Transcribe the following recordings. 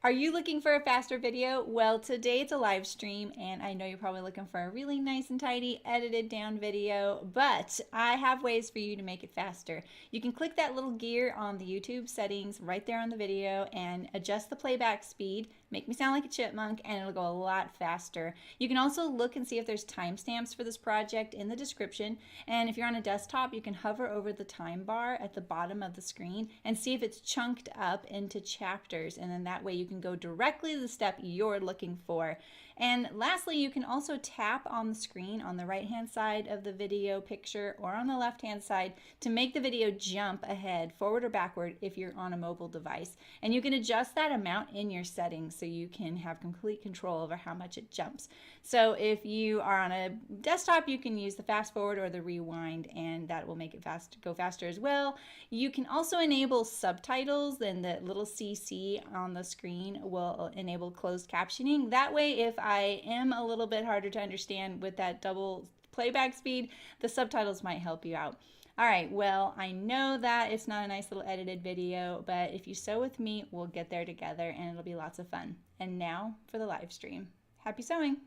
Are you looking for a faster video? Well, today it's a live stream, and I know you're probably looking for a really nice and tidy, edited down video, but I have ways for you to make it faster. You can click that little gear on the YouTube settings right there on the video and adjust the playback speed, make me sound like a chipmunk, and it'll go a lot faster. You can also look and see if there's timestamps for this project in the description, and if you're on a desktop, you can hover over the time bar at the bottom of the screen and see if it's chunked up into chapters, and then that way you can go directly to the step you're looking for. And lastly, you can also tap on the screen on the right hand side of the video picture or on the left hand side to make the video jump ahead, forward or backward if you're on a mobile device. And you can adjust that amount in your settings so you can have complete control over how much it jumps. So if you are on a desktop, you can use the fast forward or the rewind, and that will make it go faster as well. You can also enable subtitles, and the little CC on the screen will enable closed captioning. That way, if I am a little bit harder to understand with that double playback speed, the subtitles might help you out. All right, well, I know that it's not a nice little edited video, but if you sew with me, we'll get there together and it'll be lots of fun. And now for the live stream. Happy sewing!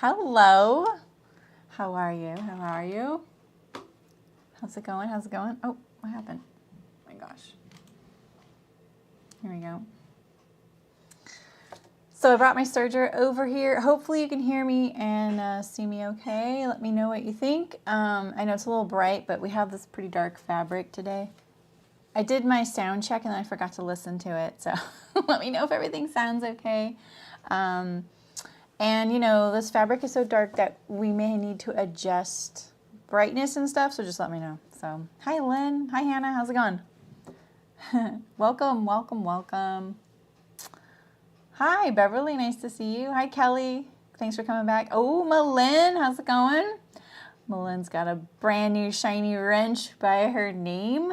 Hello. How are you? How are you? How's it going? How's it going? Oh, what happened? Oh my gosh. Here we go. So I brought my serger over here. Hopefully you can hear me and see me okay. Let me know what you think. I know it's a little bright, but we have this pretty dark fabric today. I did my sound check and then I forgot to listen to it, so let me know if everything sounds okay. And you know, this fabric is so dark that we may need to adjust brightness and stuff, so just let me know. So, hi Lynn, hi Hannah, how's it going? Welcome, welcome, welcome. Hi Beverly, nice to see you. Hi Kelly, thanks for coming back. Oh, Malin, how's it going? Malin's got a brand new shiny wrench by her name.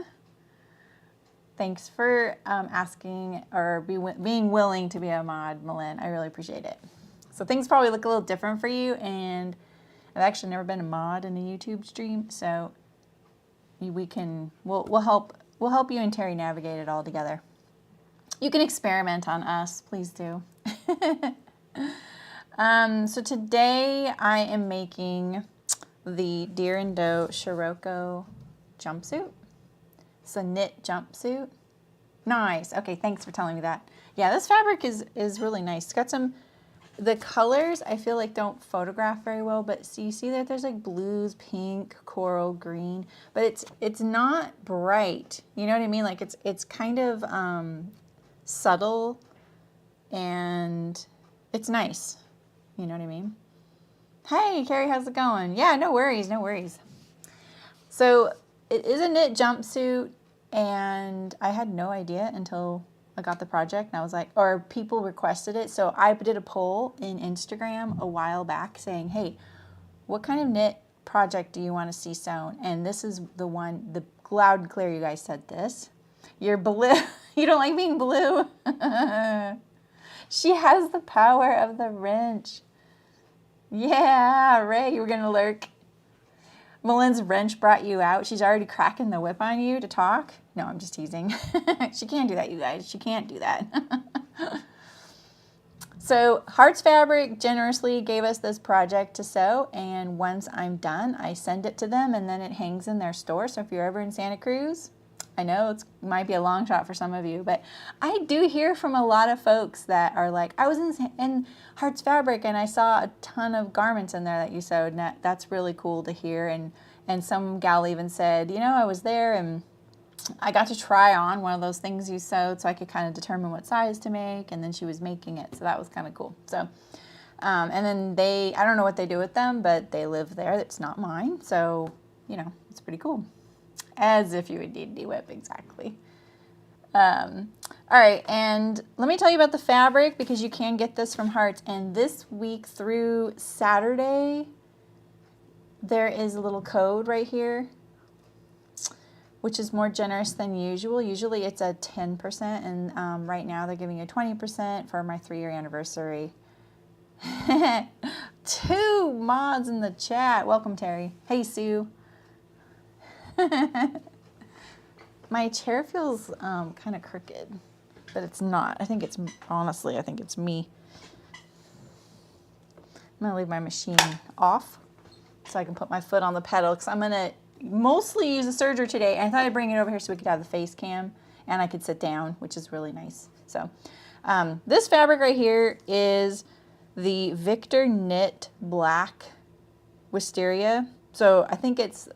Thanks for asking or being willing to be a mod, Malin. I really appreciate it. So things probably look a little different for you, and I've actually never been a mod in a YouTube stream, so we'll help you and Terry navigate it all together. You can experiment on us, please do. So today I am making the Deer and Doe Sirocco jumpsuit. It's a knit jumpsuit. Nice. Okay, thanks for telling me that. Yeah, this fabric is really nice. It's got some. The colors I feel like don't photograph very well, but so you see that there's like blues, pink, coral, green, but it's not bright. You know what I mean? Like it's kind of subtle, and it's nice. You know what I mean? Hey, Carrie, how's it going? Yeah, no worries, no worries. So it is a knit jumpsuit, and I had no idea until I got the project, and I was like, or people requested it. So I did a poll in Instagram a while back saying, hey, what kind of knit project do you want to see sewn? And this is the one, the loud and clear you guys said this. You're blue. You don't like being blue? She has the power of the wrench. Yeah, Ray, you were going to lurk. Malin's wrench brought you out. She's already cracking the whip on you to talk. No, I'm just teasing. She can't do that, you guys. She can't do that. So Hearts Fabric generously gave us this project to sew, and once I'm done, I send it to them, and then it hangs in their store. So if you're ever in Santa Cruz, I know it might be a long shot for some of you, but I do hear from a lot of folks that are like, I was in Hearts Fabric and I saw a ton of garments in there that you sewed, and that's really cool to hear. And some gal even said, you know, I was there and I got to try on one of those things you sewed so I could kind of determine what size to make, and then she was making it, so that was kind of cool. So, and then I don't know what they do with them, but they live there. It's not mine, so, you know, it's pretty cool. As if you would need whip, exactly. All right, and let me tell you about the fabric, because you can get this from Hearts, and this week through Saturday, there is a little code right here, which is more generous than usual. Usually it's a 10%, and right now they're giving you 20% for my 3-year anniversary. 2 mods in the chat. Welcome, Terry. Hey, Sue. My chair feels kind of crooked, but it's not. I think it's, honestly, I think it's me. I'm going to leave my machine off so I can put my foot on the pedal, because I'm going to mostly use a serger today. I thought I'd bring it over here so we could have the face cam and I could sit down, which is really nice. So this fabric right here is the Victor Knit Black Wisteria. So I think it's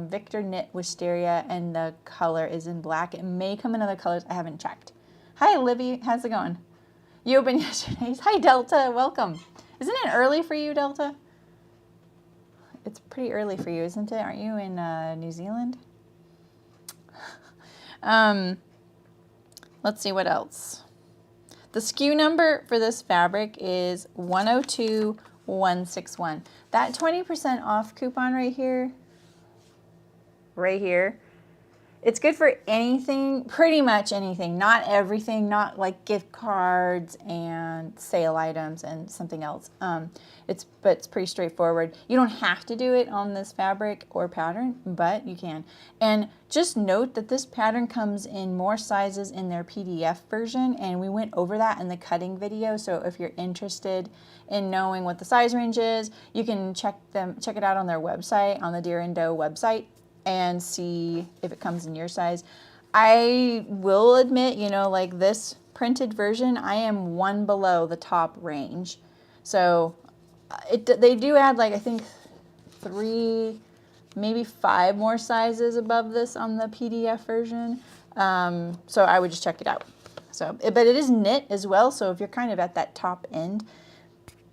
Victor Knit Wisteria, and the color is in black. It may come in other colors. I haven't checked. Hi, Libby. How's it going? You opened yesterday's. Hi, Delta. Welcome. Isn't it early for you, Delta? It's pretty early for you, isn't it? Aren't you in New Zealand? Let's see what else. The SKU number for this fabric is 102161. That 20% off coupon right here, it's good for anything, pretty much anything, not everything, not like gift cards and sale items and something else. But it's pretty straightforward. You don't have to do it on this fabric or pattern, but you can. And just note that this pattern comes in more sizes in their PDF version, and we went over that in the cutting video. So if you're interested in knowing what the size range is, you can check it out on their website, on the Deer and Doe website, and see if it comes in your size. I will admit, you know, like this printed version, I am one below the top range. So they do add, like, I think 3, maybe 5 more sizes above this on the PDF version. So I would just check it out. So, but it is knit as well. So if you're kind of at that top end,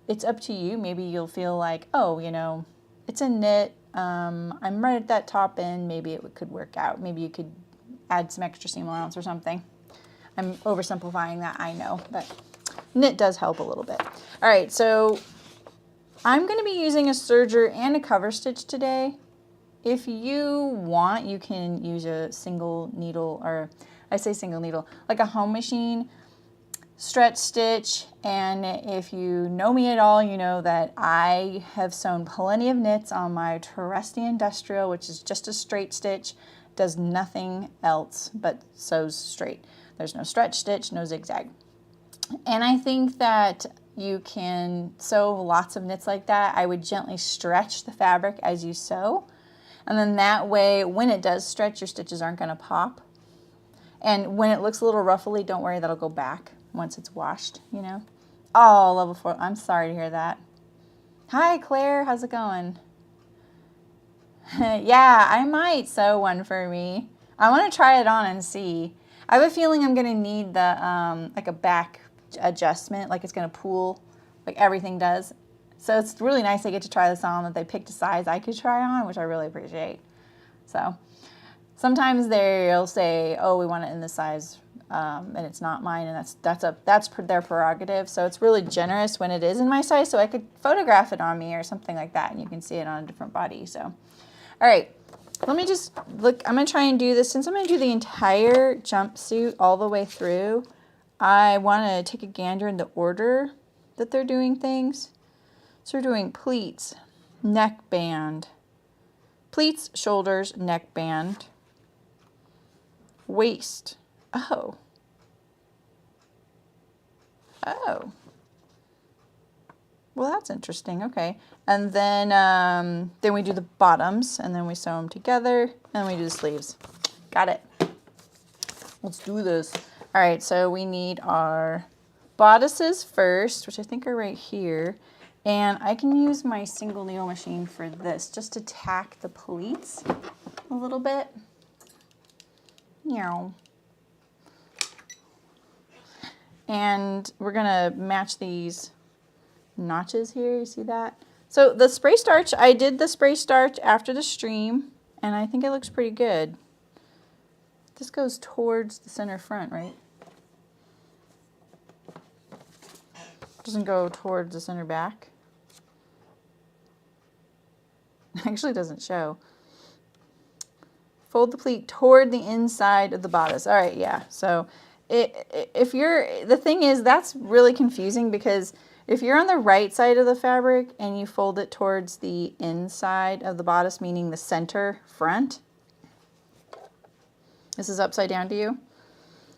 it's up to you. Maybe you'll feel like, oh, you know, it's a knit. I'm right at that top end. Maybe it could work out. Maybe you could add some extra seam allowance or something. I'm oversimplifying that, I know, but knit does help a little bit. All right, so I'm going to be using a serger and a cover stitch today. If you want, you can use a single needle, or I say single needle, like a home machine stretch stitch. And if you know me at all, you know that I have sewn plenty of knits on my trusty industrial, which is just a straight stitch, does nothing else but sews straight. There's no stretch stitch, no zigzag. And I think that you can sew lots of knits like that. I would gently stretch the fabric as you sew, and then that way when it does stretch, your stitches aren't going to pop. And when it looks a little ruffly, don't worry, that'll go back once it's washed, you know. Oh, level 4. I'm sorry to hear that. Hi, Claire. How's it going? Yeah, I might sew one for me. I want to try it on and see. I have a feeling I'm going to need the, like a back adjustment, like it's going to pull, like everything does. So it's really nice I get to try this on, that they picked a size I could try on, which I really appreciate. So sometimes they'll say, oh, we want it in this size, and it's not mine, and that's their prerogative. So it's really generous when it is in my size, so I could photograph it on me or something like that, and you can see it on a different body. So, all right, let me just look. I'm going to try and do this. Since I'm going to do the entire jumpsuit all the way through, I want to take a gander in the order that they're doing things. So we're doing pleats, neckband, pleats, shoulders, neckband, waist. Oh. Oh. Well, that's interesting. Okay. And then we do the bottoms, and then we sew them together, and then we do the sleeves. Got it. Let's do this. All right, so we need our bodices first, which I think are right here. And I can use my single needle machine for this, just to tack the pleats a little bit. Meow. And we're gonna match these notches here, you see that? So the spray starch, I did the spray starch after the stream, and I think it looks pretty good. This goes towards the center front, right? Doesn't go towards the center back. Actually doesn't show. Fold the pleat toward the inside of the bodice. All right, yeah. So the thing is, that's really confusing because if you're on the right side of the fabric and you fold it towards the inside of the bodice, meaning the center front, this is upside down to you.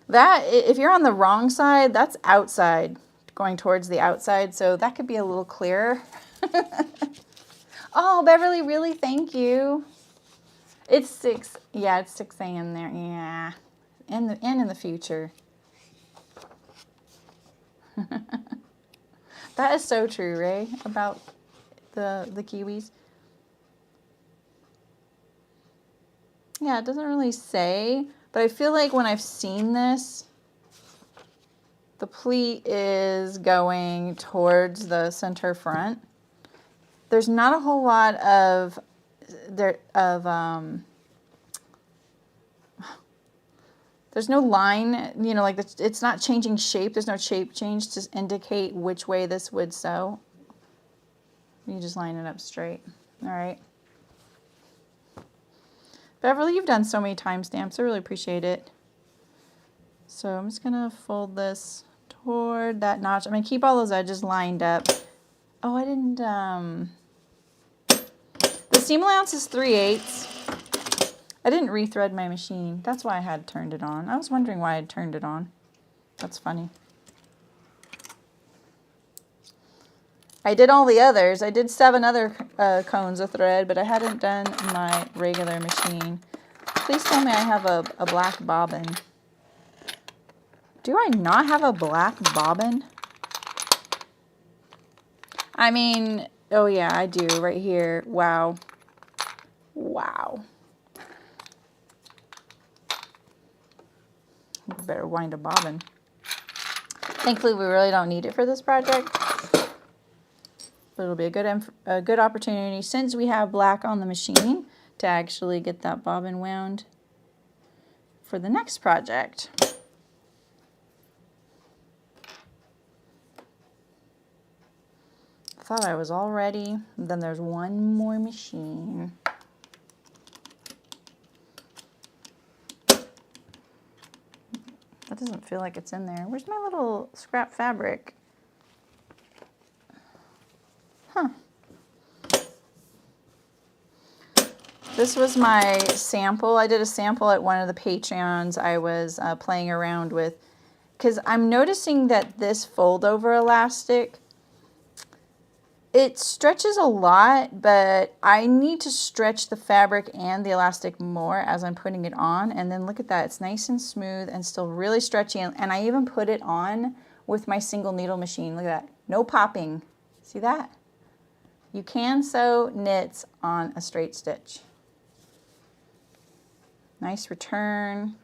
That, if you're on the wrong side, that's outside, going towards the outside. So that could be a little clearer. Oh, Beverly, really? Thank you. It's 6. Yeah, it's 6 a.m. there. Yeah. And in the future. That is so true, Ray, about the kiwis. Yeah, it doesn't really say, but I feel like when I've seen this, the pleat is going towards the center front. There's not a whole lot of there's no line, you know, like it's not changing shape. There's no shape change to indicate which way this would sew. You just line it up straight. All right. Beverly, you've done so many timestamps. I really appreciate it. So I'm just going to fold this toward that notch. I'm going to keep all those edges lined up. Oh, I didn't, the seam allowance is 3/8. I didn't rethread my machine. That's why I had turned it on. I was wondering why I had turned it on. That's funny. I did all the others. I did 7 other cones of thread, but I hadn't done my regular machine. Please tell me I have a black bobbin. Do I not have a black bobbin? I mean, oh yeah, I do right here. Wow. Wow. Better wind a bobbin. Thankfully, we really don't need it for this project. But it'll be a good opportunity, since we have black on the machine, to actually get that bobbin wound for the next project. I thought I was all ready. Then there's one more machine. That doesn't feel like it's in there. Where's my little scrap fabric? Huh. This was my sample. I did a sample at one of the Patreons I was playing around with, because I'm noticing that this fold over elastic, it stretches a lot, but I need to stretch the fabric and the elastic more as I'm putting it on. And then look at that, it's nice and smooth and still really stretchy. And I even put it on with my single needle machine. Look at that, no popping. See that? You can sew knits on a straight stitch. Nice return.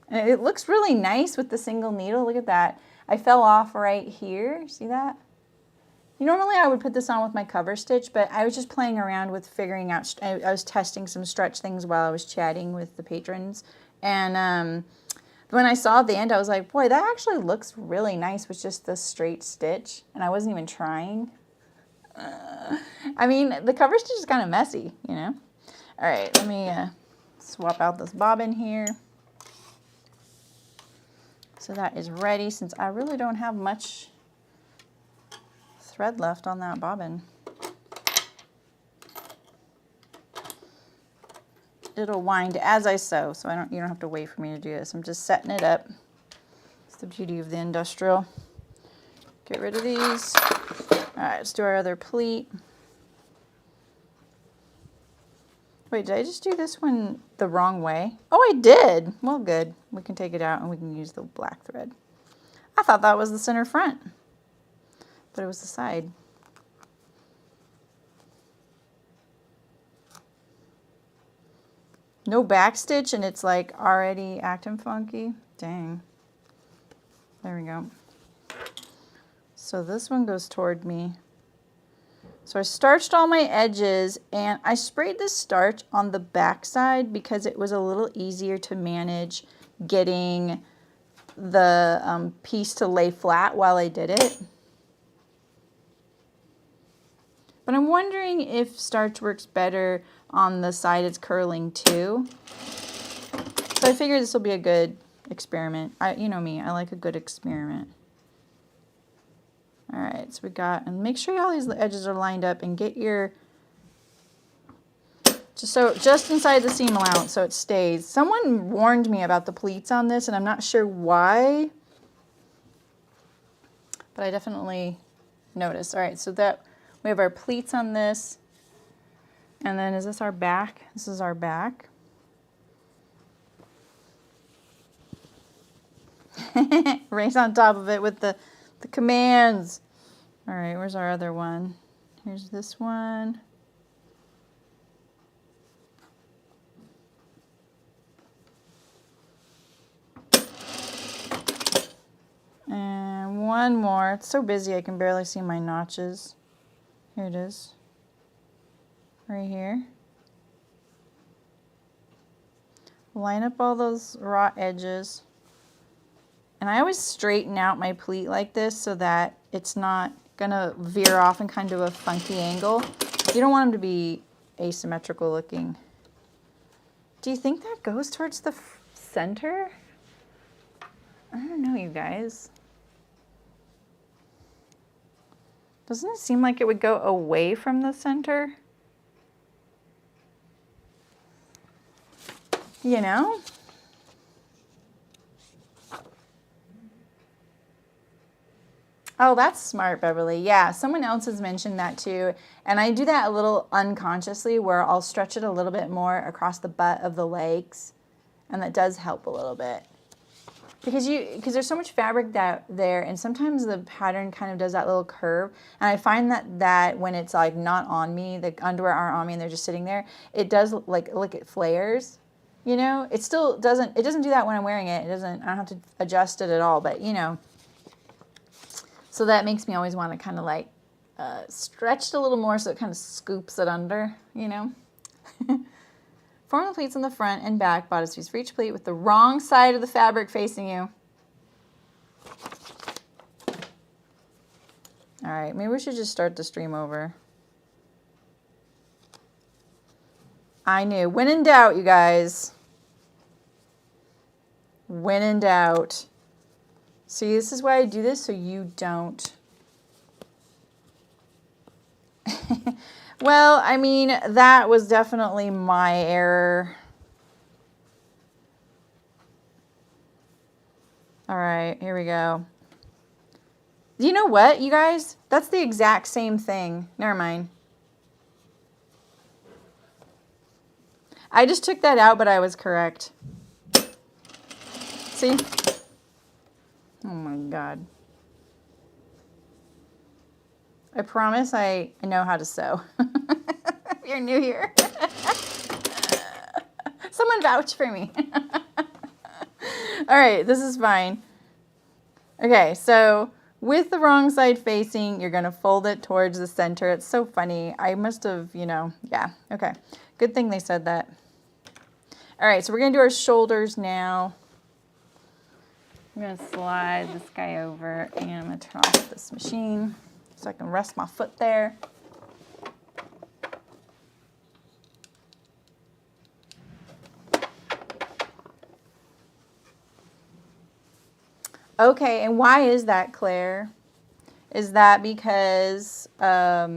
And it looks really nice with the single needle. Look at that. I fell off right here. See that? Normally I would put this on with my cover stitch, but I was just playing around with figuring out, I was testing some stretch things while I was chatting with the patrons. And when I saw at the end, I was like, boy, that actually looks really nice with just the straight stitch. And I wasn't even trying. I mean, the cover stitch is kind of messy, you know? All right, let me swap out this bobbin here. So that is ready, since I really don't have much thread left on that bobbin. It'll wind as I sew, so you don't have to wait for me to do this. I'm just setting it up. It's the beauty of the industrial. Get rid of these. All right, let's do our other pleat. Wait, did I just do this one the wrong way? Oh, I did. Well, good. We can take it out and we can use the black thread. I thought that was the center front, but it was the side. No back stitch and it's like already acting funky. Dang. There we go. So this one goes toward me. So I starched all my edges and I sprayed this starch on the back side because it was a little easier to manage getting the piece to lay flat while I did it. But I'm wondering if starch works better on the side it's curling too. So I figured this will be a good experiment. You know me, I like a good experiment. All right, so we got, and make sure all these edges are lined up and get your, just inside the seam allowance so it stays. Someone warned me about the pleats on this and I'm not sure why, but I definitely noticed. All right, so that we have our pleats on this, and then is this our back? This is our back. Right on top of it with the commands. All right, where's our other one? Here's this one. And one more. It's so busy I can barely see my notches. Here it is. Right here. Line up all those raw edges. And I always straighten out my pleat like this so that it's not gonna veer off in kind of a funky angle. You don't want them to be asymmetrical looking. Do you think that goes towards the center? I don't know, you guys. Doesn't it seem like it would go away from the center? You know? Oh, that's smart, Beverly. Yeah, someone else has mentioned that too. And I do that a little unconsciously where I'll stretch it a little bit more across the butt of the legs. And that does help a little bit. Because there's so much fabric there, and sometimes the pattern kind of does that little curve. And I find that when it's like not on me, the underwear aren't on me and they're just sitting there, it does like, look, it flares. You know, it still doesn't, it doesn't do that when I'm wearing it. It doesn't, I don't have to adjust it at all, but you know. So that makes me always want to kind of like stretch it a little more so it kind of scoops it under, you know. Form the pleats on the front and back bodice piece for each pleat with the wrong side of the fabric facing you. All right, maybe we should just start the stream over. I knew. When in doubt, you guys. When in doubt. See, this is why I do this, so you don't. Well, I mean, that was definitely my error. All right, here we go. You know what, you guys? That's the exact same thing. Never mind. I just took that out, but I was correct. See? Oh my God. I promise I know how to sew. If you're new here. Someone vouch for me. All right, this is fine. Okay, so with the wrong side facing, you're going to fold it towards the center. It's so funny. I must have, you know, yeah. Okay, good thing they said that. All right, so we're going to do our shoulders now. I'm going to slide this guy over and I'm going to turn off this machine so I can rest my foot there. Okay, and why is that, Claire? Is that because they're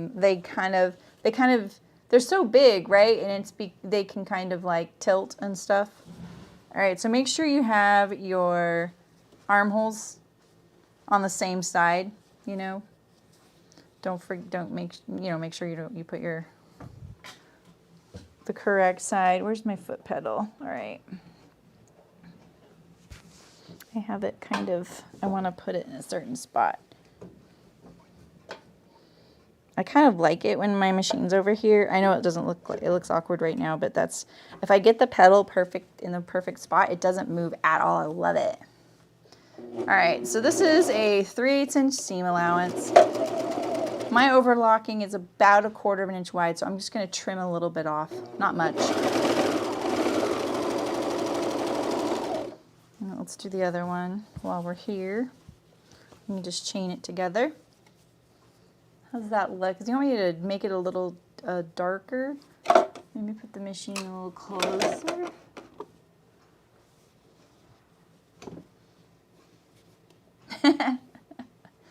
so big, right? And they can kind of like tilt and stuff. All right, so make sure you have your armholes on the same side, you know. Make sure you put the correct side. Where's my foot pedal? All right. I have it kind of, I want to put it in a certain spot. I kind of like it when my machine's over here. I know it doesn't look like, it looks awkward right now, but that's, if I get the pedal perfect in the perfect spot, it doesn't move at all. I love it. All right, so this is a 3/8 inch seam allowance. My overlocking is about 1/4 of an inch wide, so I'm just going to trim a little bit off. Not much. And let's do the other one while we're here. Let me just chain it together. How does that look? Do you want me to make it a little darker? Maybe put the machine a little closer.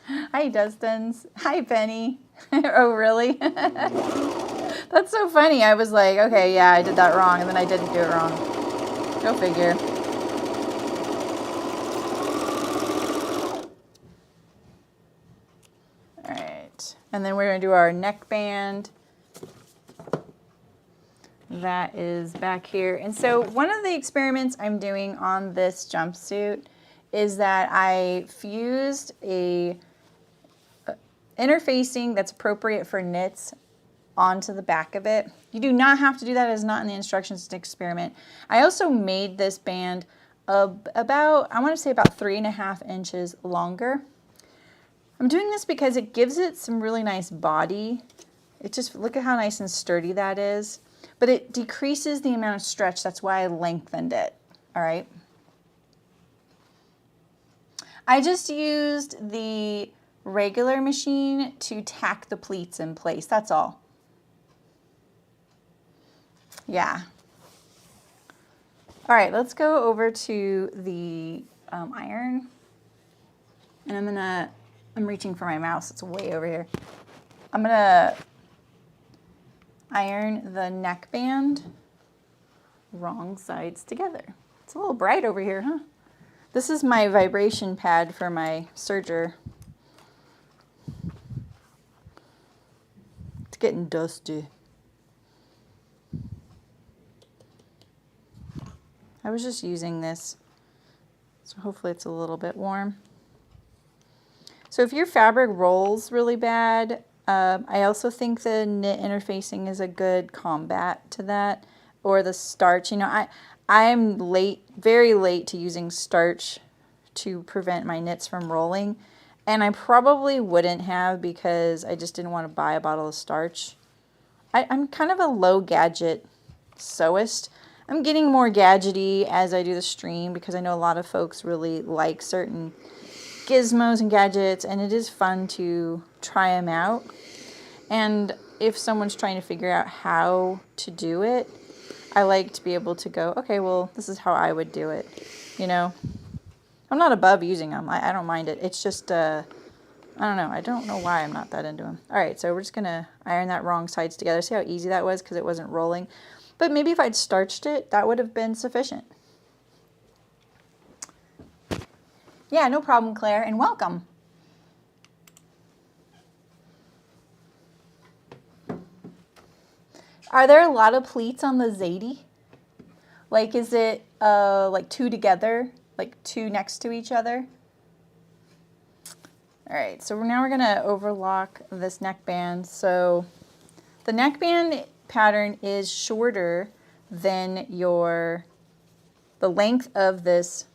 Hi, Dustins. Hi, Penny. Oh, really? That's so funny. I was like, okay, yeah, I did that wrong, and then I didn't do it wrong. Go figure. All right. And then we're going to do our neckband. That is back here. And so one of the experiments I'm doing on this jumpsuit is that I fused a interfacing that's appropriate for knits onto the back of it. You do not have to do that. It's not in the instructions. It's an experiment. I also made this band about, I want to say about 3.5 inches longer. I'm doing this because it gives it some really nice body. It just, look at how nice and sturdy that is. But it decreases the amount of stretch. That's why I lengthened it. All right. I just used the regular machine to tack the pleats in place. That's all. Yeah. All right, let's go over to the iron. And I'm reaching for my mouse. It's way over here. I'm gonna iron the neckband wrong sides together. It's a little bright over here, huh? This is my vibration pad for my serger. It's getting dusty. I was just using this, so hopefully it's a little bit warm. So if your fabric rolls really bad, I also think the knit interfacing is a good combat to that, or the starch. You know, I'm late, very late to using starch to prevent my knits from rolling, and I probably wouldn't have because I just didn't want to buy a bottle of starch. I'm kind of a low gadget sewist. I'm getting more gadgety as I do the stream because I know a lot of folks really like certain gizmos and gadgets, and it is fun to try them out. And if someone's trying to figure out how to do it, I like to be able to go, okay, well, this is how I would do it. You know, I'm not above using them. I don't mind it. It's just, I don't know. I don't know why I'm not that into them. All right, so we're just going to iron that wrong sides together. See how easy that was because it wasn't rolling. But maybe if I'd starched it, that would have been sufficient. Yeah, no problem, Claire, and welcome. Are there a lot of pleats on the Zadie? Like, is it like two together, like two next to each other? All right, so now we're gonna overlock this neckband. So the neckband pattern is shorter than the length of this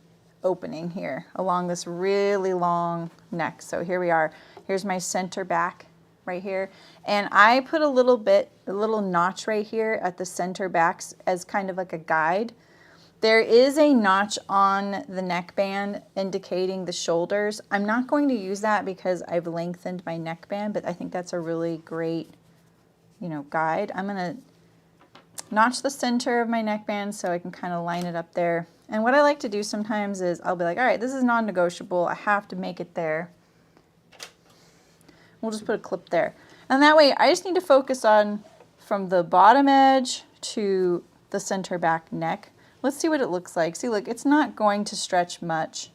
opening here along this really long neck. So here we are. Here's my center back right here. And I put a little notch right here at the center backs as kind of like a guide. There is a notch on the neckband indicating the shoulders. I'm not going to use that because I've lengthened my neckband, but I think that's a really great, you know, guide. I'm gonna notch the center of my neckband so I can kind of line it up there. And what I like to do sometimes is I'll be like, all right, this is non-negotiable. I have to make it there. We'll just put a clip there. And that way I just need to focus on from the bottom edge to the center back neck. Let's see what it looks like. See, look, it's not going to stretch much.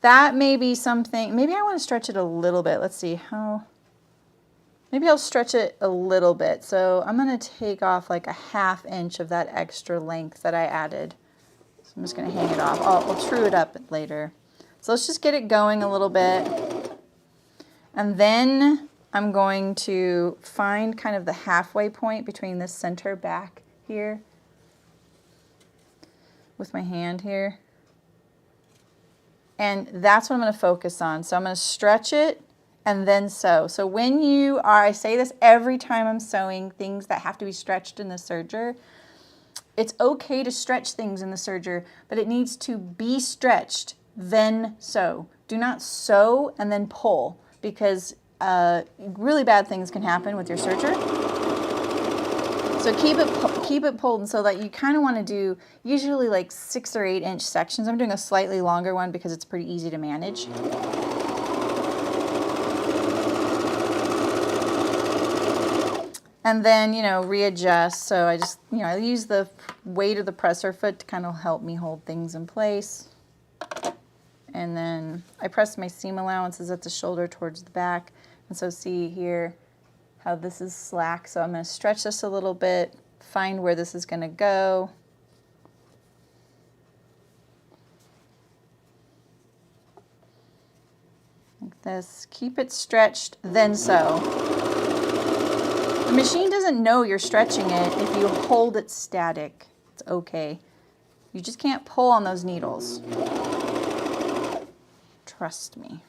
That may be something, maybe I want to stretch it a little bit. Let's see how, maybe I'll stretch it a little bit. So I'm going to take off like a 1/2 inch of that extra length that I added. So I'm just going to hang it off. I'll true it up later. So let's just get it going a little bit. And then I'm going to find kind of the halfway point between this center back here with my hand here. And that's what I'm going to focus on. So I'm going to stretch it and then sew. So when you are, I say this every time I'm sewing things that have to be stretched in the serger, it's okay to stretch things in the serger, but it needs to be stretched, then sew. Do not sew and then pull, because really bad things can happen with your serger. So keep it pulled, and so that you kind of want to do usually like 6 or 8 inch sections. I'm doing a slightly longer one because it's pretty easy to manage. And then, you know, readjust. So I just, you know, I use the weight of the presser foot to kind of help me hold things in place. And then I press my seam allowances at the shoulder towards the back. And so see here how this is slack. So I'm going to stretch this a little bit, find where this is going to go. Like this. Keep it stretched, then sew. The machine doesn't know you're stretching it if you hold it static. It's okay. You just can't pull on those needles. Trust me.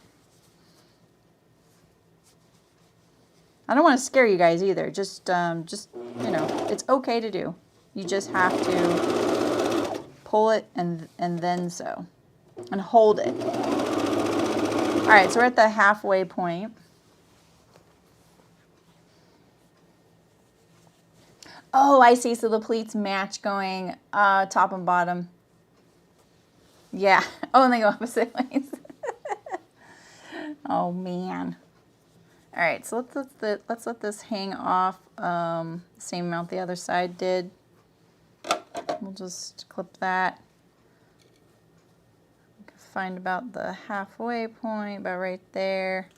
I don't want to scare you guys either. Just you know, it's okay to do. You just have to pull it and then sew and hold it. All right, so we're at the halfway point. Oh, I see. So the pleats match going top and bottom. Yeah. Oh, and they go opposite ways. Oh man. All right. So let's let this hang off the same amount the other side did. We'll just clip that. Find about the halfway point, about right there.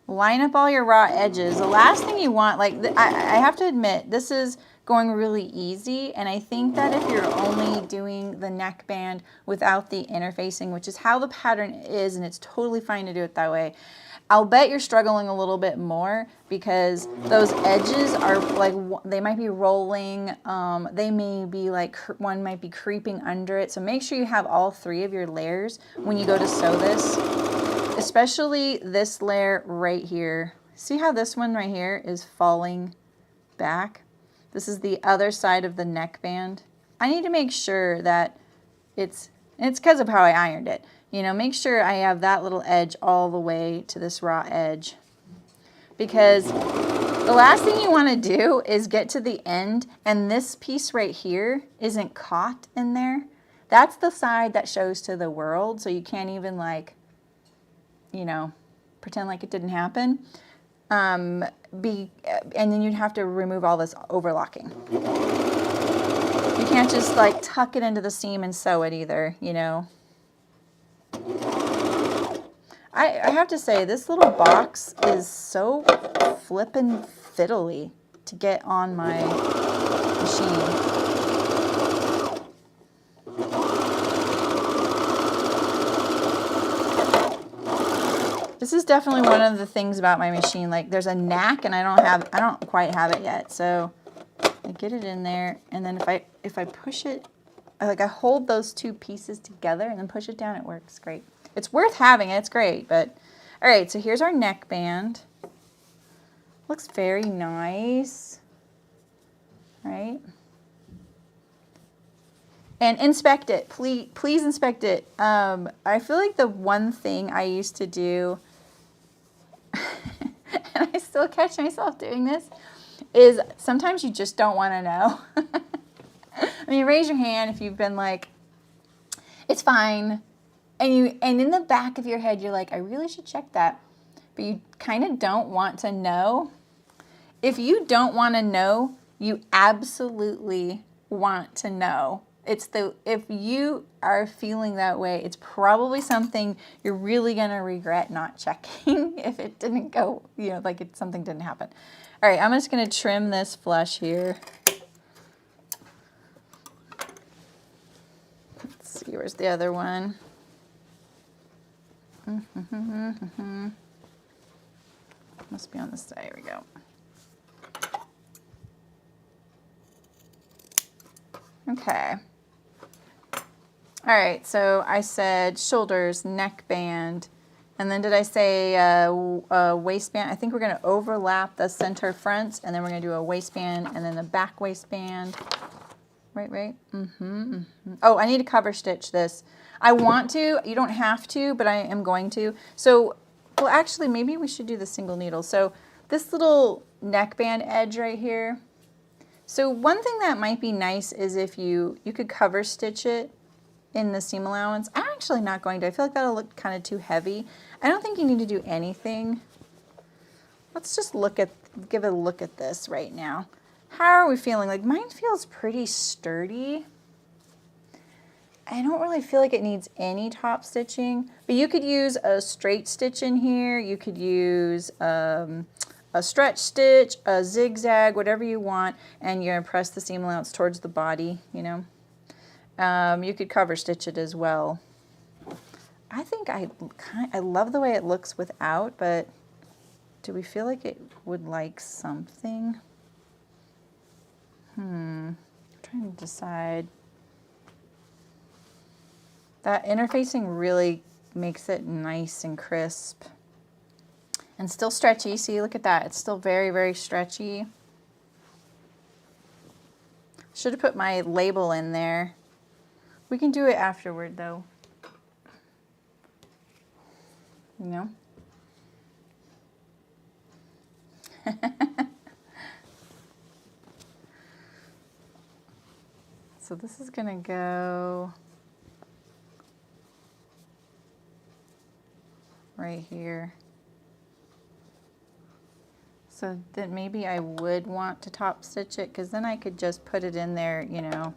Line up all your raw edges. The last thing you want, like, I have to admit, this is going really easy, and I think that if you're only doing the neckband without the interfacing, which is how the pattern is, and it's totally fine to do it that way, I'll bet you're struggling a little bit more because those edges are like, they might be rolling, they may be like, one might be creeping under it, so make sure you have all 3 of your layers when you go to sew this. Especially this layer right here. See how this one right here is falling back? This is the other side of the neckband. I need to make sure that it's because of how I ironed it. You know, make sure I have that little edge all the way to this raw edge. Because the last thing you want to do is get to the end and this piece right here isn't caught in there. That's the side that shows to the world, so you can't even like, you know, pretend like it didn't happen. And then you'd have to remove all this overlocking. You can't just like tuck it into the seam and sew it either, you know. I have to say, this little box is so flippin' fiddly to get on my machine. This is definitely one of the things about my machine. Like, there's a knack, and I don't quite have it yet. So I get it in there, and then if I push it, I hold those 2 pieces together and then push it down. It works great. It's worth having. It's great. But all right, so here's our neckband. Looks very nice, right? And inspect it. Please inspect it. I feel like the one thing I used to do, and I still catch myself doing this, is sometimes you just don't want to know. I mean, raise your hand if you've been like, it's fine. And in the back of your head, you're like, I really should check that. But you kind of don't want to know. If you don't want to know, you absolutely want to know. If you are feeling that way, it's probably something you're really going to regret not checking if it didn't go, you know, like something didn't happen. All right, I'm just going to trim this flush here. Let's see, where's the other one? Must be on this side. Here we go. Okay. All right, so I said shoulders, neckband, and then did I say waistband? I think we're going to overlap the center front, and then we're going to do a waistband, and then the back waistband. Right. Oh, I need to cover stitch this. I want to. You don't have to, but I am going to. So Well, actually, maybe we should do the single needle. So this little neckband edge right here. So one thing that might be nice is if you could cover stitch it in the seam allowance. I'm actually not going to. I feel like that'll look kind of too heavy. I don't think you need to do anything. Let's just give it a look at this right now. How are we feeling? Like mine feels pretty sturdy. I don't really feel like it needs any top stitching, but you could use a straight stitch in here. You could use a stretch stitch, a zigzag, whatever you want, and you're gonna press the seam allowance towards the body, you know. You could cover stitch it as well. I think I love the way it looks without, but do we feel like it would like something? I'm trying to decide. That interfacing really makes it nice and crisp and still stretchy. See, look at that. It's still very, very stretchy. Should have put my label in there. We can do it afterward though. You know? So this is gonna go right here. So then maybe I would want to top stitch it, because then I could just put it in there, you know.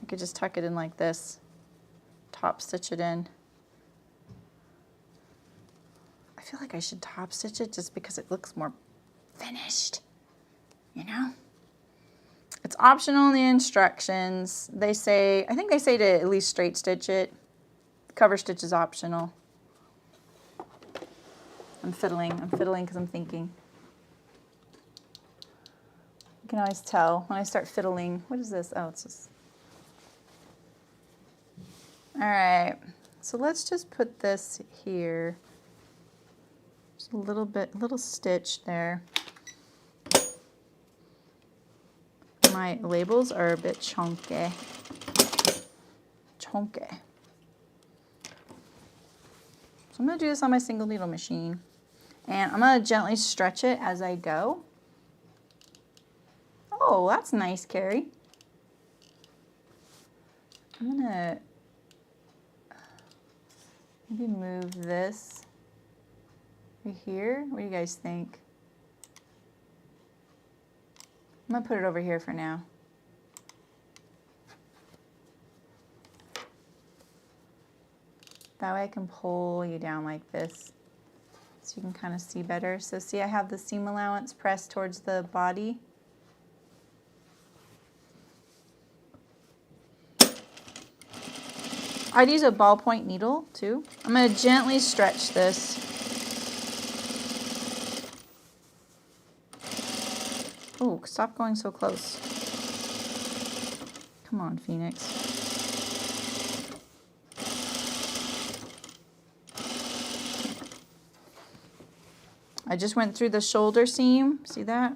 I could just tuck it in like this, top stitch it in. I feel like I should top stitch it just because it looks more finished, you know? It's optional in the instructions. They say, I think they say to at least straight stitch it. Cover stitch is optional. I'm fiddling because I'm thinking. You can always tell when I start fiddling. What is this? Oh, it's just. All right, so let's just put this here. Just a little stitch there. My labels are a bit chunky. So I'm gonna do this on my single needle machine, and I'm gonna gently stretch it as I go. Oh, that's nice, Carrie. I'm gonna maybe move this right here. What do you guys think? I'm gonna put it over here for now. That way I can pull you down like this so you can kind of see better. So see, I have the seam allowance pressed towards the body. I'd use a ballpoint needle too. I'm gonna gently stretch this. Oh, stop going so close. Come on, Phoenix. I just went through the shoulder seam. See that?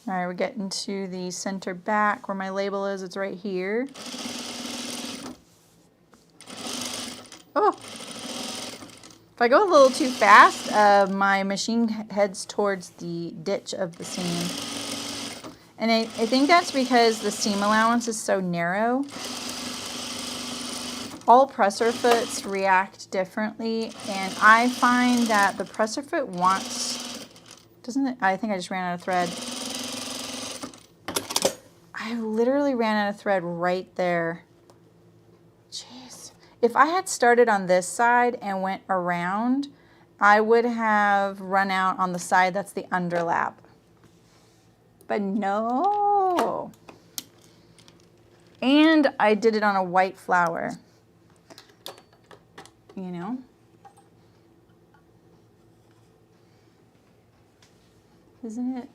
All right, we're getting to the center back where my label is. It's right here. Oh. If I go a little too fast, my machine heads towards the ditch of the seam. And I think that's because the seam allowance is so narrow. All presser foots react differently, and I find that the presser foot wants, doesn't it? I think I just ran out of thread. I literally ran out of thread right there. If I had started on this side and went around, I would have run out on the side that's the underlap. But no. And I did it on a white flower. You know? Isn't it?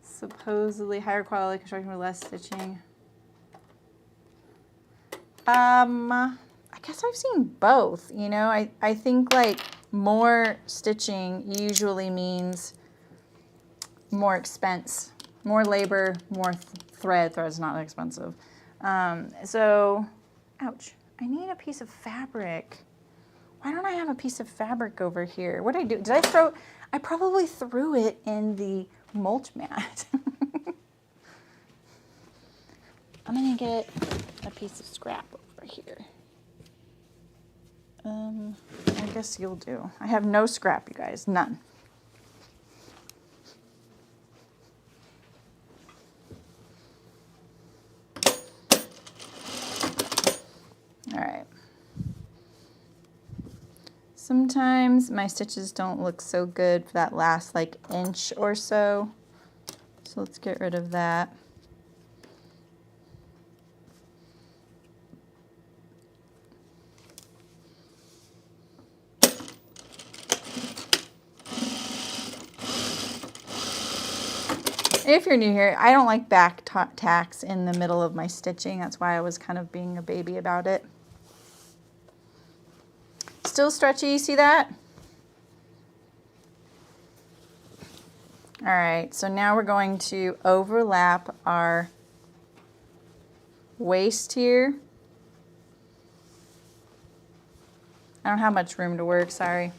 Supposedly higher quality construction with less stitching. I guess I've seen both, you know. I think like more stitching usually means more expense, more labor, more thread. Thread's not expensive. So ouch, I need a piece of fabric. Why don't I have a piece of fabric over here? What did I do? Did I throw, I probably threw it in the mulch mat. I'm gonna get a piece of scrap over here. I guess you'll do. I have no scrap, you guys, none. All right. Sometimes my stitches don't look so good for that last like inch or so. So let's get rid of that. If you're new here, I don't like back tacks in the middle of my stitching. That's why I was kind of being a baby about it. Still stretchy, see that? All right, so now we're going to overlap our waist here. I don't have much room to work, sorry.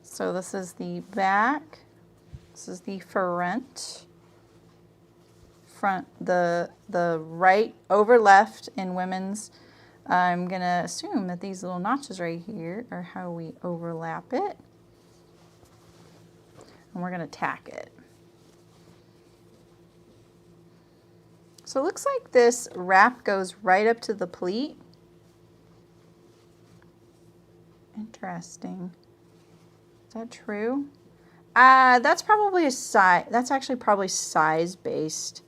So this is the back, this is the front, the right over left in women's. I'm gonna assume that these little notches right here are how we overlap it, and we're gonna tack it. So it looks like this wrap goes right up to the pleat. Interesting. Is that true? That's probably a size. That's actually probably size based.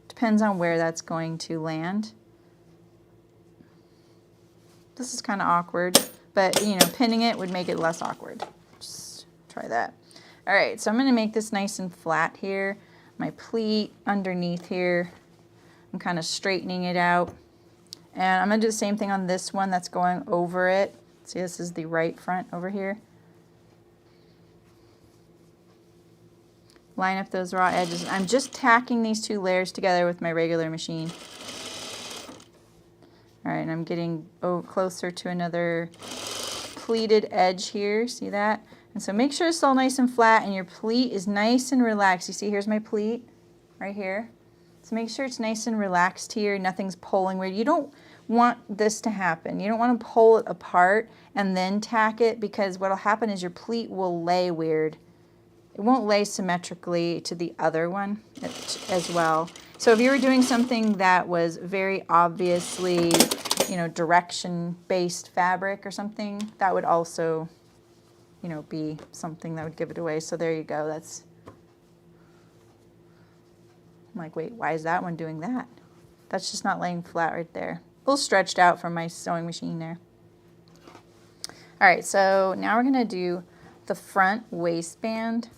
Depends on where that's going to land. This is kind of awkward, but you know, pinning it would make it less awkward. Just try that. All right, so I'm going to make this nice and flat here. My pleat underneath here. I'm kind of straightening it out. And I'm going to do the same thing on this one that's going over it. See, this is the right front over here. Line up those raw edges. I'm just tacking these two layers together with my regular machine. All right, and I'm getting closer to another pleated edge here. See that? And so make sure it's all nice and flat and your pleat is nice and relaxed. You see, here's my pleat right here. So make sure it's nice and relaxed here. Nothing's pulling weird. You don't want this to happen. You don't want to pull it apart and then tack it, because what'll happen is your pleat will lay weird. It won't lay symmetrically to the other one as well. So if you were doing something that was very obviously, you know, direction-based fabric or something, that would also, you know, be something that would give it away. So there you go. That's, I'm like, wait, why is that one doing that? That's just not laying flat right there. A little stretched out from my sewing machine there. All right, so now we're gonna do the front waistband.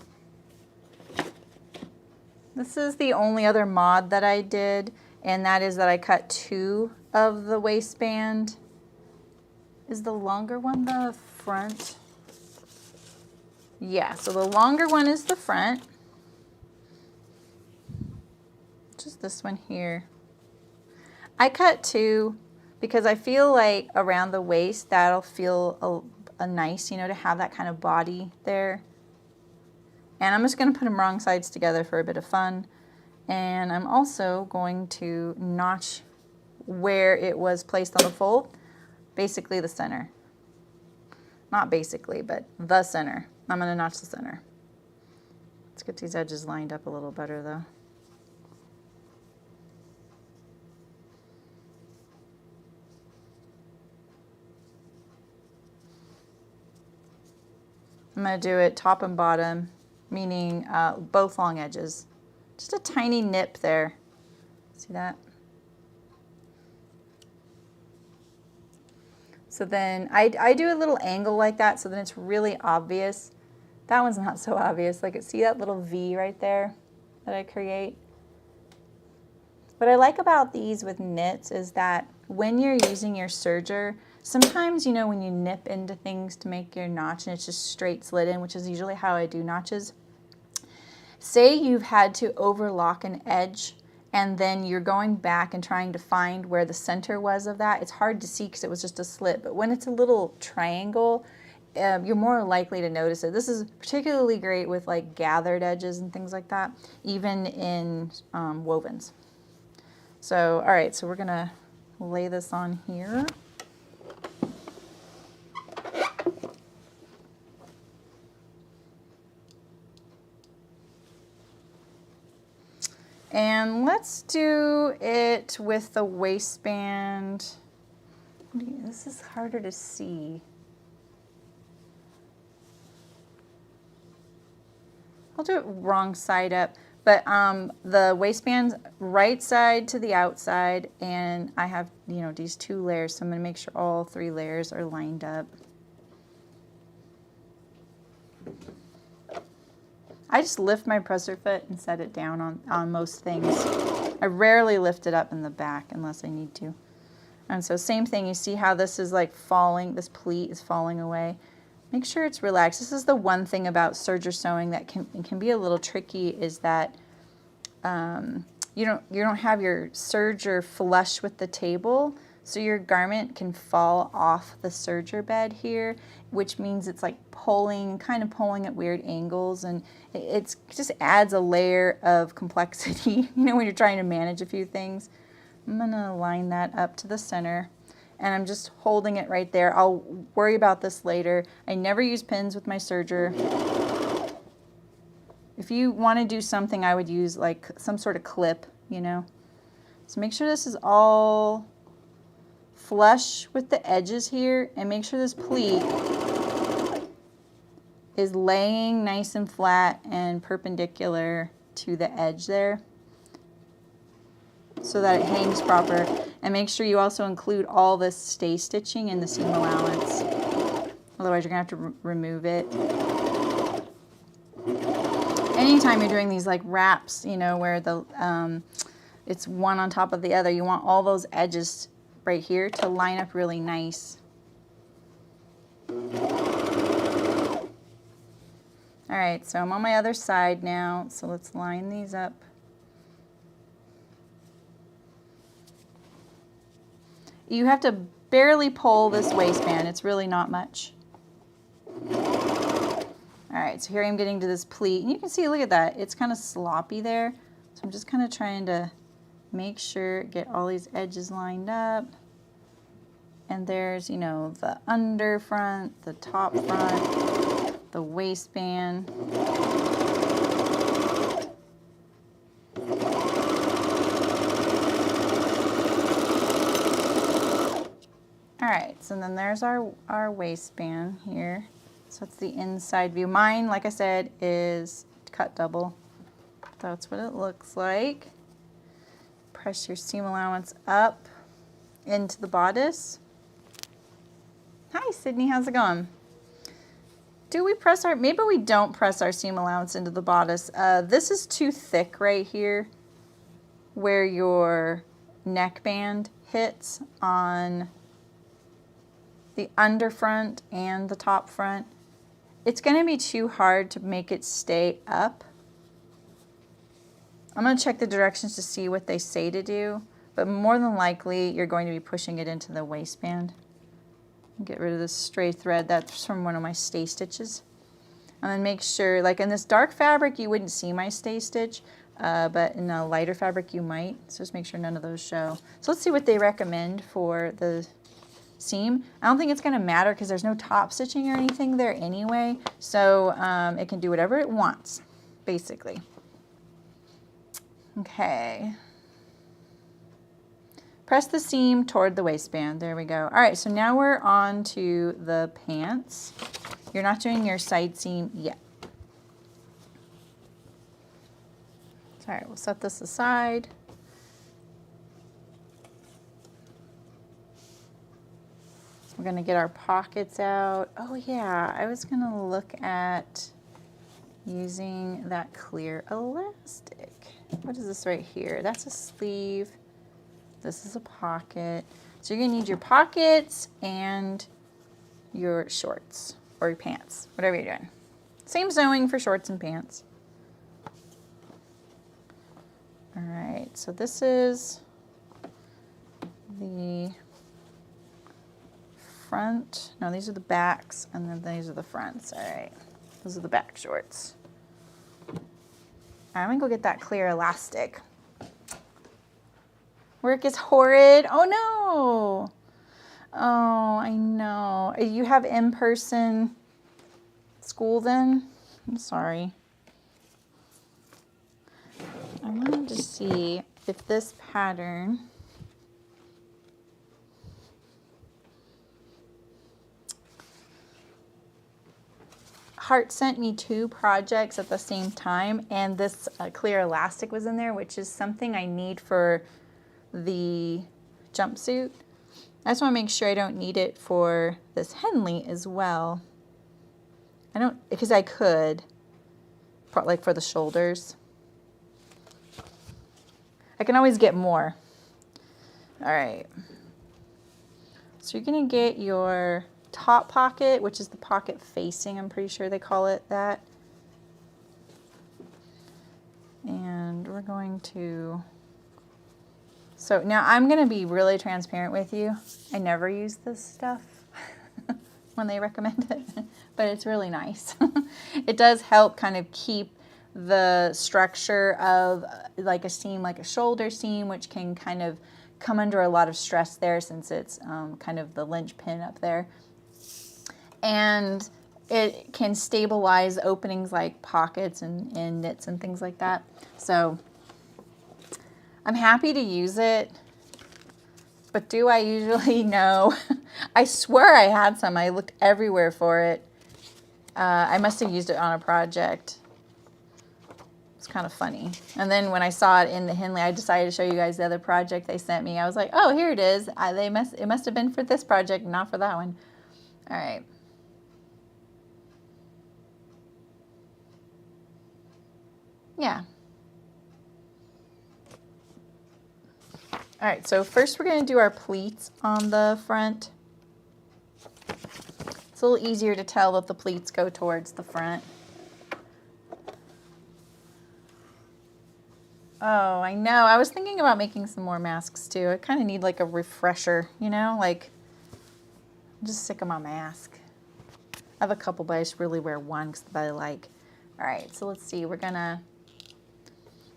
This is the only other mod that I did, and that is that I cut 2 of the waistband. Is the longer one the front? Yeah, so the longer one is the front. Just this one here. I cut 2 because I feel like around the waist that'll feel a nice, you know, to have that kind of body there. And I'm just going to put them wrong sides together for a bit of fun. And I'm also going to notch where it was placed on the fold, basically the center. Not basically, but the center. I'm going to notch the center. Let's get these edges lined up a little better though. I'm going to do it top and bottom, meaning both long edges. Just a tiny nip there. See that? So then I do a little angle like that so then it's really obvious. That one's not so obvious. Like, see that little V right there that I create? What I like about these with knits is that when you're using your serger, sometimes, you know, when you nip into things to make your notch and it's just straight slid in, which is usually how I do notches, say you've had to overlock an edge and then you're going back and trying to find where the center was of that. It's hard to see because it was just a slit, but when it's a little triangle, you're more likely to notice it. This is particularly great with like gathered edges and things like that, even in wovens. So, all right, so we're gonna lay this on here. And let's do it with the waistband. This is harder to see. I'll do it wrong side up, but the waistband's right side to the outside, and I have, you know, these 2 layers, so I'm gonna make sure all 3 layers are lined up. I just lift my presser foot and set it down on most things. I rarely lift it up in the back unless I need to. And so same thing, you see how this is like falling, this pleat is falling away. Make sure it's relaxed. This is the one thing about serger sewing that can be a little tricky, is that you don't have your serger flush with the table, so your garment can fall off the serger bed here, which means it's like pulling, kind of pulling at weird angles, and it just adds a layer of complexity, you know, when you're trying to manage a few things. I'm gonna line that up to the center, and I'm just holding it right there. I'll worry about this later. I never use pins with my serger. If you want to do something, I would use like some sort of clip, you know. So make sure this is all flush with the edges here, and make sure this pleat is laying nice and flat and perpendicular to the edge there, so that it hangs proper. And make sure you also include all this stay stitching in the seam allowance. Otherwise you're gonna have to remove it. Anytime you're doing these like wraps, you know, where the it's one on top of the other, you want all those edges right here to line up really nice. All right, so I'm on my other side now, so let's line these up. You have to barely pull this waistband. It's really not much. All right, so here I'm getting to this pleat, and you can see, look at that. It's kind of sloppy there. So I'm just kind of trying to make sure, get all these edges lined up. And there's, you know, the under front, the top front, the waistband. All right, so then there's our waistband here. So it's the inside view. Mine, like I said, is cut double. That's what it looks like. Press your seam allowance up into the bodice. Hi, Sydney, how's it going? Do we press our, maybe we don't press our seam allowance into the bodice. This is too thick right here where your neckband hits on the under front and the top front. It's going to be too hard to make it stay up. I'm going to check the directions to see what they say to do, but more than likely you're going to be pushing it into the waistband. Get rid of this stray thread. That's from one of my stay stitches. And then make sure, like in this dark fabric, you wouldn't see my stay stitch, but in a lighter fabric you might. So just make sure none of those show. So let's see what they recommend for the seam. I don't think it's going to matter because there's no top stitching or anything there anyway, so it can do whatever it wants, basically. Okay. Press the seam toward the waistband. There we go. All right, so now we're on to the pants. You're not doing your side seam yet. All right, we'll set this aside. We're going to get our pockets out. Oh yeah, I was going to look at using that clear elastic. What is this right here? That's a sleeve. This is a pocket. So you're going to need your pockets and your shorts or your pants, whatever you're doing. Same sewing for shorts and pants. All right, so this is the front. No, these are the backs, and then these are the fronts. All right, those are the back shorts. I'm gonna go get that clear elastic. Work is horrid. Oh no. Oh, I know. You have in-person school then? I'm sorry. I wanted to see if this pattern Heart sent me 2 projects at the same time, and this clear elastic was in there, which is something I need for the jumpsuit. I just want to make sure I don't need it for this Henley as well. I don't, because I could, like for the shoulders. I can always get more. All right. So you're going to get your top pocket, which is the pocket facing, I'm pretty sure they call it that. And we're going to, so now I'm going to be really transparent with you. I never use this stuff when they recommend it, but it's really nice. It does help kind of keep the structure of like a seam, like a shoulder seam, which can kind of come under a lot of stress there since it's kind of the linchpin up there. And it can stabilize openings like pockets and knits and things like that. So I'm happy to use it, but do I usually know? I swear I had some. I looked everywhere for it. I must have used it on a project. It's kind of funny. And then when I saw it in the Henley, I decided to show you guys the other project they sent me. I was like, oh, here it is. It must have been for this project, not for that one. All right. Yeah. All right, so first we're going to do our pleats on the front. It's a little easier to tell that the pleats go towards the front. Oh, I know. I was thinking about making some more masks too. I kind of need like a refresher, you know, like I'm just sick of my mask. I have a couple, but I just really wear one because I like. All right, so let's see. We're gonna,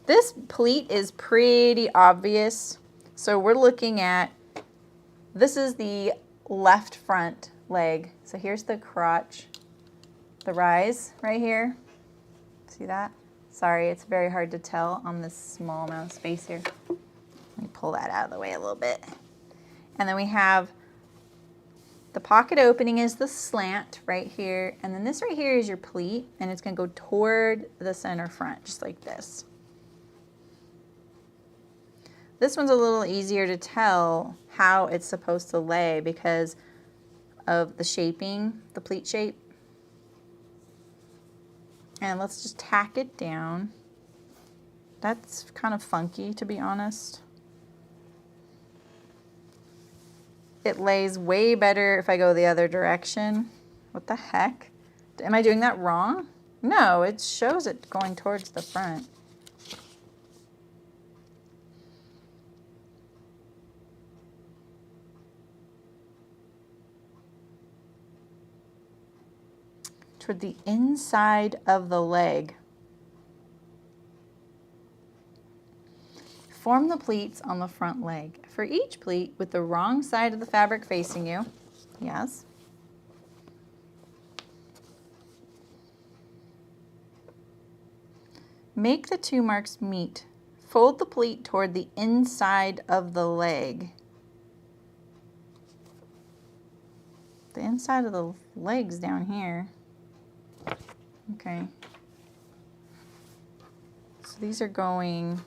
this pleat is pretty obvious. So we're looking at, this is the left front leg. So here's the crotch, the rise right here. See that? Sorry, it's very hard to tell on this small amount of space here. Let me pull that out of the way a little bit. And then we have the pocket opening is the slant right here. And then this right here is your pleat, and it's gonna go toward the center front, just like this. This one's a little easier to tell how it's supposed to lay because of the shaping, the pleat shape. And let's just tack it down. That's kind of funky, to be honest. It lays way better if I go the other direction. What the heck? Am I doing that wrong? No, it shows it going towards the front. Toward the inside of the leg. Form the pleats on the front leg. For each pleat with the wrong side of the fabric facing you. Yes. Make the 2 marks meet. Fold the pleat toward the inside of the leg. The inside of the leg's down here. Okay. So these are going.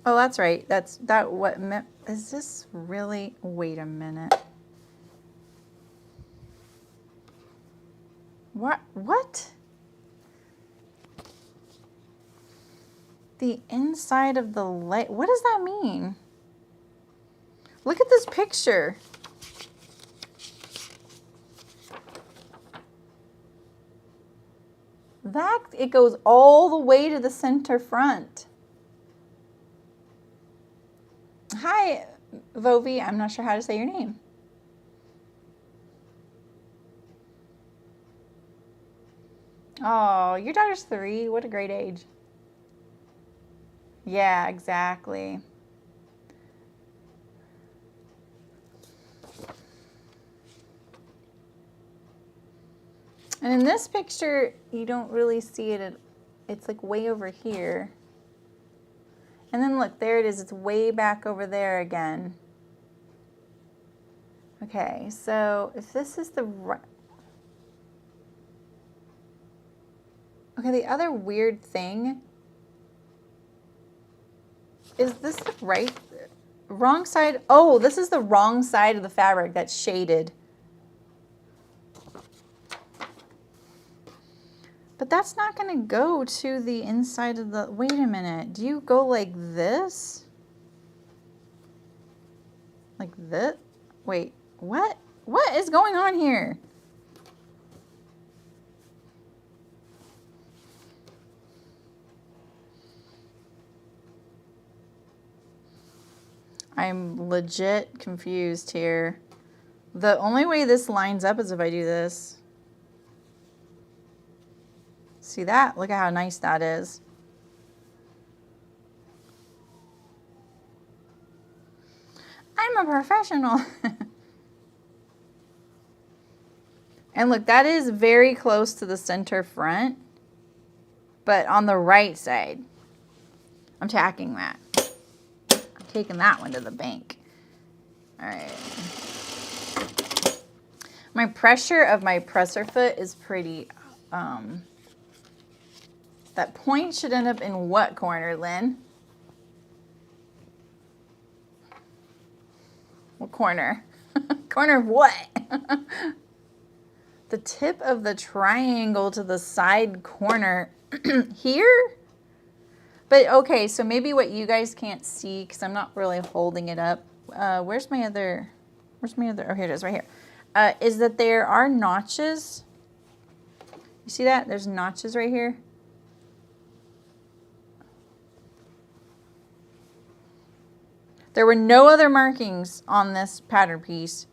Oh, that's right. What is this really? Wait a minute. What? The inside of the leg. What does that mean? Look at this picture. it goes all the way to the center front. Hi, Vovi. I'm not sure how to say your name. Oh, your daughter's 3. What a great age. Yeah, exactly. And in this picture, you don't really see it. It's like way over here. And then look, there it is. It's way back over there again. Okay, so if this is the right... Okay, the other weird thing is this the right... Wrong side... Oh, this is the wrong side of the fabric that's shaded. But that's not going to go to the inside of the... Wait a minute. Do you go like this? Like this? Wait, what? What is going on here? I'm legit confused here. The only way this lines up is if I do this. See that? Look at how nice that is. I'm a professional. And look, that is very close to the center front, but on the right side. I'm tacking that. I'm taking that one to the bank. All right. My pressure of my presser foot is pretty... That point should end up in what corner, Lynn? What corner? Corner of what? The tip of the triangle to the side corner here? But okay, so maybe what you guys can't see, because I'm not really holding it up. Where's my other, oh, here it is, right here. Is that there are notches. You see that? There's notches right here. There were no other markings on this pattern piece.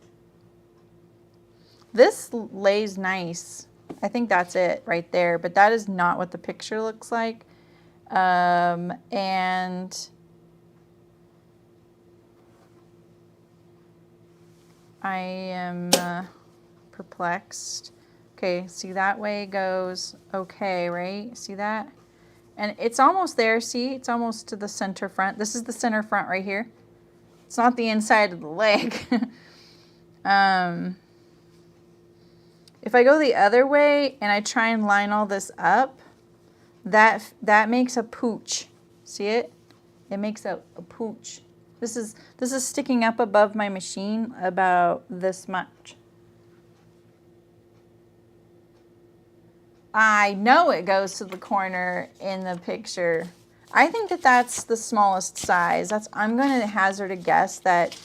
This lays nice. I think that's it right there, but that is not what the picture looks like. And I am perplexed. Okay, see that way goes okay, right? See that? And it's almost there, see? It's almost to the center front. This is the center front right here. It's not the inside of the leg. If I go the other way and I try and line all this up, that makes a pooch. See it? It makes a pooch. This is sticking up above my machine about this much. I know it goes to the corner in the picture. I think that that's the smallest size. I'm going to hazard a guess that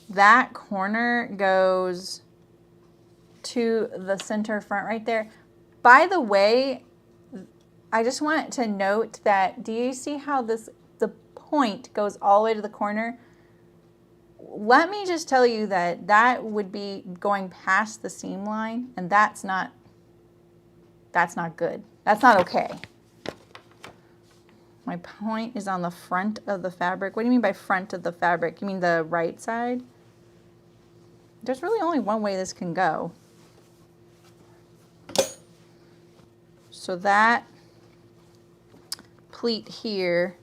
that corner goes to the center front right there. By the way, I just want to note that, do you see how the point goes all the way to the corner? Let me just tell you that that would be going past the seam line, and that's not good. That's not okay. My point is on the front of the fabric. What do you mean by front of the fabric? You mean the right side? There's really only one way this can go. So that pleat here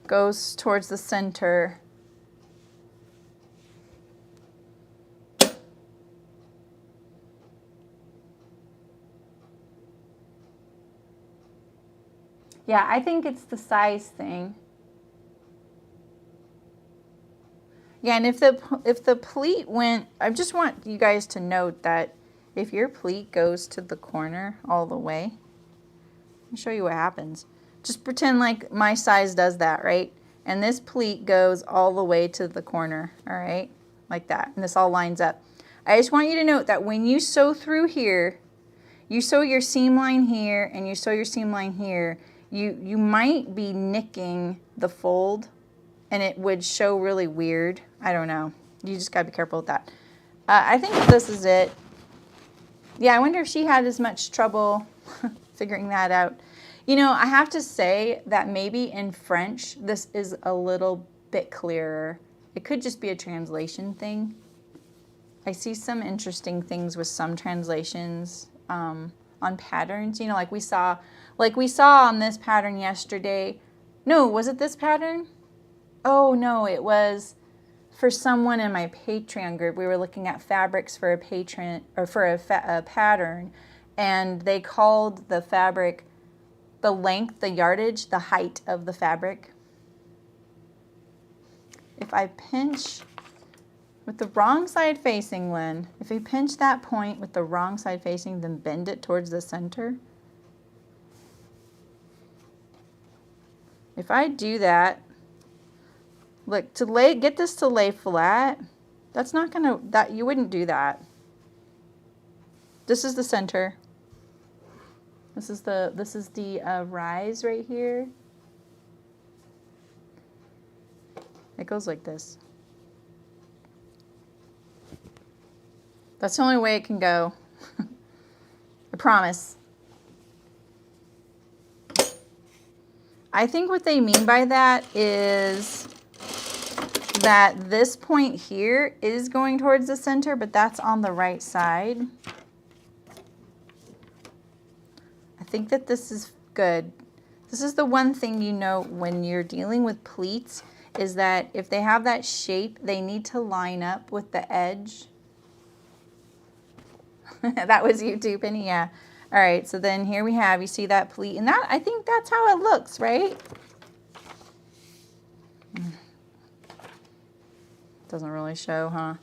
goes towards the center. Yeah, I think it's the size thing. Yeah, and if the pleat went, I just want you guys to note that if your pleat goes to the corner all the way, I'll show you what happens. Just pretend like my size does that, right? And this pleat goes all the way to the corner, all right? Like that, and this all lines up. I just want you to note that when you sew through here, you sew your seam line here and you sew your seam line here, you might be nicking the fold and it would show really weird. I don't know. You just gotta be careful with that. I think this is it. Yeah, I wonder if she had as much trouble figuring that out. You know, I have to say that maybe in French, this is a little bit clearer. It could just be a translation thing. I see some interesting things with some translations on patterns. You know, like we saw on this pattern yesterday. No, was it this pattern? Oh no, it was for someone in my Patreon group. We were looking at fabrics for a patron or for a pattern, and they called the fabric the length, the yardage, the height of the fabric. If I pinch with the wrong side facing, Lynn, if I pinch that point with the wrong side facing, then bend it towards the center. If I do that, look, get this to lay flat, that's not gonna, you wouldn't do that. This is the center. This is the rise right here. It goes like this. That's the only way it can go. I promise. I think what they mean by that is that this point here is going towards the center, but that's on the right side. I think that this is good. This is the one thing you know when you're dealing with pleats, is that if they have that shape, they need to line up with the edge. That was you too, Penny, yeah. All right, so then here we have, you see that pleat, and that, I think that's how it looks, right? Doesn't really show, huh?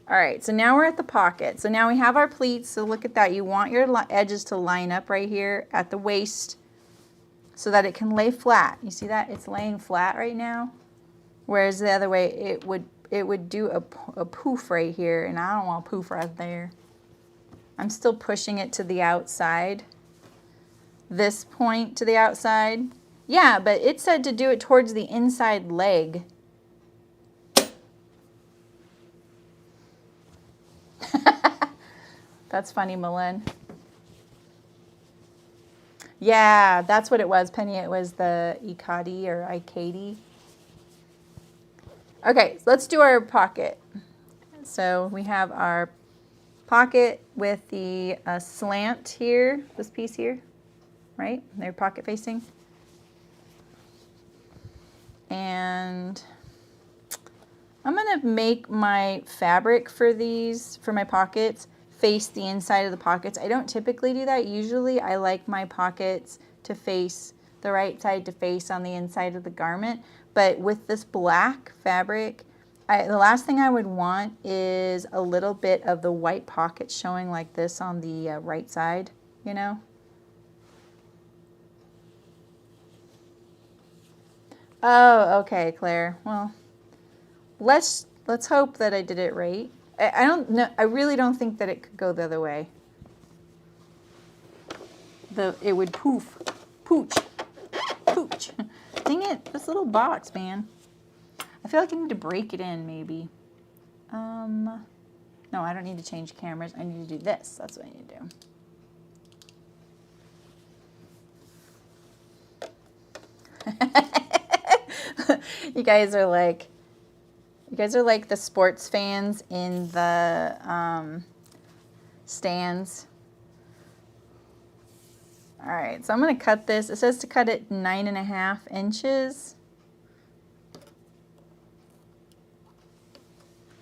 All right, so now we're at the pocket. So now we have our pleats, so look at that. You want your edges to line up right here at the waist so that it can lay flat. You see that? It's laying flat right now. Whereas the other way, it would do a poof right here, and I don't want a poof right there. I'm still pushing it to the outside. This point to the outside. Yeah, but it said to do it towards the inside leg. That's funny, Malin. Yeah, that's what it was, Penny. It was the Ikadi or Ikadi. Okay, so let's do our pocket. So we have our pocket with the slant here, this piece here, right? They're pocket facing. And I'm gonna make my fabric for these, for my pockets, face the inside of the pockets. I don't typically do that. Usually I like my pockets to face the right side to face on the inside of the garment. But with this black fabric, the last thing I would want is a little bit of the white pocket showing like this on the right side, you know? Oh, okay, Claire. Well, let's hope that I did it right. I don't know. I really don't think that it could go the other way. It would poof, pooch, pooch. Dang it! This little box, man. I feel like I need to break it in, maybe. No, I don't need to change cameras. I need to do this. That's what I need to do. You guys are like the sports fans in the stands. All right, so I'm going to cut this. It says to cut it 9.5 inches.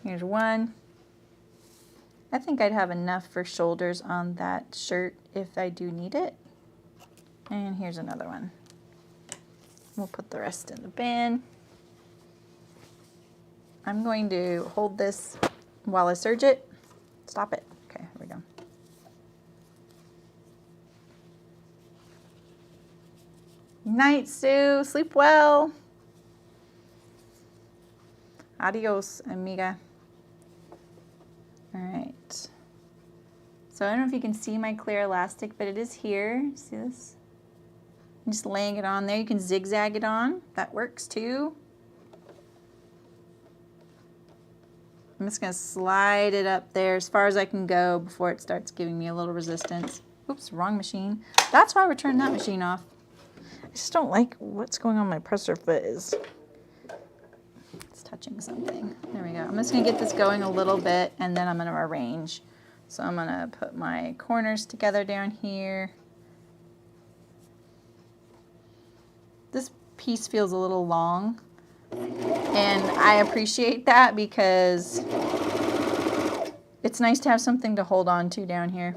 Here's one. I think I'd have enough for shoulders on that shirt if I do need it. And here's another one. We'll put the rest in the bin. I'm going to hold this while I serge it. Stop it. Okay, here we go. Night, Sue. Sleep well. Adios, amiga. All right. So I don't know if you can see my clear elastic, but it is here. See this? I'm just laying it on there. You can zigzag it on. That works too. I'm just going to slide it up there as far as I can go before it starts giving me a little resistance. Oops, wrong machine. That's why we're turning that machine off. I just don't like what's going on my presser foot is. It's touching something. There we go. I'm just going to get this going a little bit and then I'm going to arrange. So I'm going to put my corners together down here. This piece feels a little long. And I appreciate that because it's nice to have something to hold on to down here.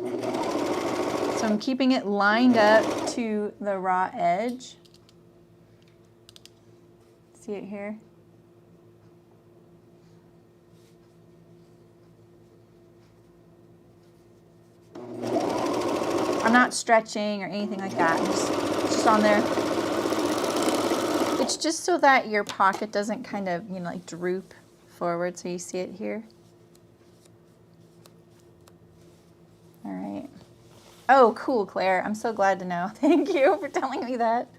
So I'm keeping it lined up to the raw edge. See it here? I'm not stretching or anything like that. I'm just on there. It's just so that your pocket doesn't kind of, you know, like droop forward, so you see it here. All right. Oh, cool, Claire. I'm so glad to know. Thank you for telling me that.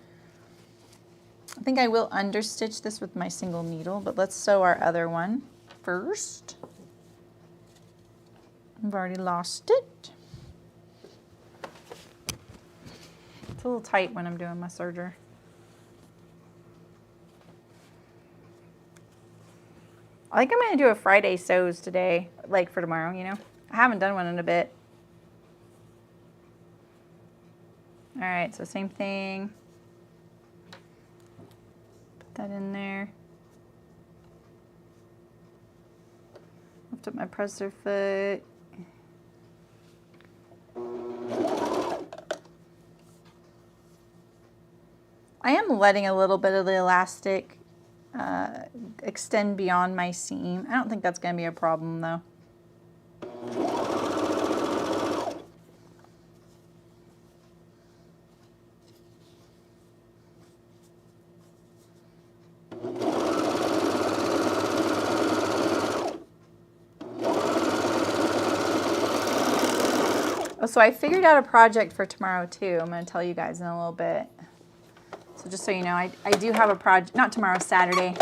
I think I will understitch this with my single needle, but let's sew our other one first. I've already lost it. It's a little tight when I'm doing my serger. I think I'm going to do a Friday sews today, like for tomorrow, you know. I haven't done one in a bit. All right, so same thing. Put that in there. Lift up my presser foot. I am letting a little bit of the elastic extend beyond my seam. I don't think that's going to be a problem though. Oh, so I figured out a project for tomorrow too. I'm going to tell you guys in a little bit. So just so you know, I do have a project, not tomorrow, Saturday.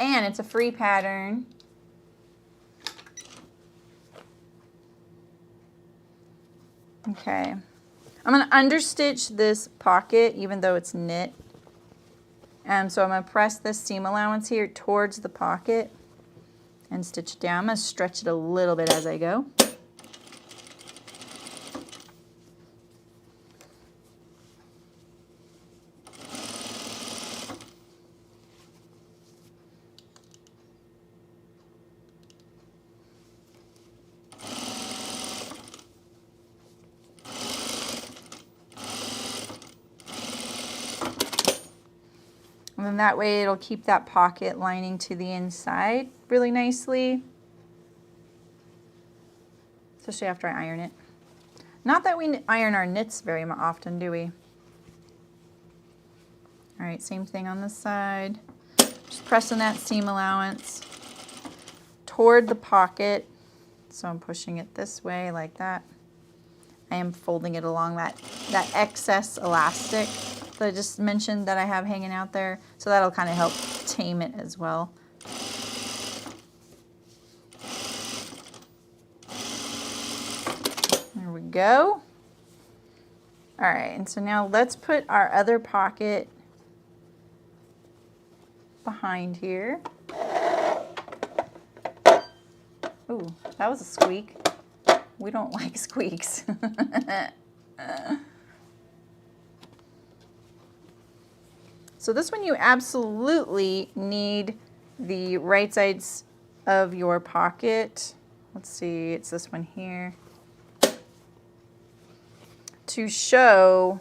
And it's a free pattern. Okay. I'm going to understitch this pocket even though it's knit. So I'm going to press this seam allowance here towards the pocket and stitch it down. I'm going to stretch it a little bit as I go. And then that way it'll keep that pocket lining to the inside really nicely. Especially after I iron it. Not that we iron our knits very often, do we? All right, same thing on this side. Just pressing that seam allowance toward the pocket. So I'm pushing it this way like that. I am folding it along that excess elastic that I just mentioned that I have hanging out there. So that'll kind of help tame it as well. There we go. All right, and so now let's put our other pocket behind here. Ooh, that was a squeak. We don't like squeaks. So this one you absolutely need the right sides of your pocket. Let's see, it's this one here. To show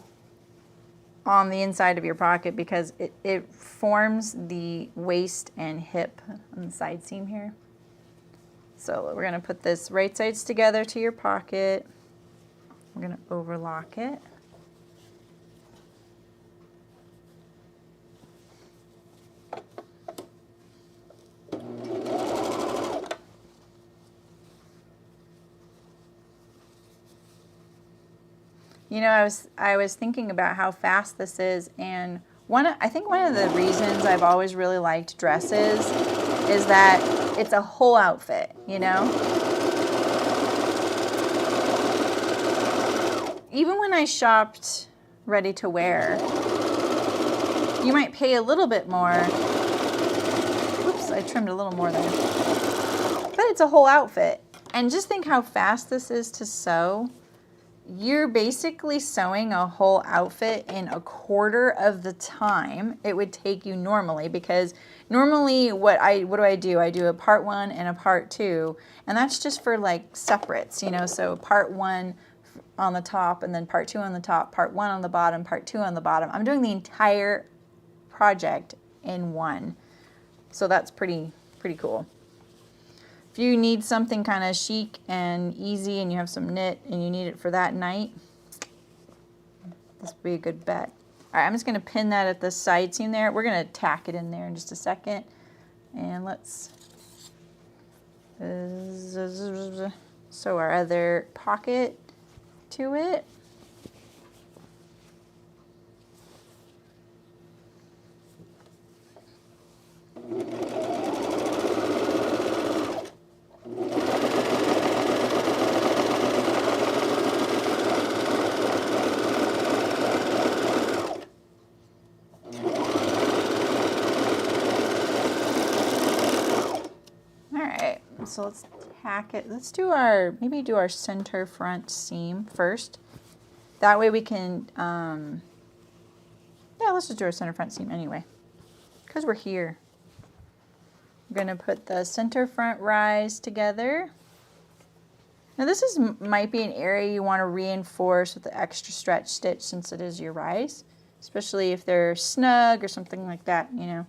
on the inside of your pocket because it forms the waist and hip on the side seam here. So we're going to put this right sides together to your pocket. We're going to overlock it. You know, I was thinking about how fast this is, and I think one of the reasons I've always really liked dresses is that it's a whole outfit, you know? Even when I shopped ready to wear, you might pay a little bit more. Oops, I trimmed a little more there. But it's a whole outfit. And just think how fast this is to sew. You're basically sewing a whole outfit in a quarter of the time it would take you normally, because normally what do I do? I do a part 1 and a part 2, and that's just for like separates, you know, so part 1 on the top and then part 2 on the top, part 1 on the bottom, part 2 on the bottom. I'm doing the entire project in one. So that's pretty cool. If you need something kind of chic and easy and you have some knit and you need it for that night, this would be a good bet. All right, I'm just going to pin that at the side seam there. We're going to tack it in there in just a second. And let's sew our other pocket to it. So let's tack it. Let's do maybe do our center front seam first. That way we can, yeah, let's just do our center front seam anyway, because we're here. We're gonna put the center front rise together. Now this might be an area you want to reinforce with the extra stretch stitch, since it is your rise, especially if they're snug or something like that, you know.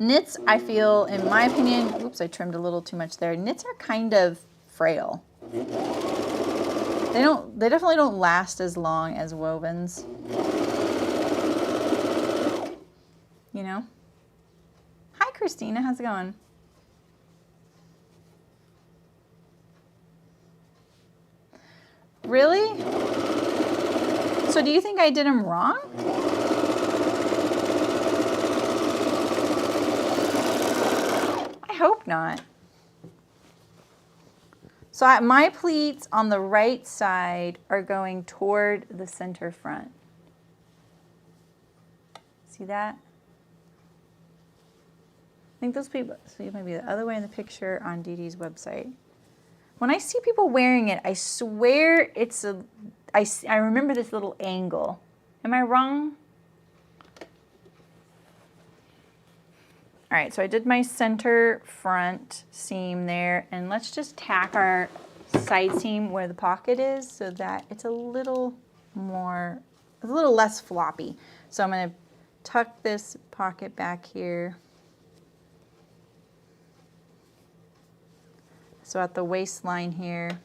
Knits, I feel, in my opinion, oops, I trimmed a little too much there. Knits are kind of frail. They definitely don't last as long as wovens. You know? Hi, Christina, how's it going? Really? So do you think I did them wrong? Hope not. So my pleats on the right side are going toward the center front. See that? I think those people, so it might be the other way in the picture on Dee Dee's website. When I see people wearing it, I swear it's I remember this little angle. Am I wrong? All right, so I did my center front seam there, and let's just tack our side seam where the pocket is so that it's a little less floppy. So I'm going to tuck this pocket back here. So at the waistline here.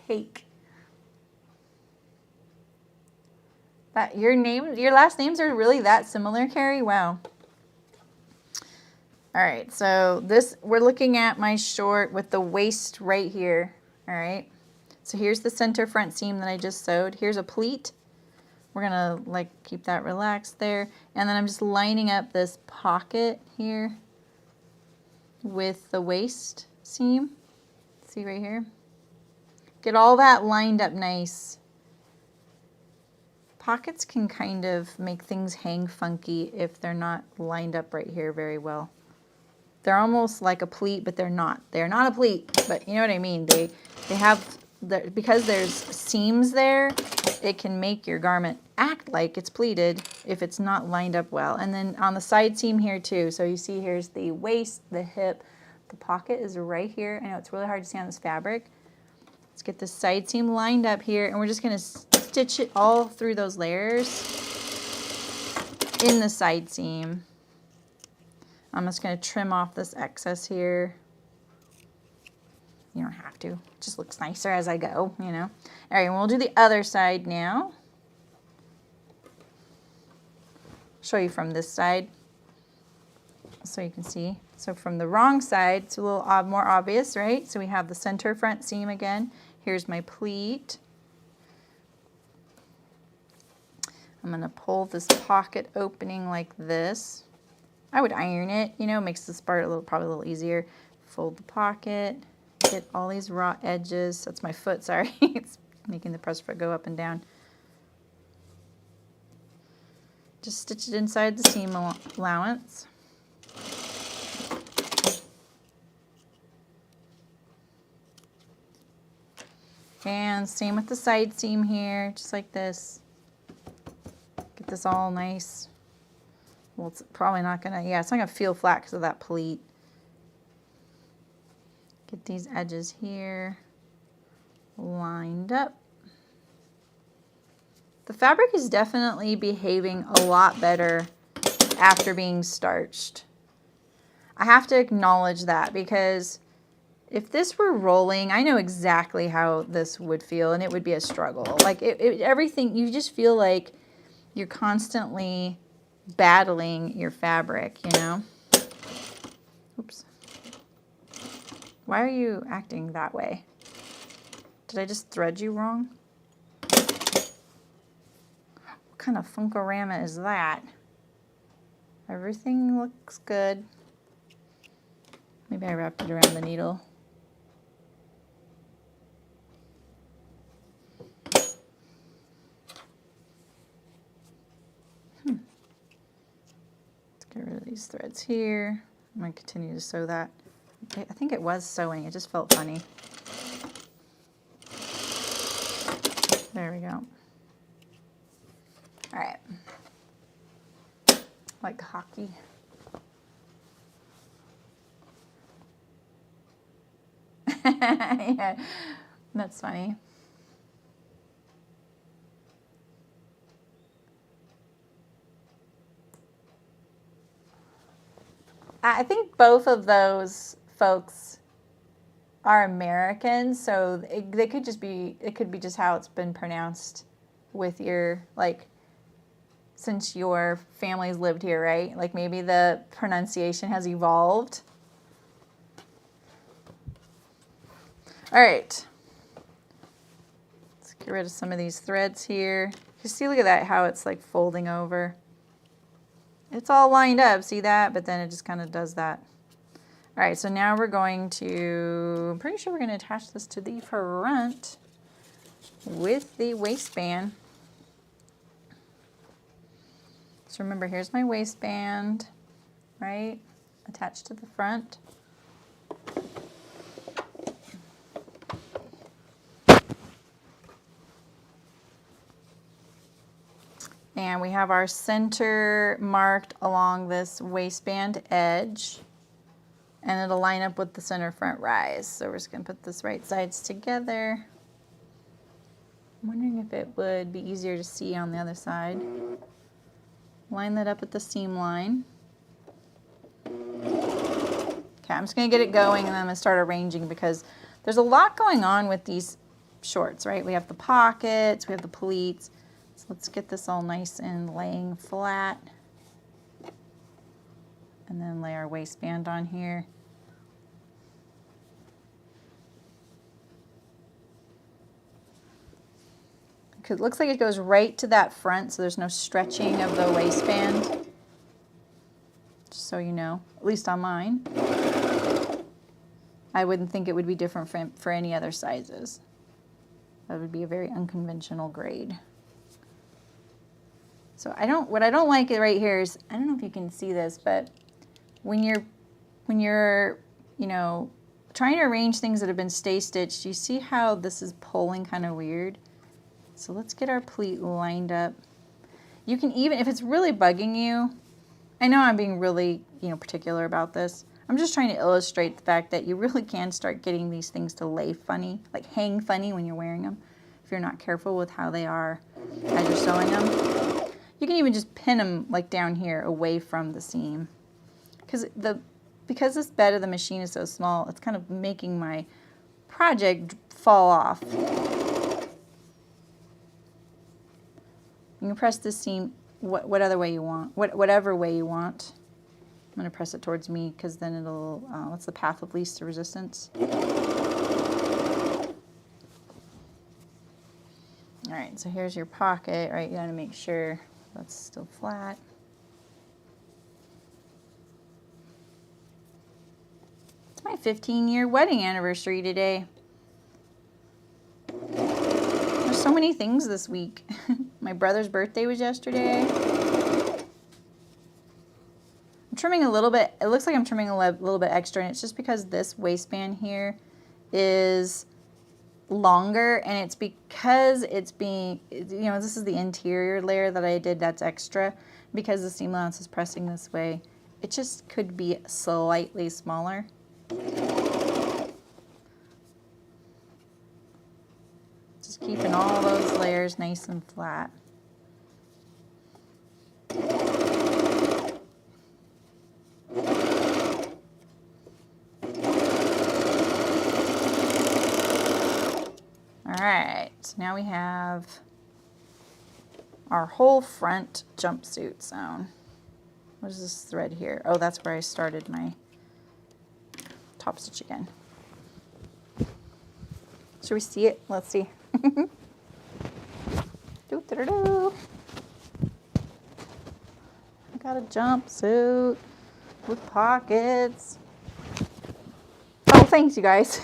Cake. That your last names are really that similar, Carrie? Wow. All right, so we're looking at my short with the waist right here. All right, so here's the center front seam that I just sewed. Here's a pleat. We're gonna like keep that relaxed there, and then I'm just lining up this pocket here with the waist seam. See right here? Get all that lined up nice. Pockets can kind of make things hang funky if they're not lined up right here very well. They're almost like a pleat, but they're not. They're not a pleat, but you know what I mean. They have, because there's seams there, it can make your garment act like it's pleated if it's not lined up well. And then on the side seam here too. So you see here's the waist, the hip, the pocket is right here. I know it's really hard to see on this fabric. Let's get the side seam lined up here, and we're just going to stitch it all through those layers in the side seam. I'm just going to trim off this excess here. You don't have to. It just looks nicer as I go, you know. All right, and we'll do the other side now. Show you from this side so you can see. So from the wrong side, it's a little more obvious, right? So we have the center front seam again. Here's my pleat. I'm going to pull this pocket opening like this. I would iron it, you know, makes this part probably a little easier. Fold the pocket, get all these raw edges. That's my foot, sorry. It's making the press foot go up and down. Just stitch it inside the seam allowance. And same with the side seam here, just like this. Get this all nice. Well, it's probably not gonna, yeah, it's not gonna feel flat because of that pleat. Get these edges here lined up. The fabric is definitely behaving a lot better after being starched. I have to acknowledge that, because if this were rolling, I know exactly how this would feel, and it would be a struggle. Like everything, you just feel like you're constantly battling your fabric, you know? Oops. Why are you acting that way? Did I just thread you wrong? What kind of funkorama is that? Everything looks good. Maybe I wrapped it around the needle. Let's get rid of these threads here. I'm going to continue to sew that. I think it was sewing, it just felt funny. There we go. All right. Like hockey. Yeah, that's funny. I think both of those folks are American, so they could just be, it could be just how it's been pronounced with your, like, since your family's lived here, right? Like maybe the pronunciation has evolved. All right. Let's get rid of some of these threads here. You see, look at that, how it's like folding over. It's all lined up, see that? But then it just kind of does that. All right, so now we're going to, I'm pretty sure we're going to attach this to the front with the waistband. So remember, here's my waistband, right? Attached to the front. And we have our center marked along this waistband edge. And it'll line up with the center front rise. So we're just going to put this right sides together. I'm wondering if it would be easier to see on the other side. Line that up at the seam line. Okay, I'm just going to get it going, and then I'm going to start arranging, because there's a lot going on with these shorts, right? We have the pockets, we have the pleats. So let's get this all nice and laying flat. And then lay our waistband on here. Because it looks like it goes right to that front, so there's no stretching of the waistband. Just so you know, at least on mine. I wouldn't think it would be different for any other sizes. That would be a very unconventional grade. So what I don't like it right here is, I don't know if you can see this, but when you're, you know, trying to arrange things that have been stay stitched, you see how this is pulling kind of weird? So let's get our pleat lined up. You can even, if it's really bugging you, I know I'm being really, you know, particular about this. I'm just trying to illustrate the fact that you really can start getting these things to lay funny, like hang funny when you're wearing them, if you're not careful with how they are as you're sewing them. You can even just pin them like down here away from the seam. Because this bed of the machine is so small, it's kind of making my project fall off. You can press this seam what other way you want, whatever way you want. I'm going to press it towards me because then it'll, what's the path of least resistance? All right, so here's your pocket, right? You got to make sure that's still flat. It's my 15-year wedding anniversary today. There's so many things this week. My brother's birthday was yesterday. I'm trimming a little bit. It looks like I'm trimming a little bit extra, and it's just because this waistband here is longer, and it's because it's being, you know, this is the interior layer that I did that's extra. Because the seam allowance is pressing this way, it just could be slightly smaller. Just keeping all those layers nice and flat. Alright, so now we have our whole front jumpsuit sewn. What is this thread here? Oh, that's where I started my top stitch again. Should we see it? Let's see. Doo-doo-doo-doo. I got a jumpsuit with pockets. Oh, thanks, you guys.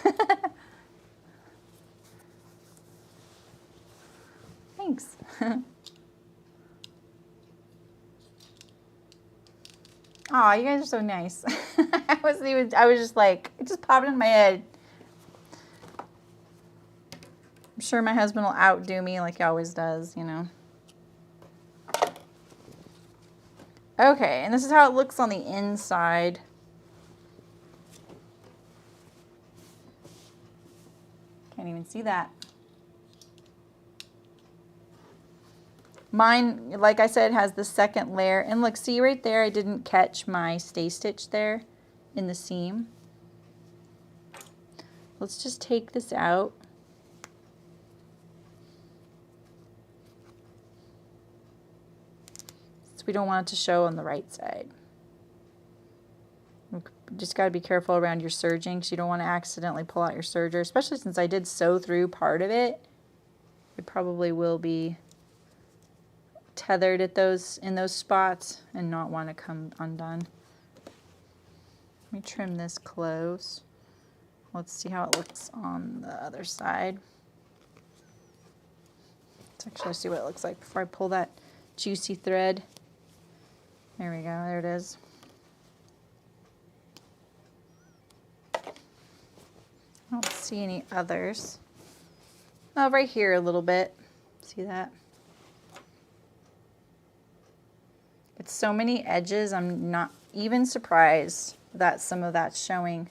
Thanks. Aw, you guys are so nice. I was just like, it just popped in my head. I'm sure my husband will outdo me like he always does, you know. Okay, and this is how it looks on the inside. Can't even see that. Mine, like I said, has the second layer. And look, see right there, I didn't catch my stay stitch there in the seam. Let's just take this out. So we don't want it to show on the right side. Just got to be careful around your serging because you don't want to accidentally pull out your serger, especially since I did sew through part of it. It probably will be tethered at in those spots and not want to come undone. Let me trim this close. Let's see how it looks on the other side. Let's actually see what it looks like before I pull that juicy thread. There we go, there it is. I don't see any others. Oh, right here a little bit. See that? It's so many edges, I'm not even surprised that some of that's showing.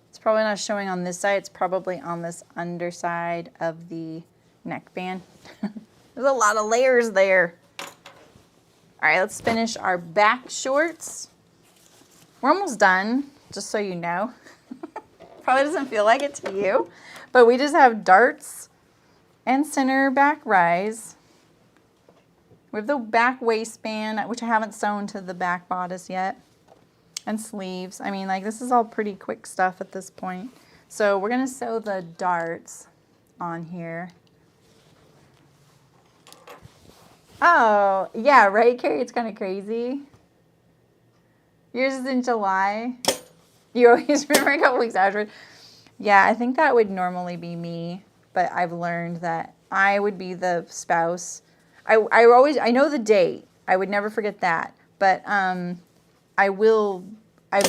It's probably not showing on this side, it's probably on this underside of the neckband. There's a lot of layers there. All right, let's finish our back shorts. We're almost done, just so you know. Probably doesn't feel like it to you, but we just have darts and center back rise. We have the back waistband, which I haven't sewn to the back bodice yet, and sleeves. I mean, like, this is all pretty quick stuff at this point. So we're gonna sew the darts on here. Oh, yeah, right, Carrie? It's kind of crazy. Yours is in July. You always remember a couple weeks afterward. Yeah, I think that would normally be me, but I've learned that I would be the spouse. I know the date. I would never forget that, but I've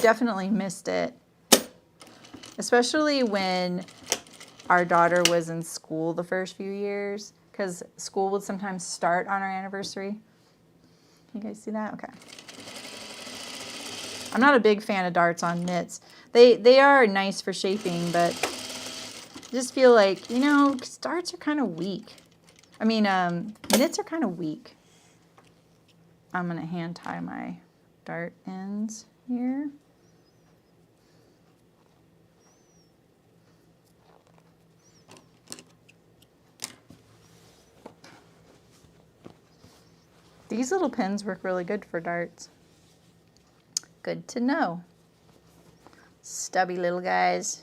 definitely missed it, especially when our daughter was in school the first few years, because school would sometimes start on our anniversary. You guys see that? Okay. I'm not a big fan of darts on knits. They are nice for shaping, but I just feel like, you know, darts are kind of weak. I mean, knits are kind of weak. I'm going to hand tie my dart ends here. These little pins work really good for darts. Good to know. Stubby little guys.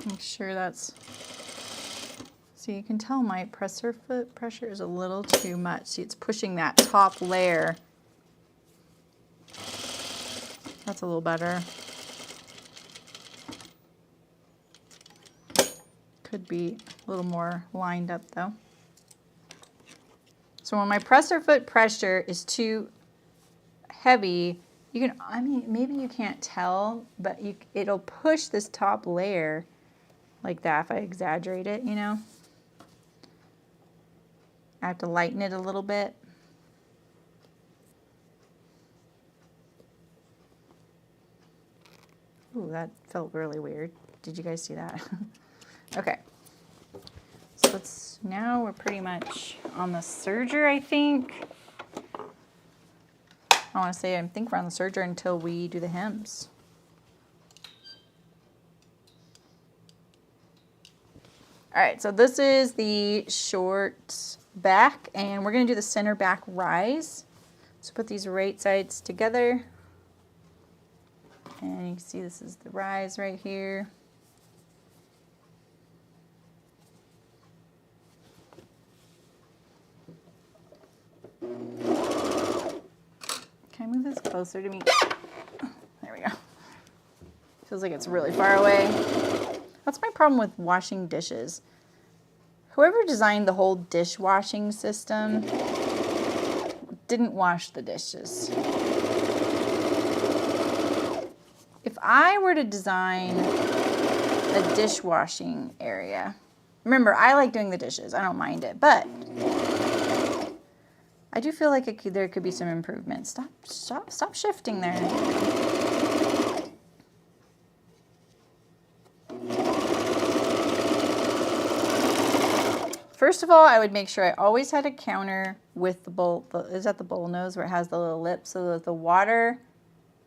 Make sure that's, so you can tell my presser foot pressure is a little too much. See, it's pushing that top layer. That's a little better. Could be a little more lined up though. So when my presser foot pressure is too heavy, you can, I mean, maybe you can't tell, but it'll push this top layer like that if I exaggerate it, you know. I have to lighten it a little bit. Ooh, that felt really weird. Did you guys see that? Okay. So now we're pretty much on the serger, I think. I want to say I think we're on the serger until we do the hems. All right, so this is the short back, and we're going to do the center back rise. So put these right sides together. And you can see this is the rise right here. Can I move this closer to me? There we go. Feels like it's really far away. That's my problem with washing dishes. Whoever designed the whole dishwashing system didn't wash the dishes. If I were to design a dishwashing area, remember, I like doing the dishes. I don't mind it, but I do feel like there could be some improvement. Stop shifting there. First of all, I would make sure I always had a counter with the bowl, is that the bowl nose where it has the little lip so that the water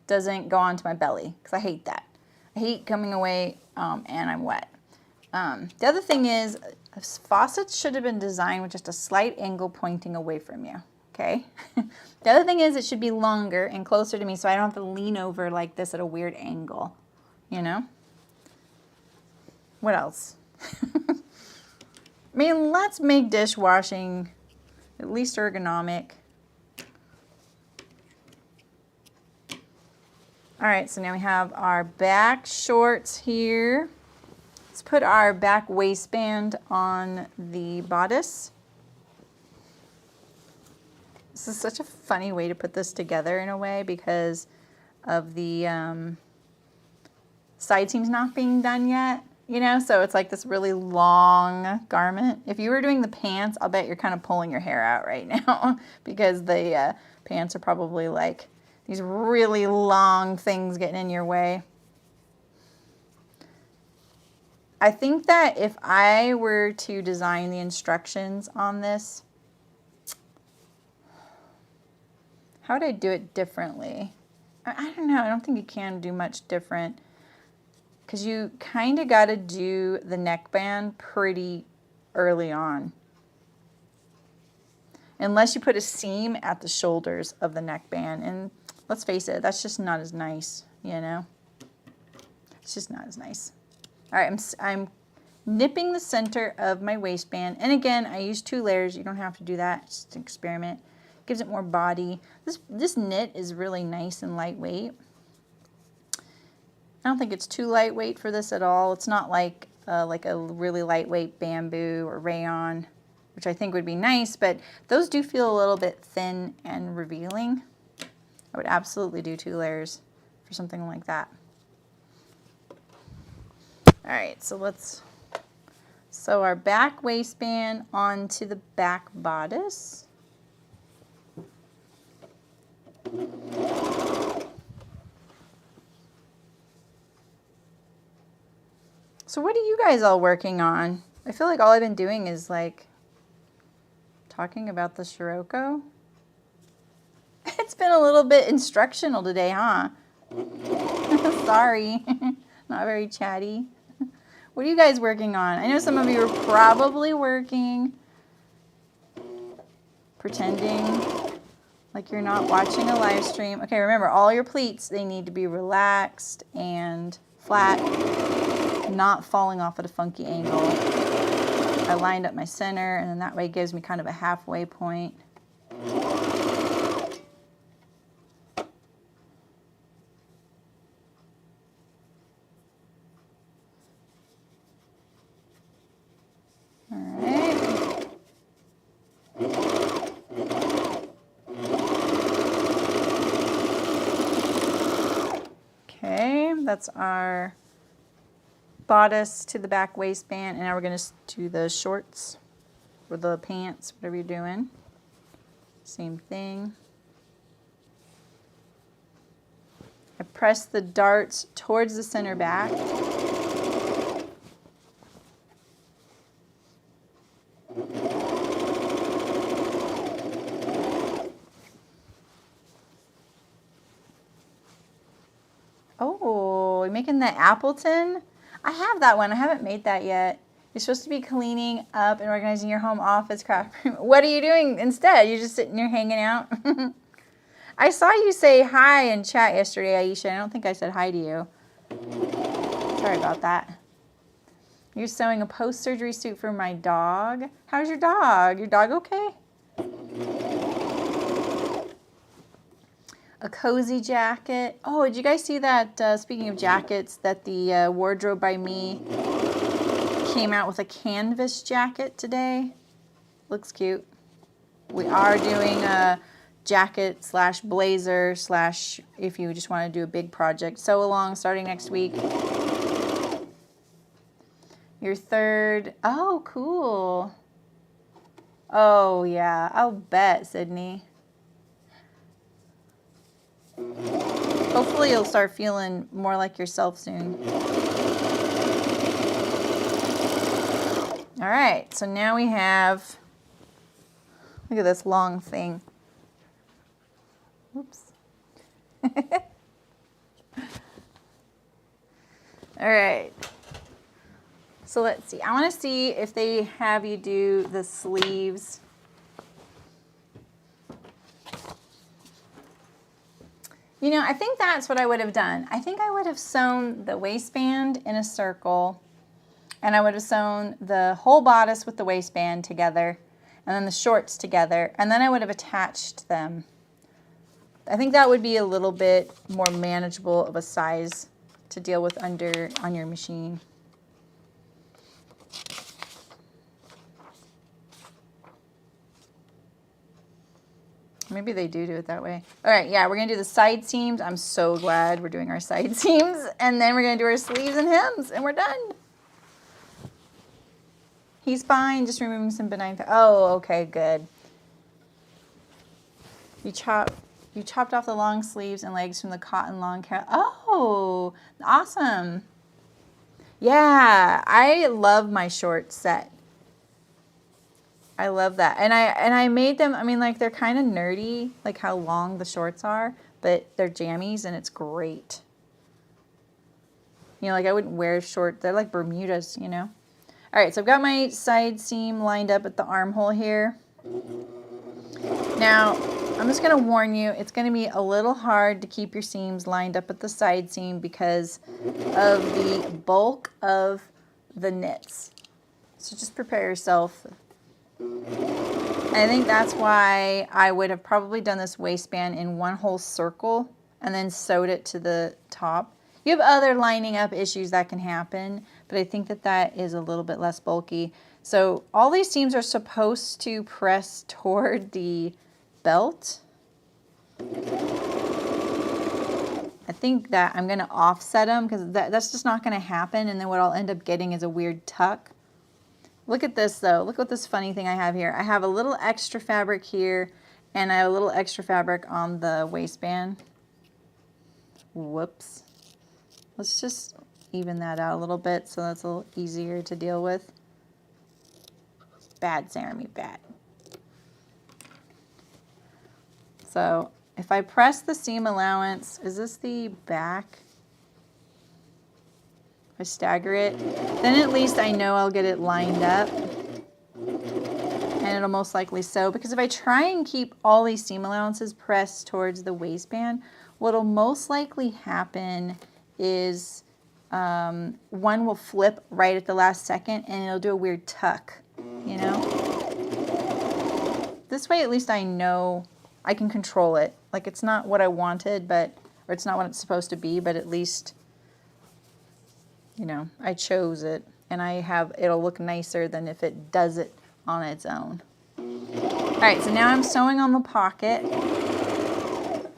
doesn't go onto my belly, because I hate that. I hate coming away and I'm wet. The other thing is, faucets should have been designed with just a slight angle pointing away from you, okay? The other thing is it should be longer and closer to me so I don't have to lean over like this at a weird angle, you know? What else? I mean, let's make dishwashing at least ergonomic. All right, so now we have our back shorts here. Let's put our back waistband on the bodice. This is such a funny way to put this together in a way because of the side seams not being done yet. You know, so it's like this really long garment. If you were doing the pants, I'll bet you're kind of pulling your hair out right now because the pants are probably like these really long things getting in your way. I think that if I were to design the instructions on this, how would I do it differently? I don't know. I don't think you can do much different. Because you kind of got to do the neckband pretty early on. Unless you put a seam at the shoulders of the neckband. And let's face it, that's just not as nice, you know? It's just not as nice. All right, I'm nipping the center of my waistband. And again, I use 2 layers. You don't have to do that. Just an experiment. Gives it more body. This knit is really nice and lightweight. I don't think it's too lightweight for this at all. It's not like a really lightweight bamboo or rayon, which I think would be nice, but those do feel a little bit thin and revealing. I would absolutely do 2 layers for something like that. All right, so let's sew our back waistband onto the back bodice. So what are you guys all working on? I feel like all I've been doing is like talking about the Sirocco. It's been a little bit instructional today, huh? Sorry. Not very chatty. What are you guys working on? I know some of you are probably working, pretending like you're not watching a live stream. Okay, remember, all your pleats, they need to be relaxed and flat, not falling off at a funky angle. I lined up my center, and then that way it gives me kind of a halfway point. That's our bodice to the back waistband, and now we're going to do the shorts or the pants, whatever you're doing. Same thing. I press the darts towards the center back. Oh, you're making the Appleton? I have that one. I haven't made that yet. You're supposed to be cleaning up and organizing your home office craft room. What are you doing instead? You're just sitting there hanging out? I saw you say hi in chat yesterday, Aisha. I don't think I said hi to you. Sorry about that. You're sewing a post-surgery suit for my dog. How's your dog? Your dog okay? A cozy jacket. Oh, did you guys see that, speaking of jackets, that the Wardrobe by Me came out with a canvas jacket today? Looks cute. We are doing a jacket slash blazer slash, if you just want to do a big project, sew along starting next week. Your third. Oh, cool. Oh, yeah. I'll bet, Sydney. Hopefully you'll start feeling more like yourself soon. All right, so now we have, look at this long thing. Oops. All right. So let's see. I want to see if they have you do the sleeves. You know, I think that's what I would have done. I think I would have sewn the waistband in a circle, and I would have sewn the whole bodice with the waistband together, and then the shorts together, and then I would have attached them. I think that would be a little bit more manageable of a size to deal with on your machine. Maybe they do it that way. All right, yeah, we're going to do the side seams. I'm so glad we're doing our side seams. And then we're going to do our sleeves and hems, and we're done. He's fine, just removing some benign fat. Oh, okay, good. You chopped off the long sleeves and legs from the cotton long carol. Oh, awesome. Yeah, I love my short set. I love that. And I made them, I mean, like, they're kind of nerdy, like how long the shorts are, but they're jammies and it's great. You know, like I wouldn't wear short, they're like Bermudas, you know. All right, so I've got my side seam lined up at the armhole here. Now, I'm just going to warn you, it's going to be a little hard to keep your seams lined up at the side seam because of the bulk of the knits. So just prepare yourself. I think that's why I would have probably done this waistband in one whole circle and then sewed it to the top. You have other lining up issues that can happen, but I think that that is a little bit less bulky. So all these seams are supposed to press toward the belt. I think that I'm going to offset them because that's just not going to happen, and then what I'll end up getting is a weird tuck. Look at this though. Look what this funny thing I have here. I have a little extra fabric here, and I have a little extra fabric on the waistband. Whoops. Let's just even that out a little bit so that's a little easier to deal with. Bad, Jeremy, bad. So if I press the seam allowance, is this the back? If I stagger it, then at least I know I'll get it lined up. And it'll most likely sew, because if I try and keep all these seam allowances pressed towards the waistband, what'll most likely happen is one will flip right at the last second and it'll do a weird tuck, you know? This way at least I know I can control it. Like, it's not what I wanted, or it's not what it's supposed to be, but at least, you know, I chose it, and it'll look nicer than if it does it on its own. All right, so now I'm sewing on the pocket.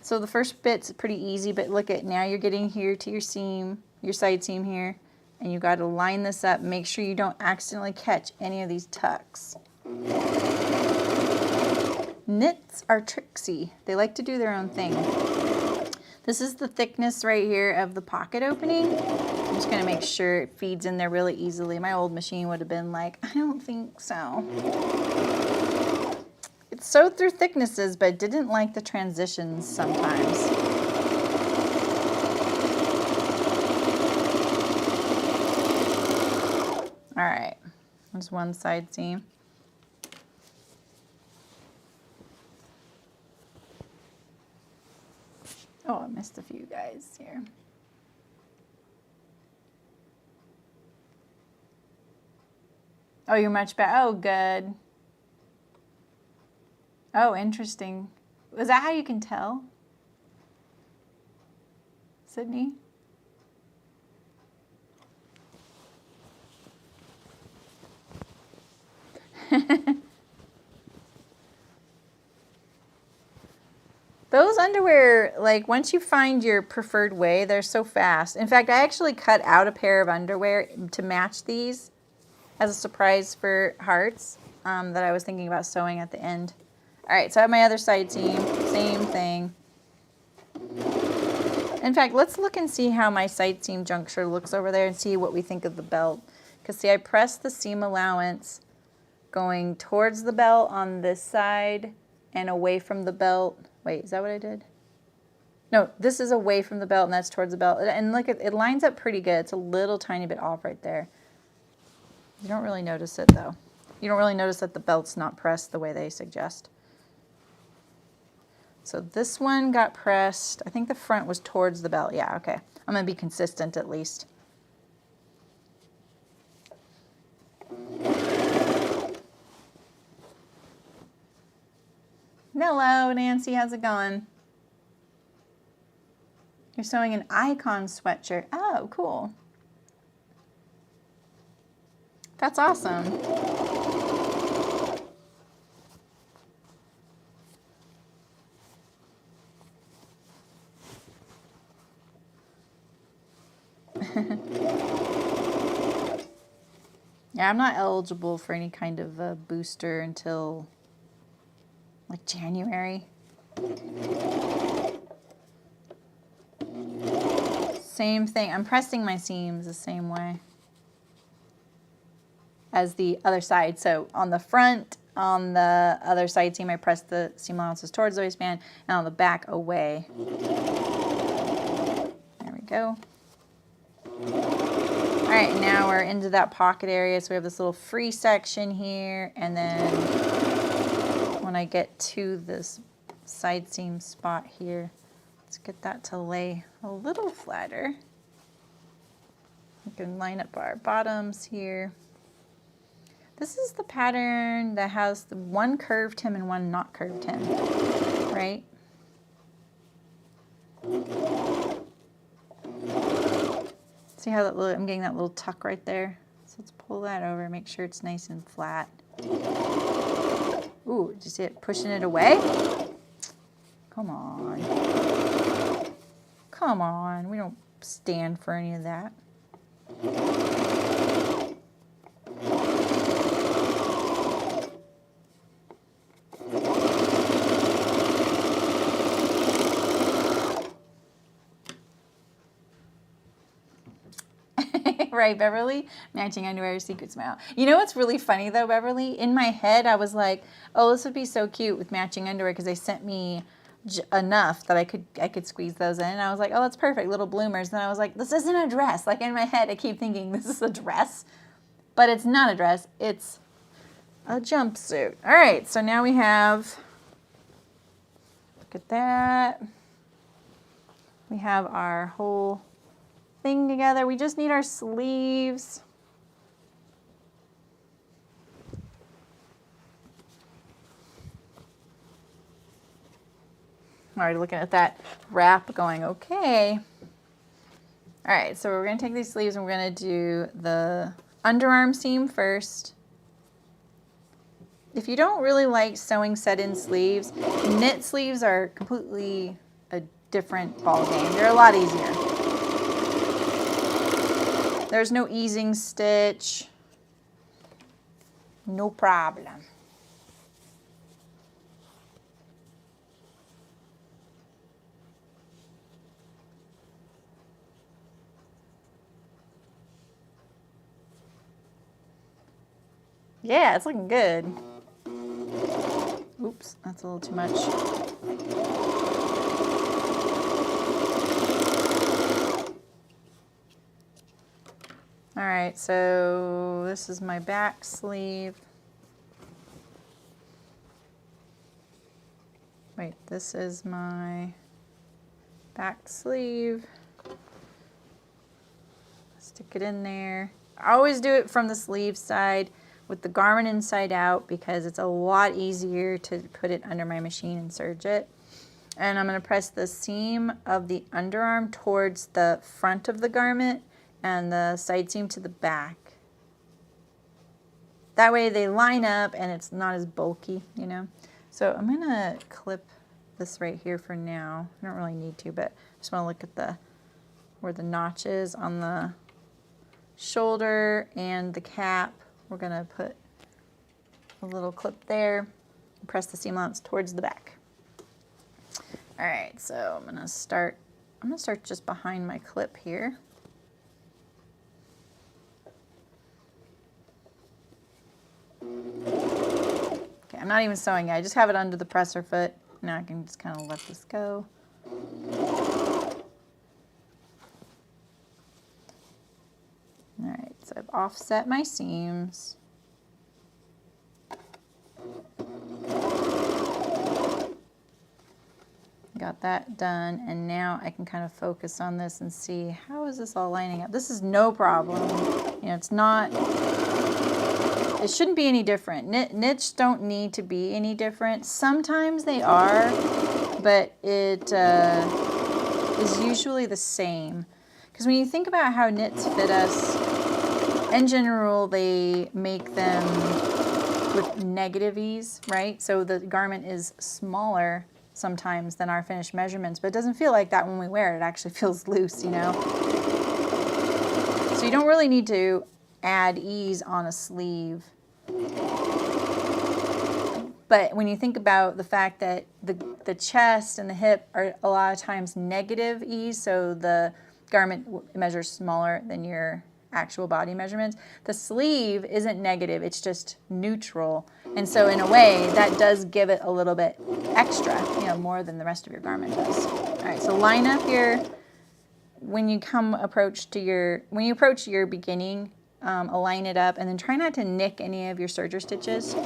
So the first bit's pretty easy, but look at, now you're getting here to your seam, your side seam here, and you got to line this up. Make sure you don't accidentally catch any of these tucks. Knits are tricksy. They like to do their own thing. This is the thickness right here of the pocket opening. I'm just going to make sure it feeds in there really easily. My old machine would have been like, I don't think so. It sewed through thicknesses, but didn't like the transitions sometimes. All right, there's one side seam. Oh, I missed a few guys here. Oh, you're much better. Oh, good. Oh, interesting. Is that how you can tell, Sydney? Those underwear, like, once you find your preferred way, they're so fast. In fact, I actually cut out a pair of underwear to match these as a surprise for hearts that I was thinking about sewing at the end. All right, so I have my other side seam, same thing. In fact, let's look and see how my side seam juncture looks over there and see what we think of the belt. Because see, I pressed the seam allowance going towards the belt on this side and away from the belt. Wait, is that what I did? No, this is away from the belt and that's towards the belt. And look, it lines up pretty good. It's a little tiny bit off right there. You don't really notice it though. You don't really notice that the belt's not pressed the way they suggest. So this one got pressed. I think the front was towards the belt. Yeah, okay. I'm going to be consistent at least. Hello, Nancy. How's it going? You're sewing an icon sweatshirt. Oh, cool. That's awesome. Yeah, I'm not eligible for any kind of a booster until like January. Same thing. I'm pressing my seams the same way as the other side. So on the front, on the other side seam, I press the seam allowances towards the waistband, and on the back away. There we go. All right, now we're into that pocket area. So we have this little free section here, and then when I get to this side seam spot here, let's get that to lay a little flatter. We can line up our bottoms here. This is the pattern that has the one curved hem and one not curved hem, right? See how that little, I'm getting that little tuck right there? So let's pull that over, make sure it's nice and flat. Ooh, did you see it pushing it away? Come on. Come on, we don't stand for any of that. Right, Beverly? Matching underwear, secret smile. You know what's really funny though, Beverly? In my head, I was like, oh, this would be so cute with matching underwear because they sent me enough that I could squeeze those in. And I was like, oh, that's perfect, little bloomers. And I was like, this isn't a dress. Like in my head, I keep thinking this is a dress, but it's not a dress. It's a jumpsuit. All right, so now we have, look at that. We have our whole thing together. We just need our sleeves. Already looking at that wrap going, okay. All right, so we're gonna take these sleeves and we're gonna do the underarm seam first. If you don't really like sewing set-in sleeves, knit sleeves are completely a different ball game. They're a lot easier. There's no easing stitch. No problem. Yeah, it's looking good. Oops, that's a little too much. All right, so this is my back sleeve. Wait, this is my back sleeve. Stick it in there. I always do it from the sleeve side with the garment inside out because it's a lot easier to put it under my machine and serge it. And I'm going to press the seam of the underarm towards the front of the garment and the side seam to the back. That way they line up and it's not as bulky, you know. So I'm going to clip this right here for now. I don't really need to, but I just want to look at where the notch is on the shoulder and the cap. We're going to put a little clip there and press the seam allowance towards the back. All right, so I'm going to start just behind my clip here. Okay, I'm not even sewing it. I just have it under the presser foot. Now I can just kind of let this go. All right, so I've offset my seams. Got that done, and now I can kind of focus on this and see how is this all lining up. This is no problem. You know, it's not, it shouldn't be any different. Knits don't need to be any different. Sometimes they are, but it is usually the same. Because when you think about how knits fit us, in general, they make them with negative ease, right? So the garment is smaller sometimes than our finished measurements, but it doesn't feel like that when we wear it. It actually feels loose, you know? So you don't really need to add ease on a sleeve. But when you think about the fact that the chest and the hip are a lot of times negative ease, so the garment measures smaller than your actual body measurements, the sleeve isn't negative, it's just neutral. And so in a way, that does give it a little bit extra, you know, more than the rest of your garment does. All right, so line up when you approach your beginning, align it up, and then try not to nick any of your serger stitches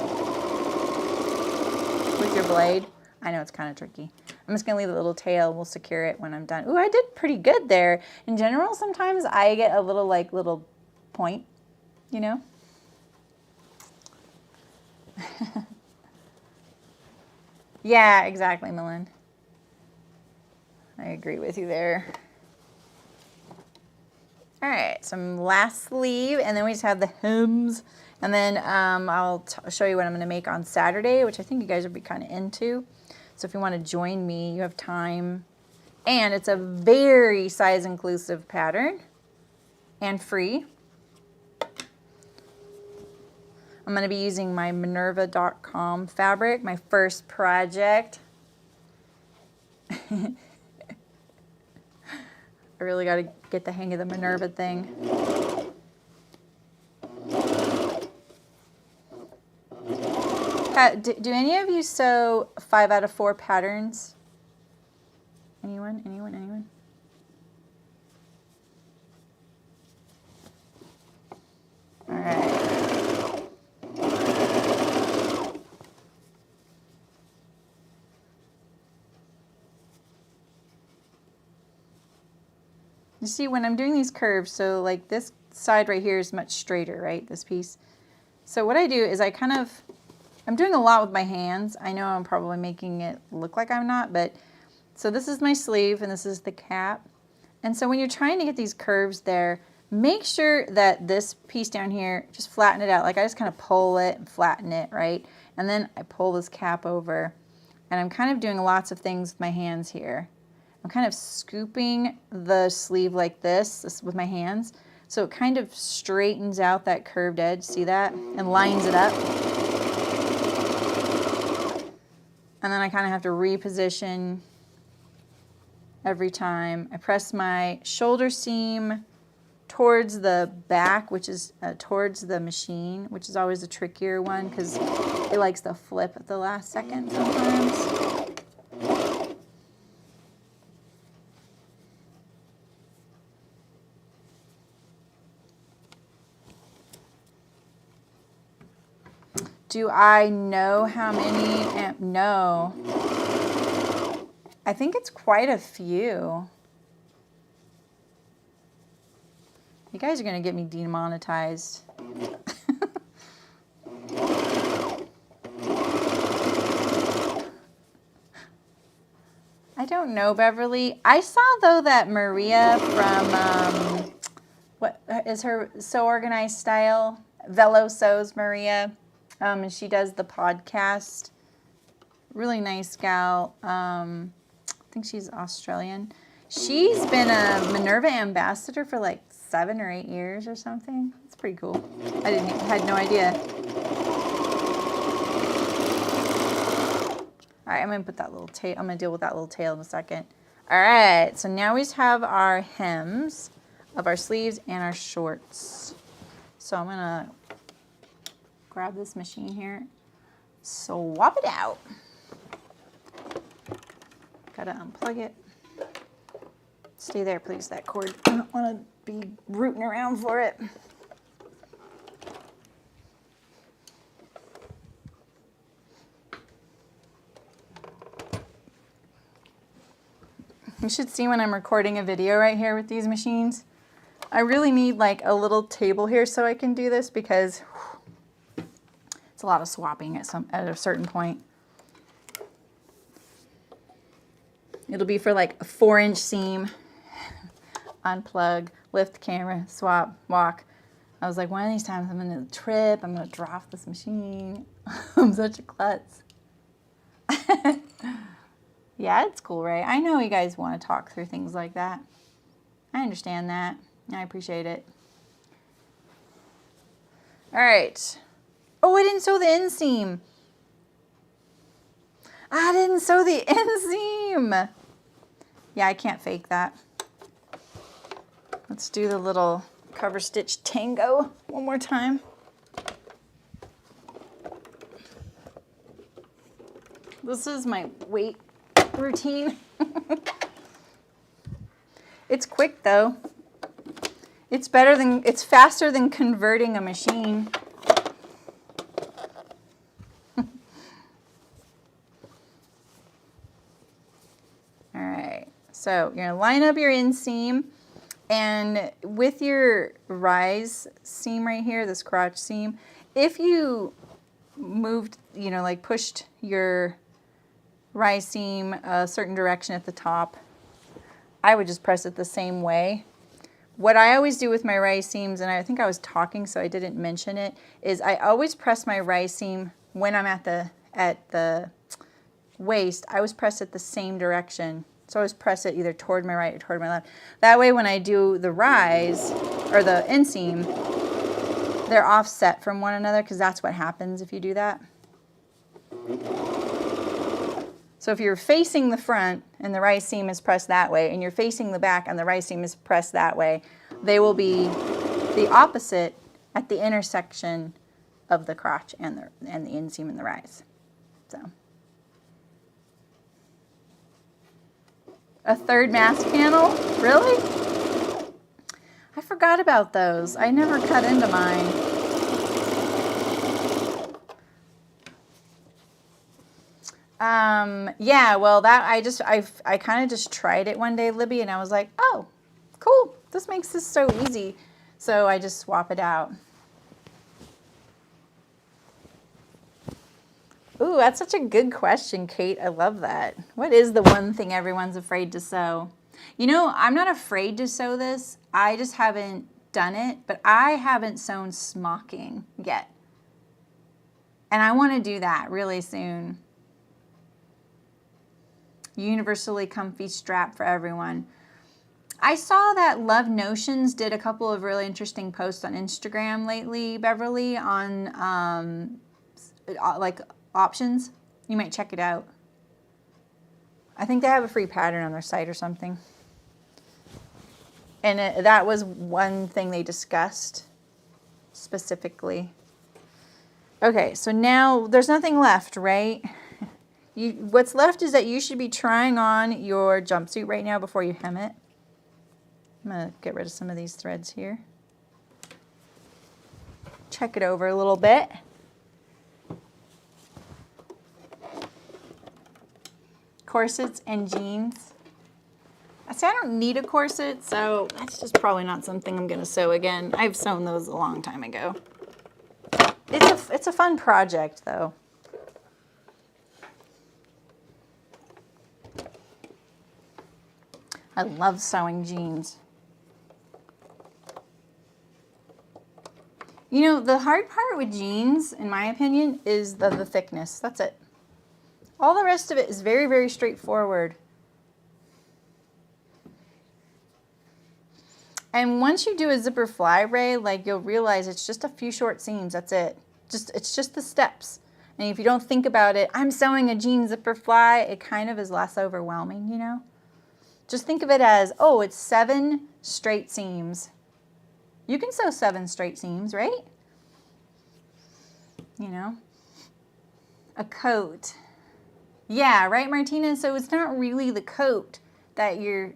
with your blade. I know it's kind of tricky. I'm just gonna leave a little tail. We'll secure it when I'm done. Ooh, I did pretty good there. In general, sometimes I get a little point, you know? Yeah, exactly, Melinda. I agree with you there. All right, some last sleeve, and then we just have the hems. And then I'll show you what I'm gonna make on Saturday, which I think you guys will be kind of into. So if you want to join me, you have time. And it's a very size inclusive pattern and free. I'm going to be using my Minerva.com fabric, my first project. I really got to get the hang of the Minerva thing. Do any of you sew 5 out of 4 patterns Anyone? Anyone? Anyone? All right. You see, when I'm doing these curves, so like this side right here is much straighter, right? This piece. So what I do is I'm doing a lot with my hands. I know I'm probably making it look like I'm not, but so this is my sleeve and this is the cap. And so when you're trying to get these curves there, make sure that this piece down here, just flatten it out. Like I just kind of pull it and flatten it, right? And then I pull this cap over, and I'm kind of doing lots of things with my hands here. I'm kind of scooping the sleeve like this with my hands. So it kind of straightens out that curved edge, see that? And lines it up. And then I kind of have to reposition every time. I press my shoulder seam towards the back, which is towards the machine, which is always a trickier one because it likes to flip at the last second sometimes. Do I know how many? No. I think it's quite a few. You guys are going to get me demonetized. I don't know, Beverly. I saw, though, that Maria from, what is her Sew Organized Style? Velo Sews Maria. And she does the podcast. Really nice gal. I think she's Australian. She's been a Minerva ambassador for like 7 or 8 years or something. It's pretty cool. I had no idea. All right, I'm gonna put that little tail. I'm gonna deal with that little tail in a second. All right, so now we have our hems of our sleeves and our shorts. So I'm gonna grab this machine here, swap it out. Gotta unplug it. Stay there, please, that cord. I don't want to be rooting around for it. You should see when I'm recording a video right here with these machines. I really need like a little table here so I can do this because it's a lot of swapping at a certain point. It'll be for like a 4-inch seam. Unplug, lift camera, swap, walk. I was like, one of these times I'm gonna trip, I'm gonna drop this machine. I'm such a klutz. Yeah, it's cool, right? I know you guys want to talk through things like that. I understand that. I appreciate it. All right. Oh, I didn't sew the inseam. I didn't sew the inseam. Yeah, I can't fake that. Let's do the little cover stitch tango one more time. This is my weight routine. It's quick though. It's faster than converting a machine. All right, so you're gonna line up your inseam, and with your rise seam right here, this crotch seam, if you moved, you know, like pushed your rise seam a certain direction at the top, I would just press it the same way. What I always do with my rise seams, and I think I was talking so I didn't mention it, is I always press my rise seam when I'm at the waist. I always press it the same direction. So I always press it either toward my right or toward my left. That way when I do the rise or the inseam, they're offset from one another, because that's what happens if you do that. So if you're facing the front and the rise seam is pressed that way, and you're facing the back and the rise seam is pressed that way, they will be the opposite at the intersection of the crotch and the inseam and the rise. So A third mast panel? Really? I forgot about those. I never cut into mine. Yeah, well, that I kind of just tried it one day, Libby, and I was like, oh, cool. This makes this so easy. So I just swap it out. Ooh, that's such a good question, Kate. I love that. What is the one thing everyone's afraid to sew? You know, I'm not afraid to sew this. I just haven't done it, but I haven't sewn smocking yet. And I want to do that really soon. Universally comfy strap for everyone. I saw that Love Notions did a couple of really interesting posts on Instagram lately, Beverly, on like options. You might check it out. I think they have a free pattern on their site or something. And that was one thing they discussed specifically. Okay, so now there's nothing left, right? What's left is that you should be trying on your jumpsuit right now before you hem it. I'm going to get rid of some of these threads here. Check it over a little bit. Corsets and jeans. I say I don't need a corset, so that's just probably not something I'm going to sew again. I've sewn those a long time ago. It's a fun project, though. I love sewing jeans. You know, the hard part with jeans, in my opinion, is the thickness. That's it. All the rest of it is very, very straightforward. And once you do a zipper fly, Ray, like you'll realize it's just a few short seams. That's it. It's just the steps. And if you don't think about it, I'm sewing a jean zipper fly, it kind of is less overwhelming, you know? Just think of it as, oh, it's 7 straight seams. You can sew 7 straight seams, right? You know? A coat. Yeah, right, Martina? So it's not really the coat that you're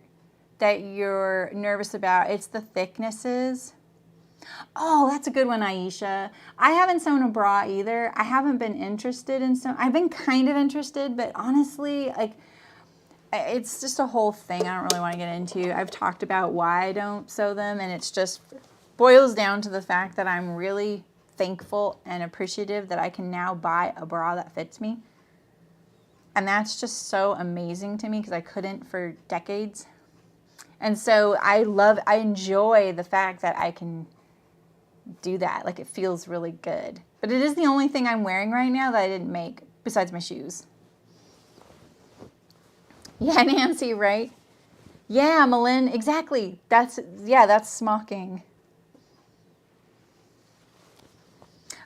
nervous about. It's the thicknesses. Oh, that's a good one, Aisha. I haven't sewn a bra either. I haven't been interested in sewing. I've been kind of interested, but honestly, like, it's just a whole thing I don't really want to get into. I've talked about why I don't sew them, and it's just boils down to the fact that I'm really thankful and appreciative that I can now buy a bra that fits me. And that's just so amazing to me because I couldn't for decades. And so I enjoy the fact that I can do that. Like, it feels really good. But it is the only thing I'm wearing right now that I didn't make besides my shoes. Yeah, Nancy, right? Yeah, Malin, exactly. That's smocking.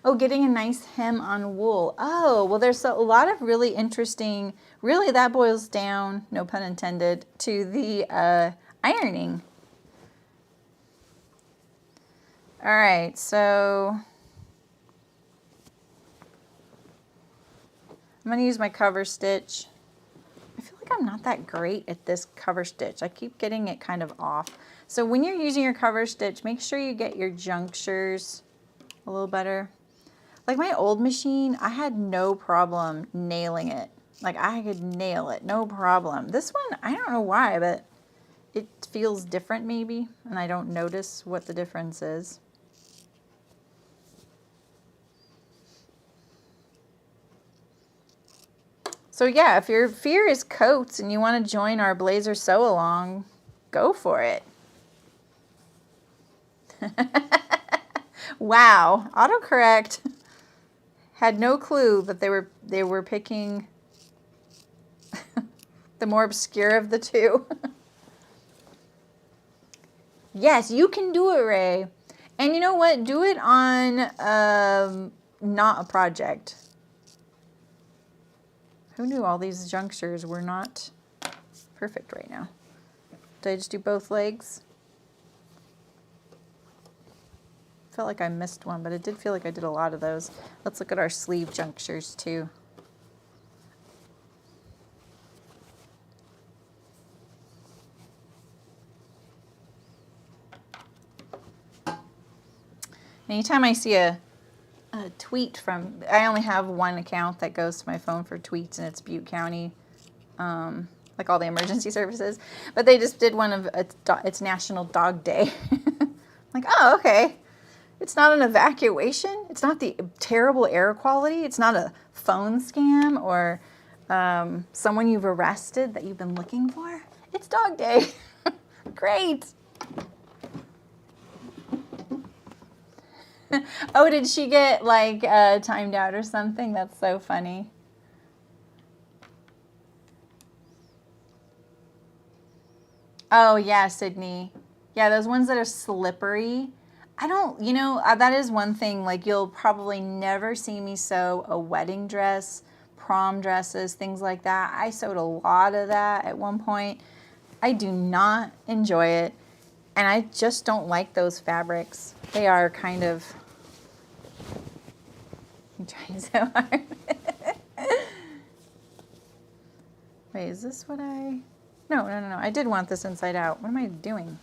Oh, getting a nice hem on wool. Oh, well, there's a lot of really interesting, really that boils down, no pun intended, to the ironing. All right, so I'm going to use my cover stitch. I feel like I'm not that great at this cover stitch. I keep getting it kind of off. So when you're using your cover stitch, make sure you get your junctures a little better. Like my old machine, I had no problem nailing it. Like I could nail it, no problem. This one, I don't know why, but it feels different maybe, and I don't notice what the difference is. So yeah, if your fear is coats and you want to join our Blazer Sew Along, go for it. Wow, autocorrect had no clue that they were picking the more obscure of the two. Yes, you can do it, Ray. And you know what? Do it on not a project. Who knew all these junctures were not perfect right now? Did I just do both legs? Felt like I missed one, but it did feel like I did a lot of those. Let's look at our sleeve junctures too. Anytime I see a tweet from, I only have one account that goes to my phone for tweets, and it's Butte County, like all the emergency services. But they just did one of, it's National Dog Day. Like, oh, okay. It's not an evacuation. It's not the terrible air quality. It's not a phone scam or someone you've arrested that you've been looking for. It's Dog Day. Great. Oh, did she get like timed out or something? That's so funny. Oh, yeah, Sydney. Yeah, those ones that are slippery. I don't, you know, that is one thing, like you'll probably never see me sew a wedding dress, prom dresses, things like that. I sewed a lot of that at one point. I do not enjoy it, and I just don't like those fabrics. They are kind of, I'm trying so hard. Wait, is this what I, no, I did want this inside out. What am I doing?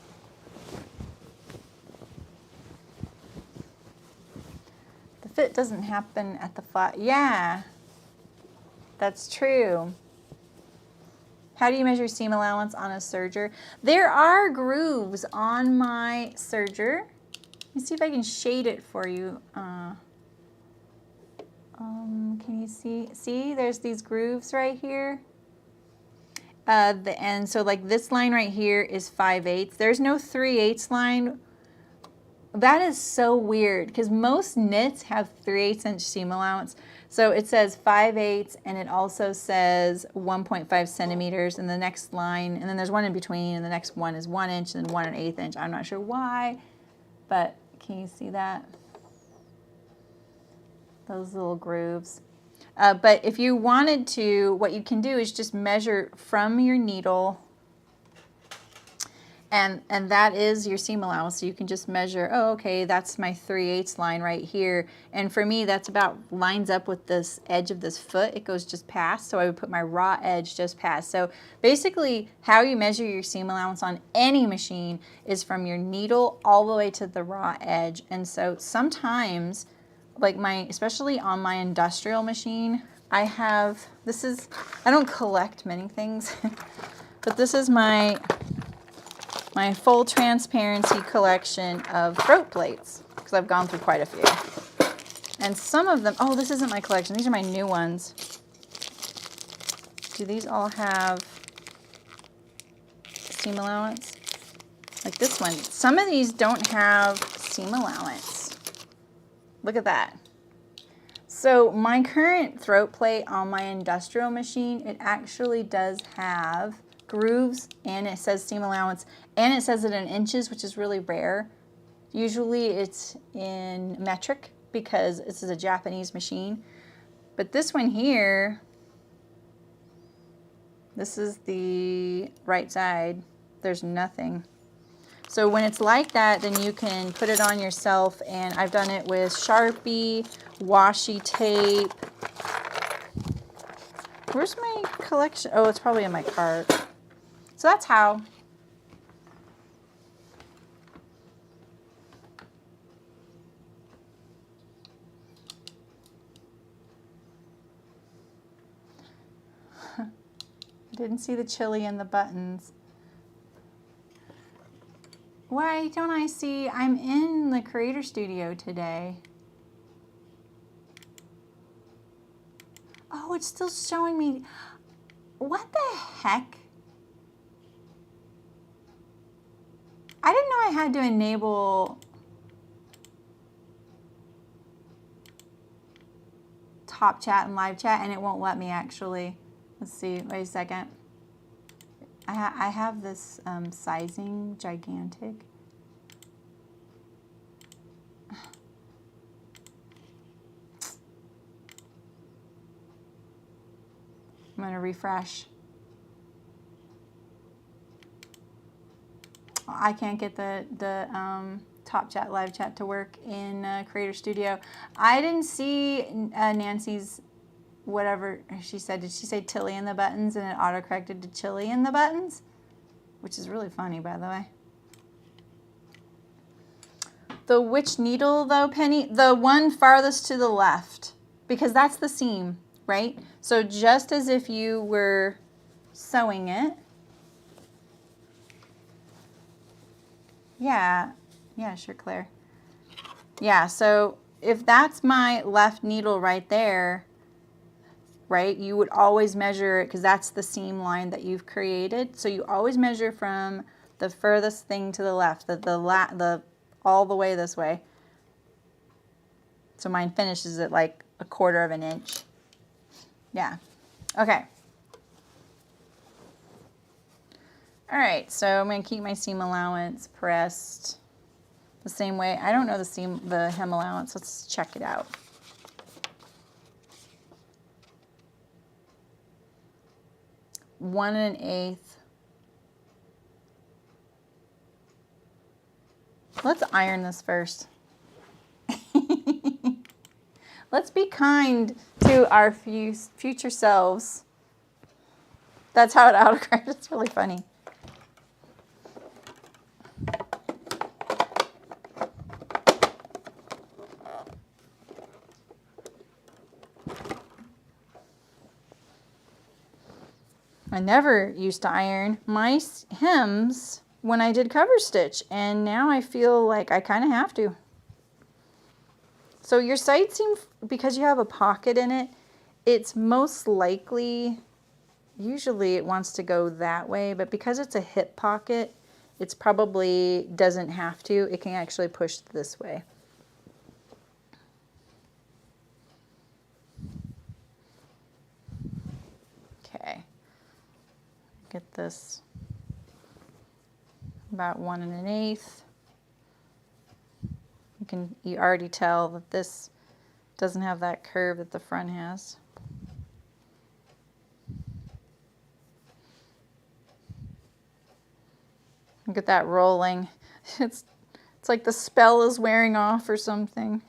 Fit doesn't happen at the flat. Yeah, that's true. How do you measure seam allowance on a serger? There are grooves on my serger. Let me see if I can shade it for you. Can you see? See, there's these grooves right here. And so like this line right here is 5/8. There's no 3/8 line. That is so weird because most knits have 3/8 inch seam allowance. So it says 5/8 and it also says 1.5 centimeters in the next line, and then there's one in between, and the next one is 1 inch and then 1 1/8 inch. I'm not sure why, but can you see that? Those little grooves. But if you wanted to, what you can do is just measure from your needle. And that is your seam allowance. So you can just measure, oh, okay, that's my 3/8 line right here. And for me, that's about lines up with this edge of this foot. It goes just past. So I would put my raw edge just past. So basically, how you measure your seam allowance on any machine is from your needle all the way to the raw edge. And so sometimes, like especially on my industrial machine, I have, I don't collect many things, but this is my full transparency collection of throat plates, because I've gone through quite a few. And some of them, oh, this isn't my collection. These are my new ones. Do these all have seam allowance? Like this one. Some of these don't have seam allowance. Look at that. So my current throat plate on my industrial machine, it actually does have grooves, and it says seam allowance, and it says it in inches, which is really rare. Usually it's in metric because this is a Japanese machine. But this one here, this is the right side. There's nothing. So when it's like that, then you can put it on yourself, and I've done it with Sharpie, washi tape. Where's my collection? Oh, it's probably in my cart. So that's how. I didn't see the chili in the buttons. Why don't I see? I'm in the Creator Studio today. Oh, it's still showing me. What the heck? I didn't know I had to enable top chat and live chat, and it won't let me actually. Let's see, wait a second. I have this sizing gigantic. I'm gonna refresh. I can't get the top chat, live chat to work in Creator Studio. I didn't see Nancy's, whatever she said. Did she say Tilly in the buttons and it auto-corrected to Chili in the buttons? Which is really funny, by the way. The which needle though, Penny? The one farthest to the left, because that's the seam, right? So just as if you were sewing it. Yeah, sure, Claire. Yeah, so if that's my left needle right there, right, you would always measure it because that's the seam line that you've created. So you always measure from the furthest thing to the left, the all the way this way. So mine finishes at like 1/4 of an inch. Yeah. Okay. All right, so I'm going to keep my seam allowance pressed the same way. I don't know the hem allowance. Let's check it out. One and an eighth. Let's iron this first. Let's be kind to our future selves. That's how it autocorrects. It's really funny. I never used to iron my hems when I did cover stitch, and now I feel like I kind of have to. So your side seam, because you have a pocket in it, it's most likely, usually it wants to go that way, but because it's a hip pocket, it's probably doesn't have to. It can actually push this way. Okay. Get this about 1 1/8. You already tell that this doesn't have that curve that the front has. Look at that rolling. It's like the spell is wearing off or something.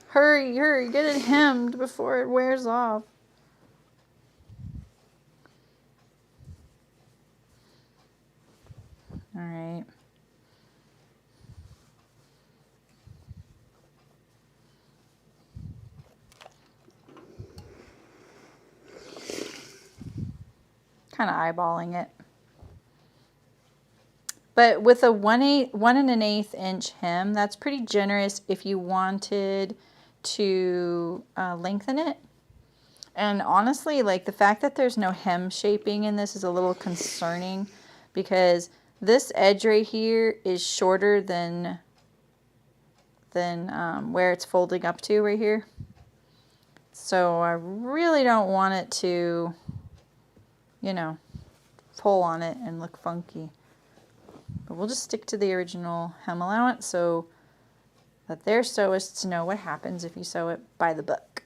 Hurry, hurry, get it hemmed before it wears off. All right. Kind of eyeballing it. But with a 1 1/8 inch hem, that's pretty generous if you wanted to lengthen it. And honestly, like the fact that there's no hem shaping in this is a little concerning because this edge right here is shorter than where it's folding up to right here. So I really don't want it to, you know, pull on it and look funky. But we'll just stick to the original hem allowance so that their sewists know what happens if you sew it by the book.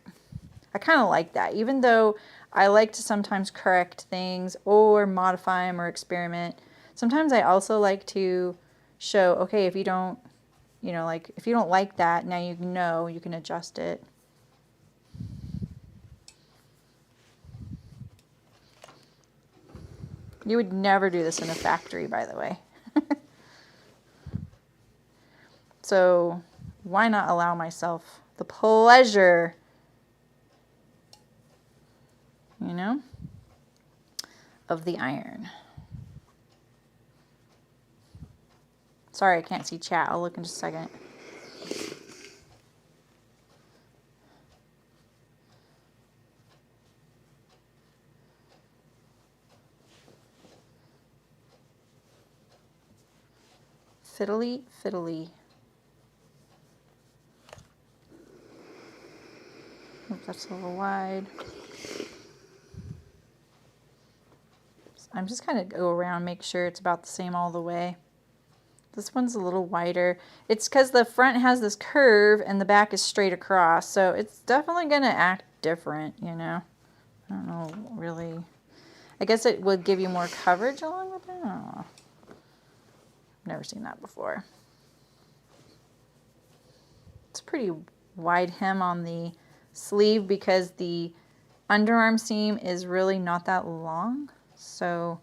I kind of like that, even though I like to sometimes correct things or modify them or experiment. Sometimes I also like to show, okay, if you don't, you know, like if you don't like that, now you know you can adjust it. You would never do this in a factory, by the way. So why not allow myself the pleasure, you know, of the iron. Sorry, I can't see chat. I'll look in just a second. Fiddly, fiddly. Oops, that's a little wide. I'm just kind of go around, make sure it's about the same all the way. This one's a little wider. It's because the front has this curve and the back is straight across, so it's definitely going to act different, you know. I don't know, really. I guess it would give you more coverage along with it. I don't know. Never seen that before. It's a pretty wide hem on the sleeve because the underarm seam is really not that long. So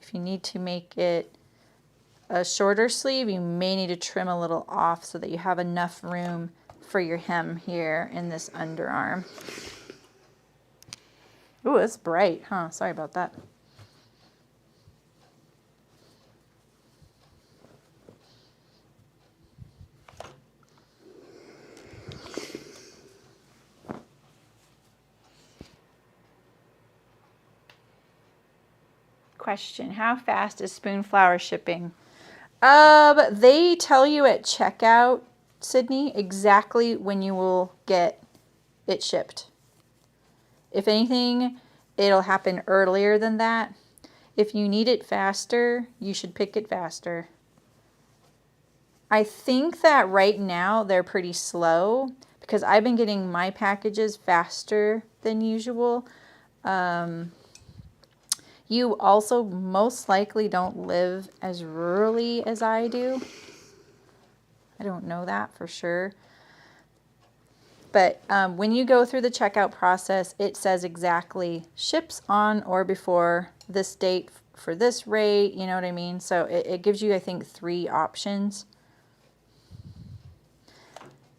if you need to make it a shorter sleeve, you may need to trim a little off so that you have enough room for your hem here in this underarm. Ooh, it's bright, huh? Sorry about that. Question, how fast is Spoonflower shipping? They tell you at checkout, Sydney, exactly when you will get it shipped. If anything, it'll happen earlier than that. If you need it faster, you should pick it faster. I think that right now they're pretty slow because I've been getting my packages faster than usual. You also most likely don't live as rurally as I do. I don't know that for sure. But when you go through the checkout process, it says exactly ships on or before this date for this rate, you know what I mean? So it gives you, I think, 3 options.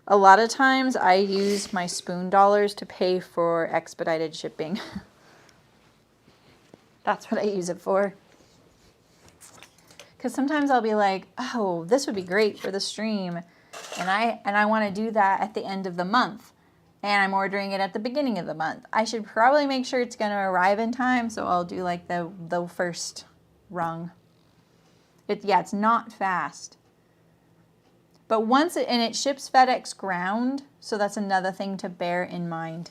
A lot of times I use my spoon dollars to pay for expedited shipping. That's what I use it for. Because sometimes I'll be like, oh, this would be great for the stream. And I want to do that at the end of the month. And I'm ordering it at the beginning of the month. I should probably make sure it's going to arrive in time. So I'll do like the first rung. Yeah, it's not fast. But once and it ships FedEx ground. So that's another thing to bear in mind.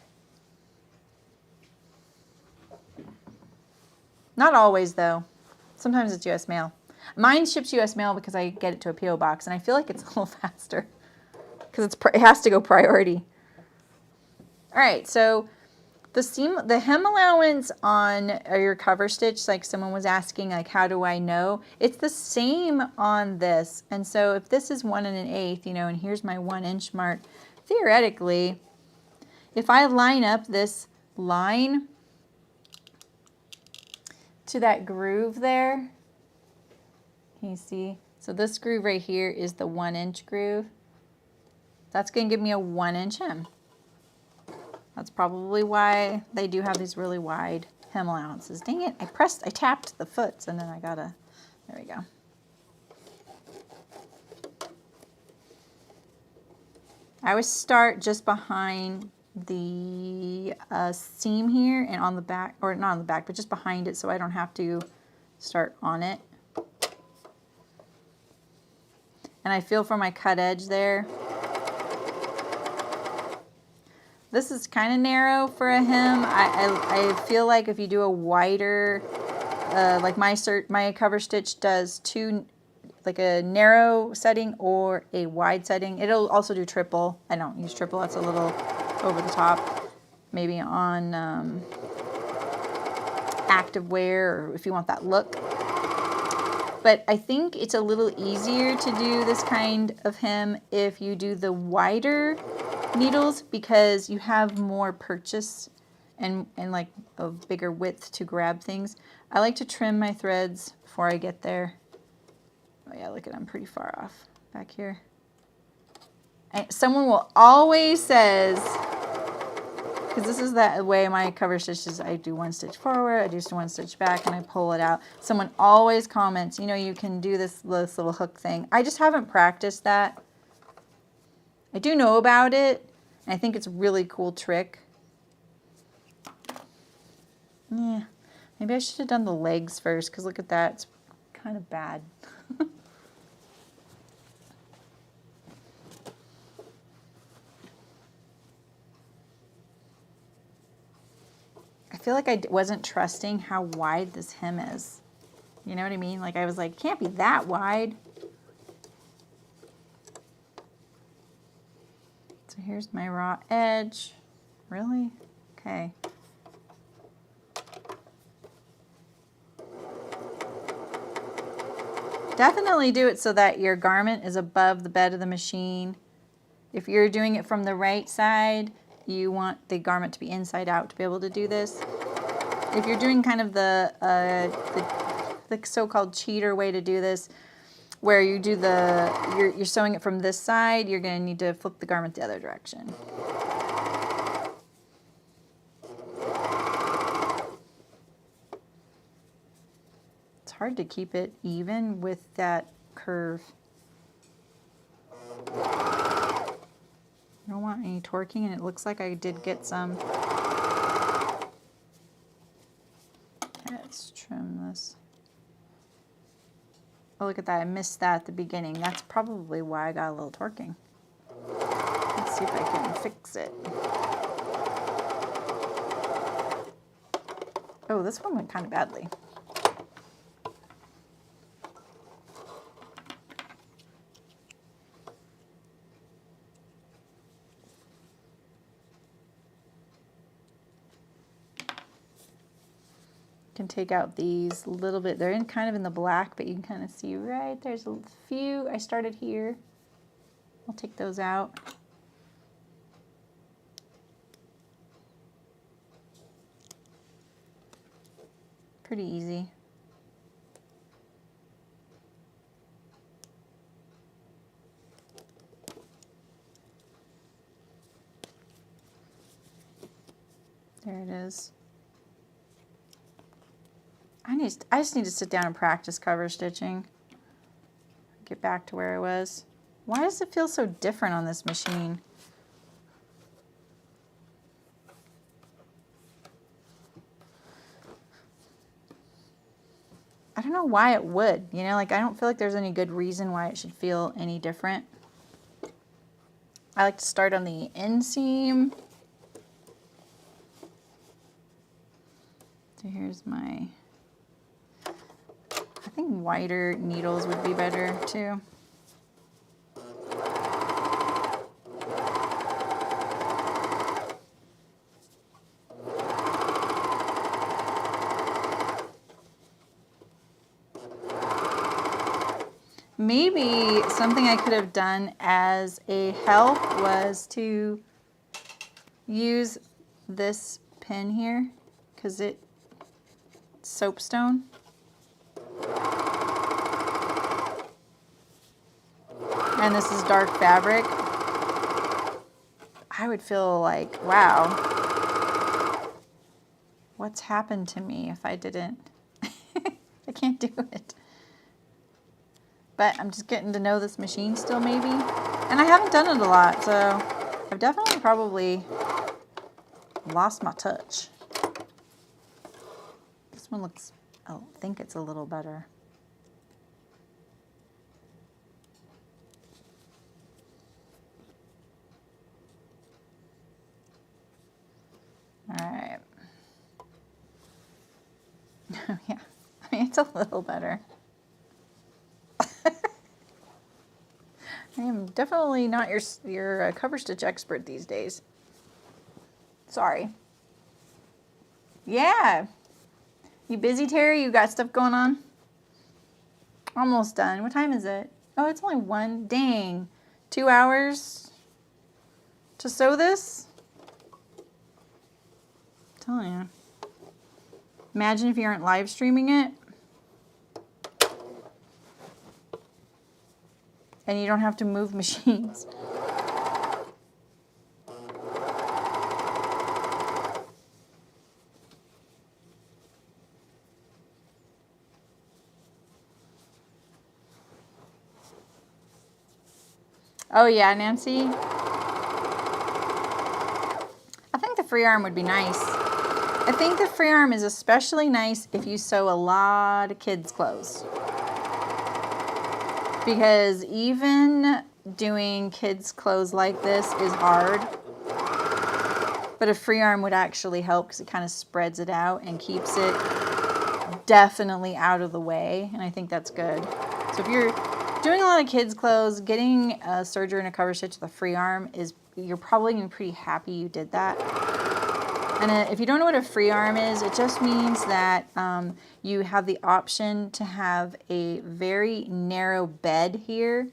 Not always though. Sometimes it's US mail. Mine ships US mail because I get it to a PO box, and I feel like it's a little faster because it has to go priority. All right, so the hem allowance on your cover stitch, like someone was asking, like how do I know? It's the same on this, and so if this is 1 1/8, you know, and here's my 1 inch mark, theoretically, if I line up this line to that groove there, can you see? So this groove right here is the 1 inch groove. That's going to give me a 1 inch hem. That's probably why they do have these really wide hem allowances. Dang it, I tapped the foots and then I gotta, there we go. I always start just behind the seam here and on the back, or not on the back, but just behind it so I don't have to start on it. And I feel for my cut edge there. This is kind of narrow for a hem. I feel like if you do a wider, like my cover stitch does like a narrow setting or a wide setting. It'll also do triple. I don't use triple. That's a little over the top. Maybe on active wear, or if you want that look. But I think it's a little easier to do this kind of hem if you do the wider needles because you have more purchase and like a bigger width to grab things. I like to trim my threads before I get there. Oh yeah, look at, I'm pretty far off back here. And someone will always says, because this is that way my cover stitches, I do 1 stitch forward, I do 1 stitch back, and I pull it out. Someone always comments, you know, you can do this little hook thing. I just haven't practiced that. I do know about it, and I think it's a really cool trick. Yeah, maybe I should have done the legs first, because look at that, it's kind of bad. I feel like I wasn't trusting how wide this hem is. You know what I mean? Like I was like, can't be that wide. So here's my raw edge. Really? Okay. Definitely do it so that your garment is above the bed of the machine. If you're doing it from the right side, you want the garment to be inside out to be able to do this. If you're doing kind of the so-called cheater way to do this, where you do the, you're sewing it from this side, you're going to need to flip the garment the other direction. It's hard to keep it even with that curve. I don't want any torquing, and it looks like I did get some. Let's trim this. Oh, look at that. I missed that at the beginning. That's probably why I got a little torquing. Let's see if I can fix it. Oh, this one went kind of badly. Can take out these a little bit. They're in kind of in the black, but you can kind of see right there's a few. I started here. I'll take those out. Pretty easy. There it is. I just need to sit down and practice cover stitching. Get back to where I was. Why does it feel so different on this machine? I don't know why it would, you know, like I don't feel like there's any good reason why it should feel any different. I like to start on the inseam. So here's my, I think wider needles would be better too. Maybe something I could have done as a help was to use this pin here because it's soapstone. And this is dark fabric. I would feel like, wow, what's happened to me if I didn't? I can't do it. But I'm just getting to know this machine still maybe. And I haven't done it a lot, so I've definitely probably lost my touch. This one looks, I think it's a little better. All right. Yeah, I mean, it's a little better. I am definitely not your cover stitch expert these days. Sorry. Yeah. You busy, Terry? You got stuff going on? Almost done. What time is it? Oh, it's only 1. Dang. 2 hours to sew this? I'm telling you. Imagine if you aren't live streaming it. And you don't have to move machines. Oh yeah, Nancy. I think the free arm would be nice. I think the free arm is especially nice if you sew a lot of kids' clothes. Because even doing kids' clothes like this is hard. But a free arm would actually help because it kind of spreads it out and keeps it definitely out of the way. And I think that's good. So if you're doing a lot of kids' clothes, getting a serger and a cover stitch with a free arm is, you're probably going to be pretty happy you did that. And if you don't know what a free arm is, it just means that you have the option to have a very narrow bed here.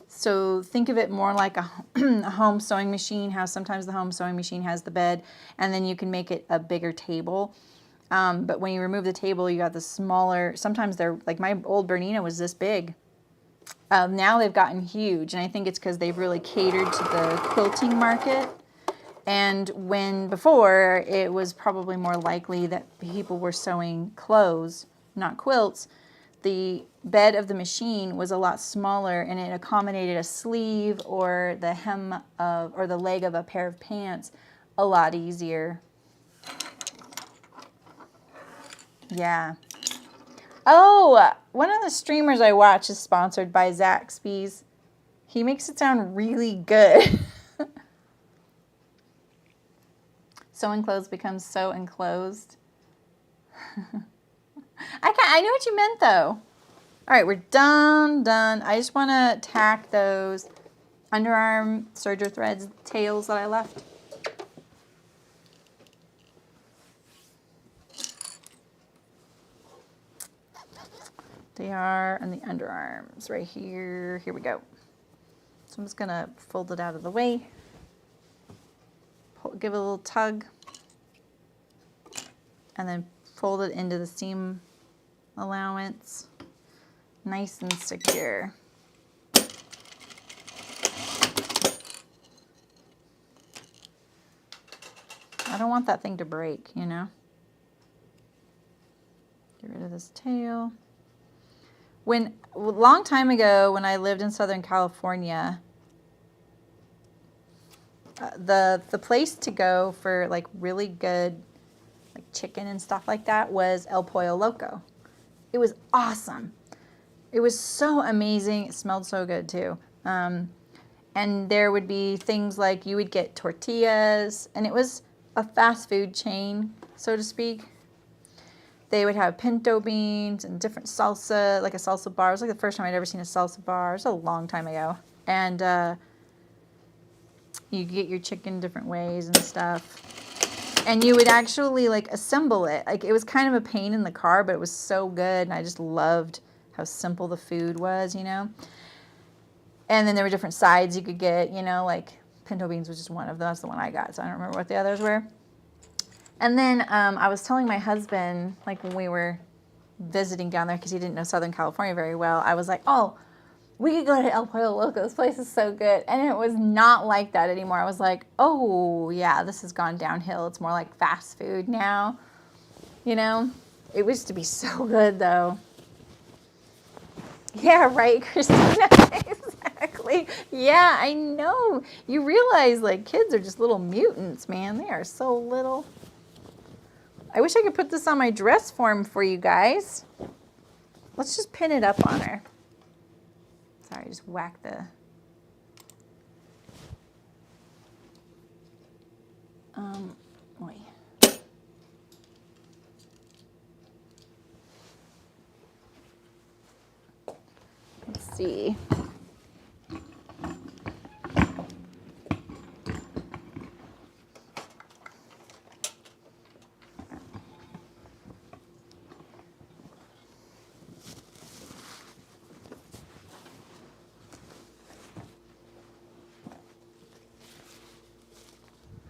So think of it more like a home sewing machine, how sometimes the home sewing machine has the bed, and then you can make it a bigger table. But when you remove the table, you got the smaller, sometimes they're, like my old Bernina was this big. Now they've gotten huge, and I think it's because they've really catered to the quilting market. And when before, it was probably more likely that people were sewing clothes, not quilts. The bed of the machine was a lot smaller, and it accommodated a sleeve or the hem of, or the leg of a pair of pants a lot easier. Yeah. Oh, one of the streamers I watch is sponsored by Zaxby's. He makes it sound really good. Sewing clothes becomes so enclosed. I know what you meant though. All right, we're done. I just want to tack those underarm serger threads tails that I left. They are on the underarms right here. Here we go. So I'm just gonna fold it out of the way. Give it a little tug. And then fold it into the seam allowance. Nice and secure. I don't want that thing to break, you know? Get rid of this tail. A long time ago, when I lived in Southern California, the place to go for like really good like chicken and stuff like that was El Pollo Loco. It was awesome. It was so amazing. It smelled so good too. And there would be things like you would get tortillas, and it was a fast food chain, so to speak. They would have pinto beans and different salsa, like a salsa bar. It was like the first time I'd ever seen a salsa bar. It was a long time ago. And you get your chicken different ways and stuff. And you would actually like assemble it. Like it was kind of a pain in the car, but it was so good. And I just loved how simple the food was, you know. And then there were different sides you could get, you know, like pinto beans was just one of them. That's the one I got, so I don't remember what the others were. And then I was telling my husband, like when we were visiting down there, because he didn't know Southern California very well, I was like, oh, we could go to El Pollo Loco. This place is so good. And it was not like that anymore. I was like, oh, yeah, this has gone downhill. It's more like fast food now. You know? It used to be so good, though. Yeah, right, Christina? Exactly. Yeah, I know. You realize, like, kids are just little mutants, man. They are so little. I wish I could put this on my dress form for you guys. Let's just pin it up on her. Sorry, just whack the... wait. Let's see.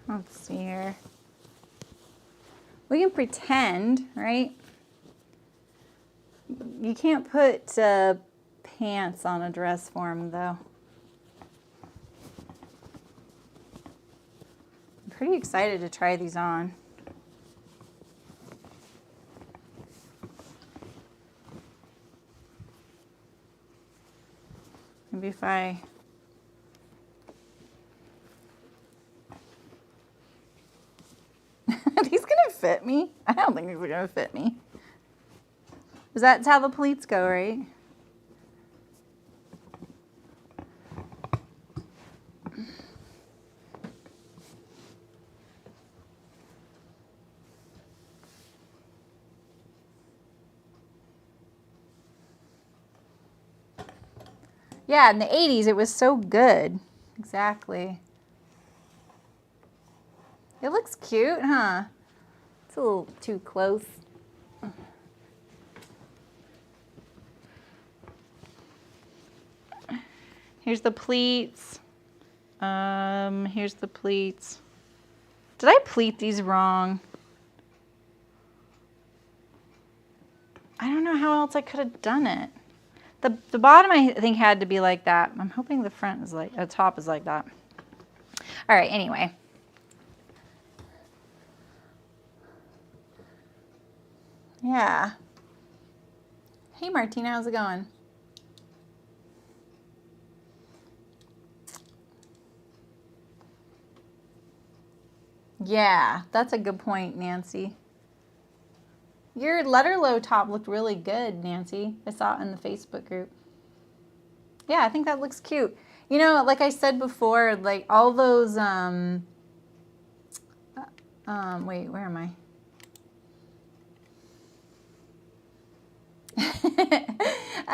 Let's see here. We can pretend, right? You can't put pants on a dress form, though. I'm pretty excited to try these on. Maybe if I... Are these gonna fit me? I don't think these are gonna fit me. Because that's how the pleats go, right? Yeah, in the 80s it was so good. Exactly. It looks cute, huh? It's a little too close. Here's the pleats. Here's the pleats. Did I pleat these wrong? I don't know how else I could have done it. The bottom I think had to be like that. I'm hoping the front is like, the top is like that. All right, anyway. Yeah. Hey Martina, how's it going? Yeah, that's a good point, Nancy. Your letter low top looked really good, Nancy. I saw it in the Facebook group. Yeah, I think that looks cute. You know, like I said before, like all those, wait, where am I?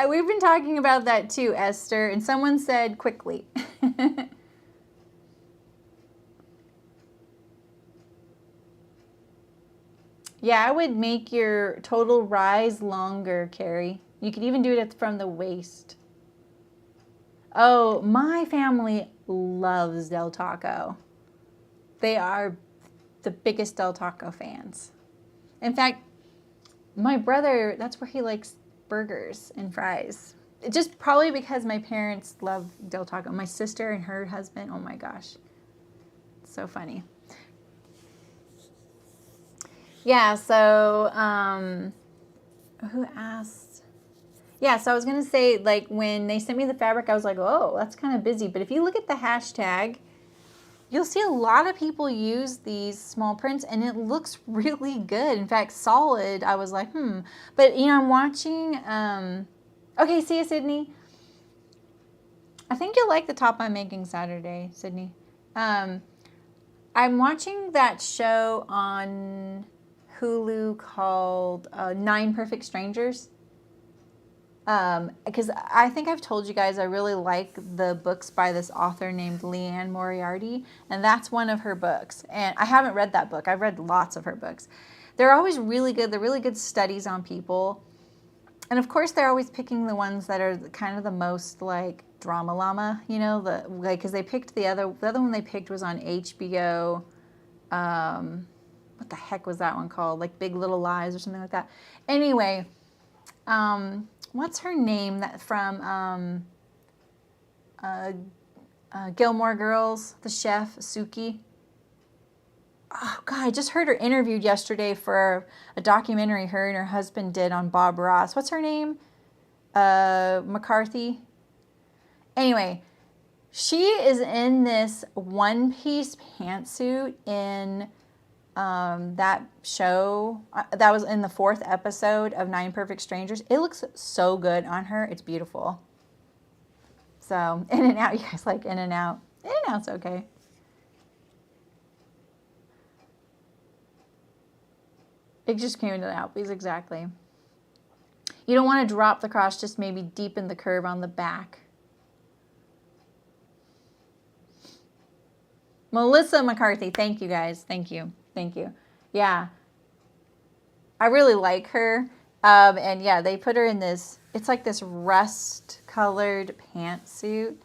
We've been talking about that too, Esther, and someone said quickly. Yeah, I would make your total rise longer, Carrie. You could even do it from the waist. Oh, my family loves Del Taco. They are the biggest Del Taco fans. In fact, my brother, that's where he likes burgers and fries. Just probably because my parents love Del Taco. My sister and her husband, oh my gosh. So funny. Yeah, so who asked? Yeah, so I was going to say, like, when they sent me the fabric, I was like, oh, that's kind of busy. But if you look at the hashtag, you'll see a lot of people use these small prints, and it looks really good. In fact, solid. I was like, But, you know, I'm watching, okay, see you, Sydney. I think you'll like the top I'm making Saturday, Sydney. I'm watching that show on Hulu called 9 Perfect Strangers. Because I think I've told you guys I really like the books by this author named Leanne Moriarty, and that's one of her books. And I haven't read that book. I've read lots of her books. They're always really good. They're really good studies on people. And of course, they're always picking the ones that are kind of the most like drama llama, you know, because they picked the other one they picked was on HBO. What the heck was that one called? Like Big Little Lies or something like that. Anyway, what's her name that from Gilmore Girls, the chef, Suki? Oh, God, I just heard her interviewed yesterday for a documentary her and her husband did on Bob Ross. What's her name? McCarthy? Anyway, she is in this one-piece pantsuit in that show. That was in the 4th episode of 9 Perfect Strangers. It looks so good on her. It's beautiful. So, In and Out. You guys like In and Out? In and Out's okay. It just came into the Applebee's, exactly. You don't want to drop the cross, just maybe deepen the curve on the back. Melissa McCarthy, thank you guys. Thank you. Thank you. Yeah. I really like her. And yeah, they put her in this, it's like this rust-colored pantsuit.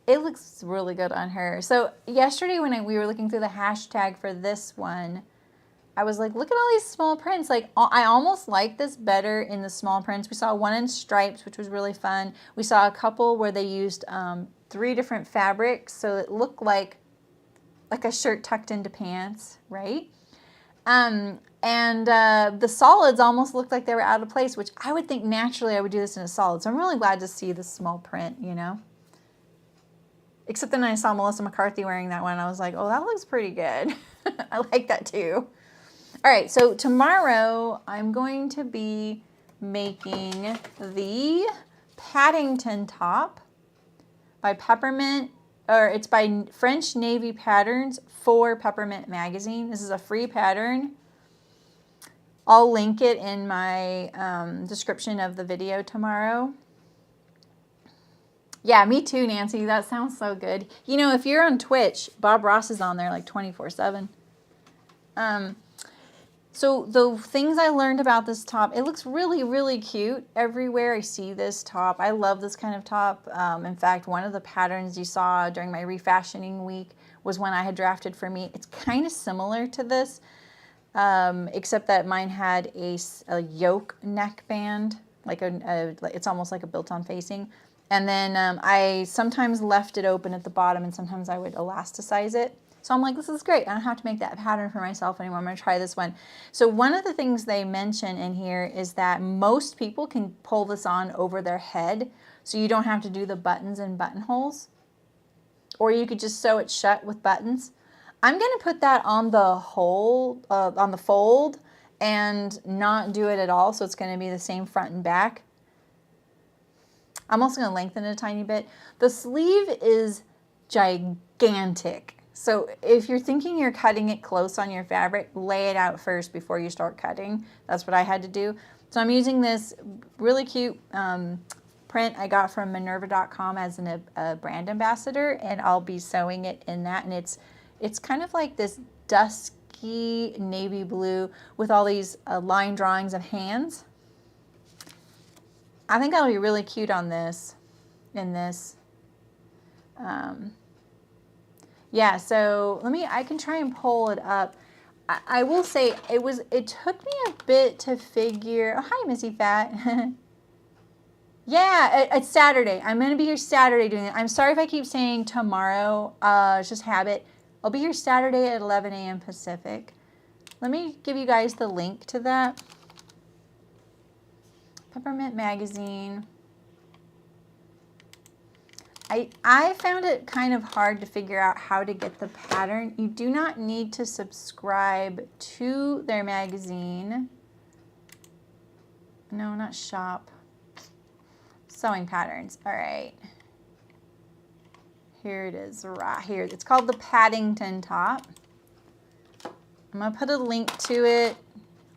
It looks really good on her. So yesterday when we were looking through the hashtag for this one, I was like, look at all these small prints. Like, I almost like this better in the small prints. We saw one in stripes, which was really fun. We saw a couple where they used 3 different fabrics, so it looked like a shirt tucked into pants, right? And the solids almost looked like they were out of place, which I would think naturally I would do this in a solid. So I'm really glad to see this small print, you know? Except then I saw Melissa McCarthy wearing that one. I was like, oh, that looks pretty good. I like that too. All right, so tomorrow I'm going to be making the Paddington top by Peppermint, or it's by French Navy Patterns for Peppermint Magazine. This is a free pattern. I'll link it in my description of the video tomorrow. Yeah, me too, Nancy. That sounds so good. You know, if you're on Twitch, Bob Ross is on there like 24/7. So the things I learned about this top, it looks really, really cute everywhere I see this top. I love this kind of top. In fact, one of the patterns you saw during my refashioning week was one I had drafted for me. It's kind of similar to this. except that mine had a yoke neckband, like it's almost like a built-on facing. And then I sometimes left it open at the bottom, and sometimes I would elasticize it. So I'm like, this is great. I don't have to make that pattern for myself anymore. I'm going to try this one. So one of the things they mention in here is that most people can pull this on over their head, so you don't have to do the buttons and buttonholes. Or you could just sew it shut with buttons. I'm going to put that on the hole, on the fold, and not do it at all. So it's going to be the same front and back. I'm also going to lengthen it a tiny bit. The sleeve is gigantic. So if you're thinking you're cutting it close on your fabric, lay it out first before you start cutting. That's what I had to do. So I'm using this really cute print I got from Minerva.com as a brand ambassador, and I'll be sewing it in that. And it's kind of like this dusky navy blue with all these line drawings of hands. I think that'll be really cute on this, in this. Yeah, so I can try and pull it up. I will say it took me a bit to figure. Oh, hi, Missy Fat. Yeah, it's Saturday. I'm going to be here Saturday doing it. I'm sorry if I keep saying tomorrow. It's just habit. I'll be here Saturday at 11 a.m. Pacific. Let me give you guys the link to that. Peppermint Magazine. I found it kind of hard to figure out how to get the pattern. You do not need to subscribe to their magazine. No, not shop. Sewing patterns. All right. Here it is right here. It's called the Paddington top. I'm going to put a link to it.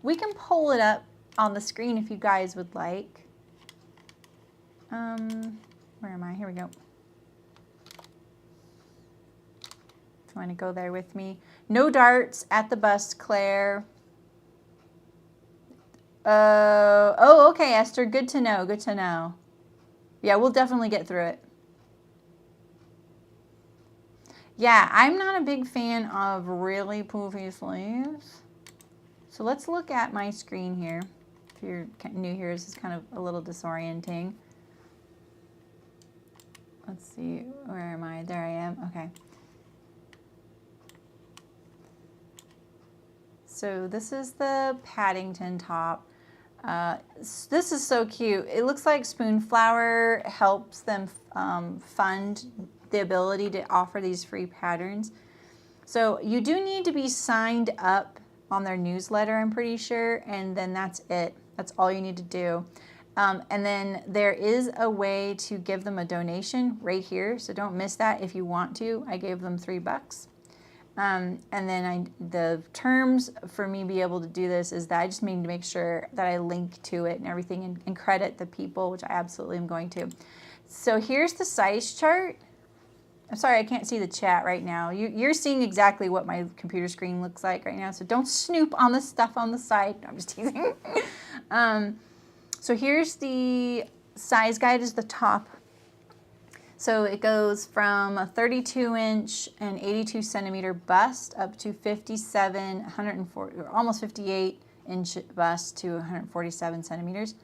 We can pull it up on the screen if you guys would like. Where am I? Here we go. If you want to go there with me. No darts at the bust, Claire. Oh, okay, Esther. Good to know. Good to know. Yeah, we'll definitely get through it. Yeah, I'm not a big fan of really poofy sleeves. So let's look at my screen here. If you're new here, this is kind of a little disorienting. Let's see, where am I? There I am. Okay. So this is the Paddington top. This is so cute. It looks like Spoonflower helps them fund the ability to offer these free patterns. So you do need to be signed up on their newsletter, I'm pretty sure, and then that's it. That's all you need to do. And then there is a way to give them a donation right here, so don't miss that if you want to. I gave them $3. And then the terms for me to be able to do this is that I just need to make sure that I link to it and everything and credit the people, which I absolutely am going to. So here's the size chart. I'm sorry, I can't see the chat right now. You're seeing exactly what my computer screen looks like right now, so don't snoop on the stuff on the side. No, I'm just teasing. So here's the size guide is the top. So it goes from a 32-inch and 82 centimeter bust up to 57, 140, or almost 58-inch bust to 147 centimeters.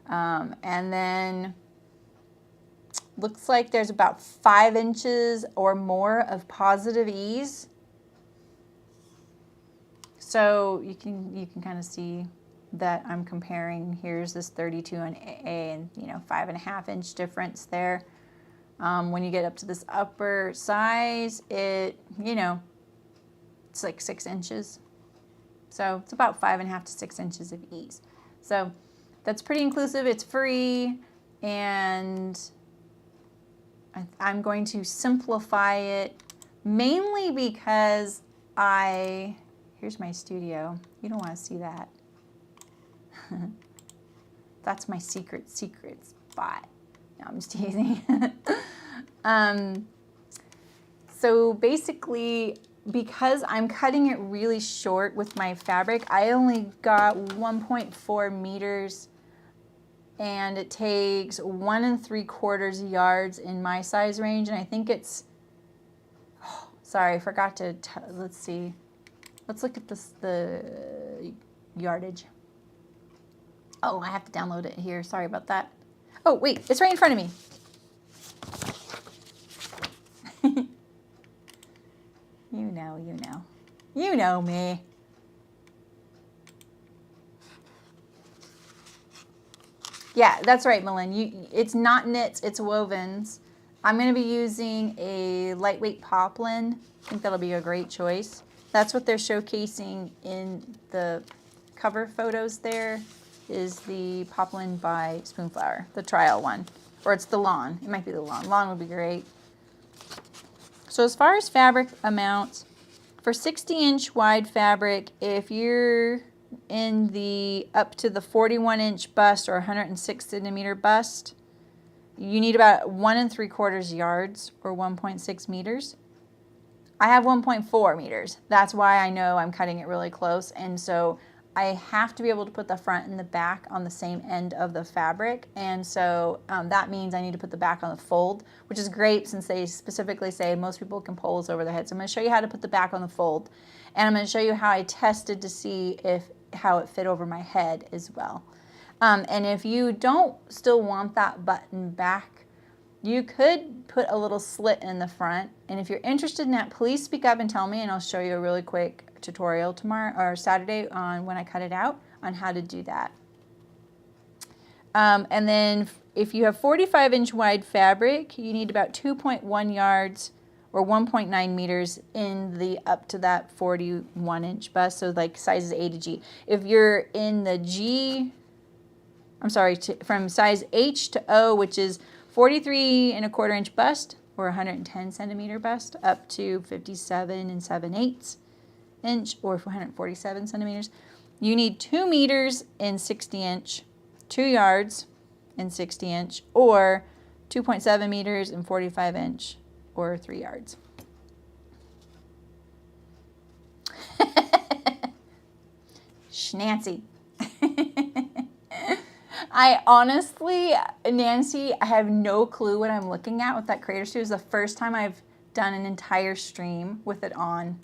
And then looks like there's about 5 inches or more of positive ease. So you can kind of see that I'm comparing. Here's this 32 and A, and 5.5 inch difference there. When you get up to this upper size, it's like 6 inches. So it's about 5.5 to 6 inches of ease. So that's pretty inclusive. It's free, and I'm going to simplify it mainly because here's my studio. You don't want to see that. That's my secret spot. No, I'm just teasing. So basically, because I'm cutting it really short with my fabric, I only got 1.4 meters, and it takes 1 3/4 yards in my size range, and I think it's, sorry, I forgot to, let's see. Let's look at the yardage. Oh, I have to download it here. Sorry about that. Oh, wait, it's right in front of me. You know. You know me. Yeah, that's right, Malin. It's not knits, it's wovens. I'm going to be using a lightweight poplin. I think that'll be a great choice. That's what they're showcasing in the cover photos there, is the poplin by Spoonflower, the trial one. Or it's the lawn. It might be the lawn. Lawn would be great. So as far as fabric amounts, for 60-inch wide fabric, if you're in the up to the 41-inch bust or 106 centimeter bust, you need about 1 3/4 yards or 1.6 meters. I have 1.4 meters. That's why I know I'm cutting it really close. And so I have to be able to put the front and the back on the same end of the fabric. And so that means I need to put the back on the fold, which is great since they specifically say most people can pull this over their head. So I'm going to show you how to put the back on the fold. And I'm going to show you how I tested to see how it fit over my head as well. And if you don't still want that button back, you could put a little slit in the front. And if you're interested in that, please speak up and tell me, and I'll show you a really quick tutorial tomorrow or Saturday on when I cut it out on how to do that. And then if you have 45-inch wide fabric, you need about 2.1 yards or 1.9 meters in the up to that 41-inch bust, so like sizes A to G. If you're in the from size H to O, which is 43.25-inch bust or 110 centimeter bust, up to 57 7/8 inch or 147 centimeters, you need 2 meters in 60-inch, 2 yards in 60-inch, or 2.7 meters in 45-inch, or 3 yards. Schnancy. I honestly, Nancy, I have no clue what I'm looking at with that Creator Studio. It's the first time I've done an entire stream with it on.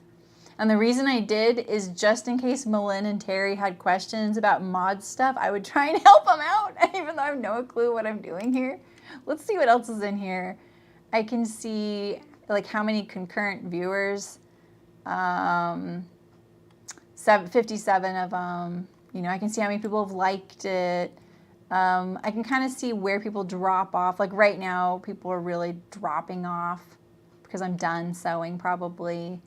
And the reason I did is just in case Malin and Terry had questions about mod stuff, I would try and help them out, even though I have no clue what I'm doing here. Let's see what else is in here. I can see like how many concurrent viewers, 57 of them. You know, I can see how many people have liked it. I can kind of see where people drop off. Like right now, people are really dropping off because I'm done sewing probably.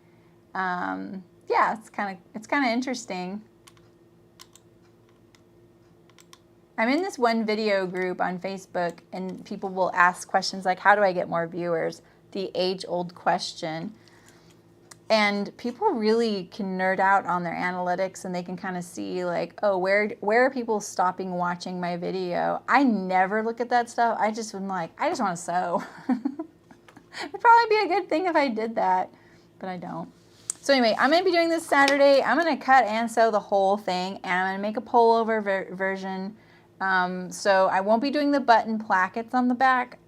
Yeah, it's kind of interesting. I'm in this one video group on Facebook, and people will ask questions like, how do I get more viewers? The age-old question. And people really can nerd out on their analytics, and they can kind of see like, oh, where are people stopping watching my video? I never look at that stuff. I just am like, I just want to sew. It'd probably be a good thing if I did that, but I don't. So anyway, I'm going to be doing this Saturday. I'm going to cut and sew the whole thing, and I'm going to make a pullover version. So I won't be doing the button plackets on the back,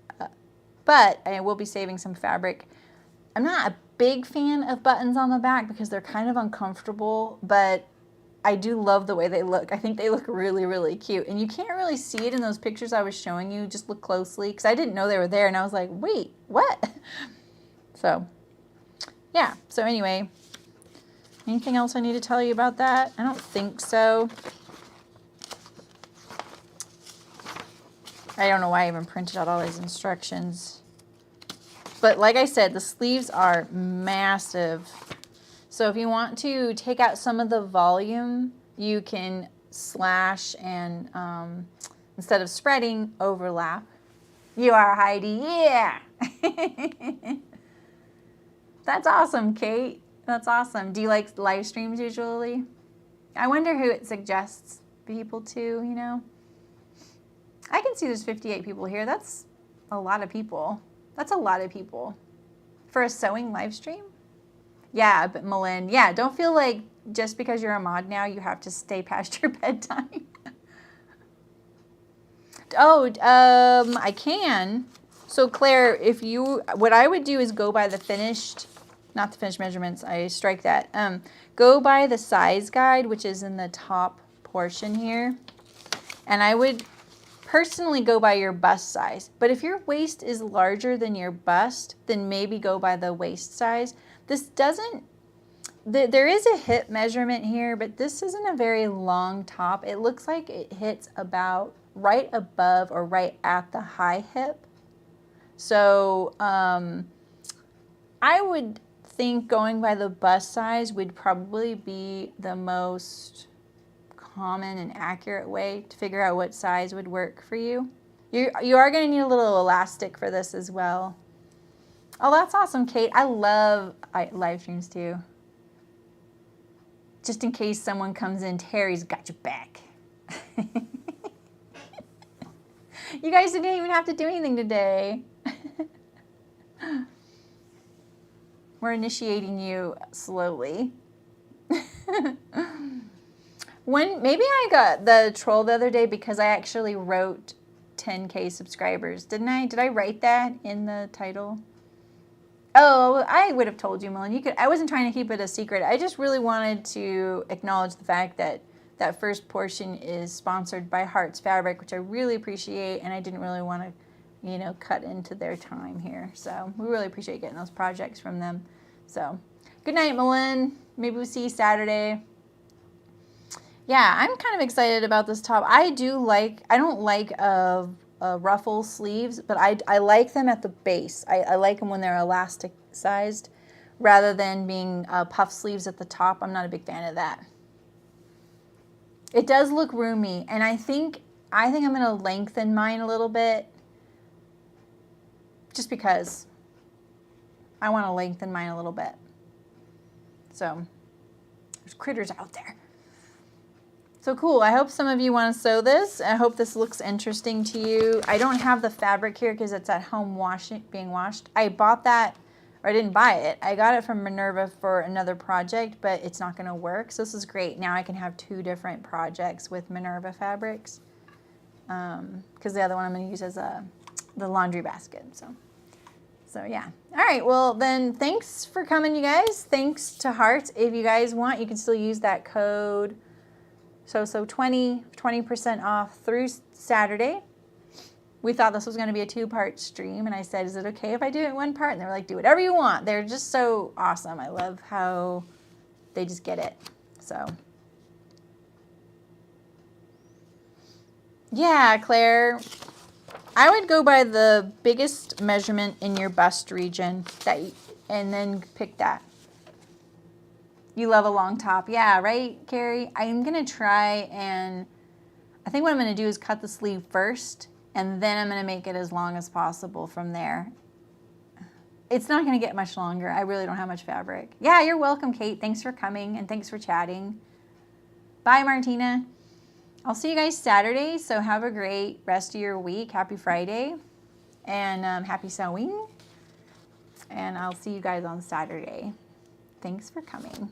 but I will be saving some fabric. I'm not a big fan of buttons on the back because they're kind of uncomfortable, but I do love the way they look. I think they look really, really cute. And you can't really see it in those pictures I was showing you. Just look closely because I didn't know they were there, and I was like, wait, what? So yeah, so anyway, anything else I need to tell you about that? I don't think so. I don't know why I even printed out all these instructions. But like I said, the sleeves are massive. So if you want to take out some of the volume, you can slash and instead of spreading, overlap. You are Heidi, yeah. That's awesome, Kate. That's awesome. Do you like live streams usually? I wonder who it suggests people to, you know? I can see there's 58 people here. That's a lot of people. That's a lot of people. For a sewing live stream? Yeah, but Malin, yeah, don't feel like just because you're a mod now, you have to stay past your bedtime. Oh, I can. So Claire, what I would do is go by the finished not the finished measurements, I strike that. Go by the size guide, which is in the top portion here. And I would personally go by your bust size. But if your waist is larger than your bust, then maybe go by the waist size. This doesn't, there is a hip measurement here, but this isn't a very long top. It looks like it hits about right above or right at the high hip. So I would think going by the bust size would probably be the most common and accurate way to figure out what size would work for you. You are going to need a little elastic for this as well. Oh, that's awesome, Kate. I love live streams too. Just in case someone comes in, Terry's got your back. You guys didn't even have to do anything today. We're initiating you slowly. Maybe I got the troll the other day because I actually wrote 10K subscribers, didn't I? Did I write that in the title? Oh, I would have told you, Melanie. I wasn't trying to keep it a secret. I just really wanted to acknowledge the fact that that first portion is sponsored by Hearts Fabric, which I really appreciate, and I didn't really want to, you know, cut into their time here. So we really appreciate getting those projects from them. So good night, Malin. Maybe we'll see you Saturday. Yeah, I'm kind of excited about this top. I don't like ruffle sleeves, but I like them at the base. I like them when they're elastic sized rather than being puff sleeves at the top. I'm not a big fan of that. It does look roomy, and I think I'm going to lengthen mine a little bit just because I want to lengthen mine a little bit. So there's critters out there. So cool. I hope some of you want to sew this. I hope this looks interesting to you. I don't have the fabric here because it's at home being washed. I bought that, or I didn't buy it. I got it from Minerva for another project, but it's not going to work. So this is great. Now I can have 2 different projects with Minerva fabrics because the other one I'm going to use as the laundry basket. So yeah. All right. Well, then thanks for coming, you guys. Thanks to Hearts. If you guys want, you can still use that code So20% off through Saturday. We thought this was going to be a 2-part stream, and I said, is it okay if I do it in 1 part? And they were like, do whatever you want. They're just so awesome. I love how they just get it. So yeah, Claire, I would go by the biggest measurement in your bust region and then pick that. You love a long top. Yeah, right, Carrie? I'm going to try, and I think what I'm going to do is cut the sleeve first, and then I'm going to make it as long as possible from there. It's not going to get much longer. I really don't have much fabric. Yeah, you're welcome, Kate. Thanks for coming, and thanks for chatting. Bye, Martina. I'll see you guys Saturday, so have a great rest of your week. Happy Friday, and happy sewing. And I'll see you guys on Saturday. Thanks for coming.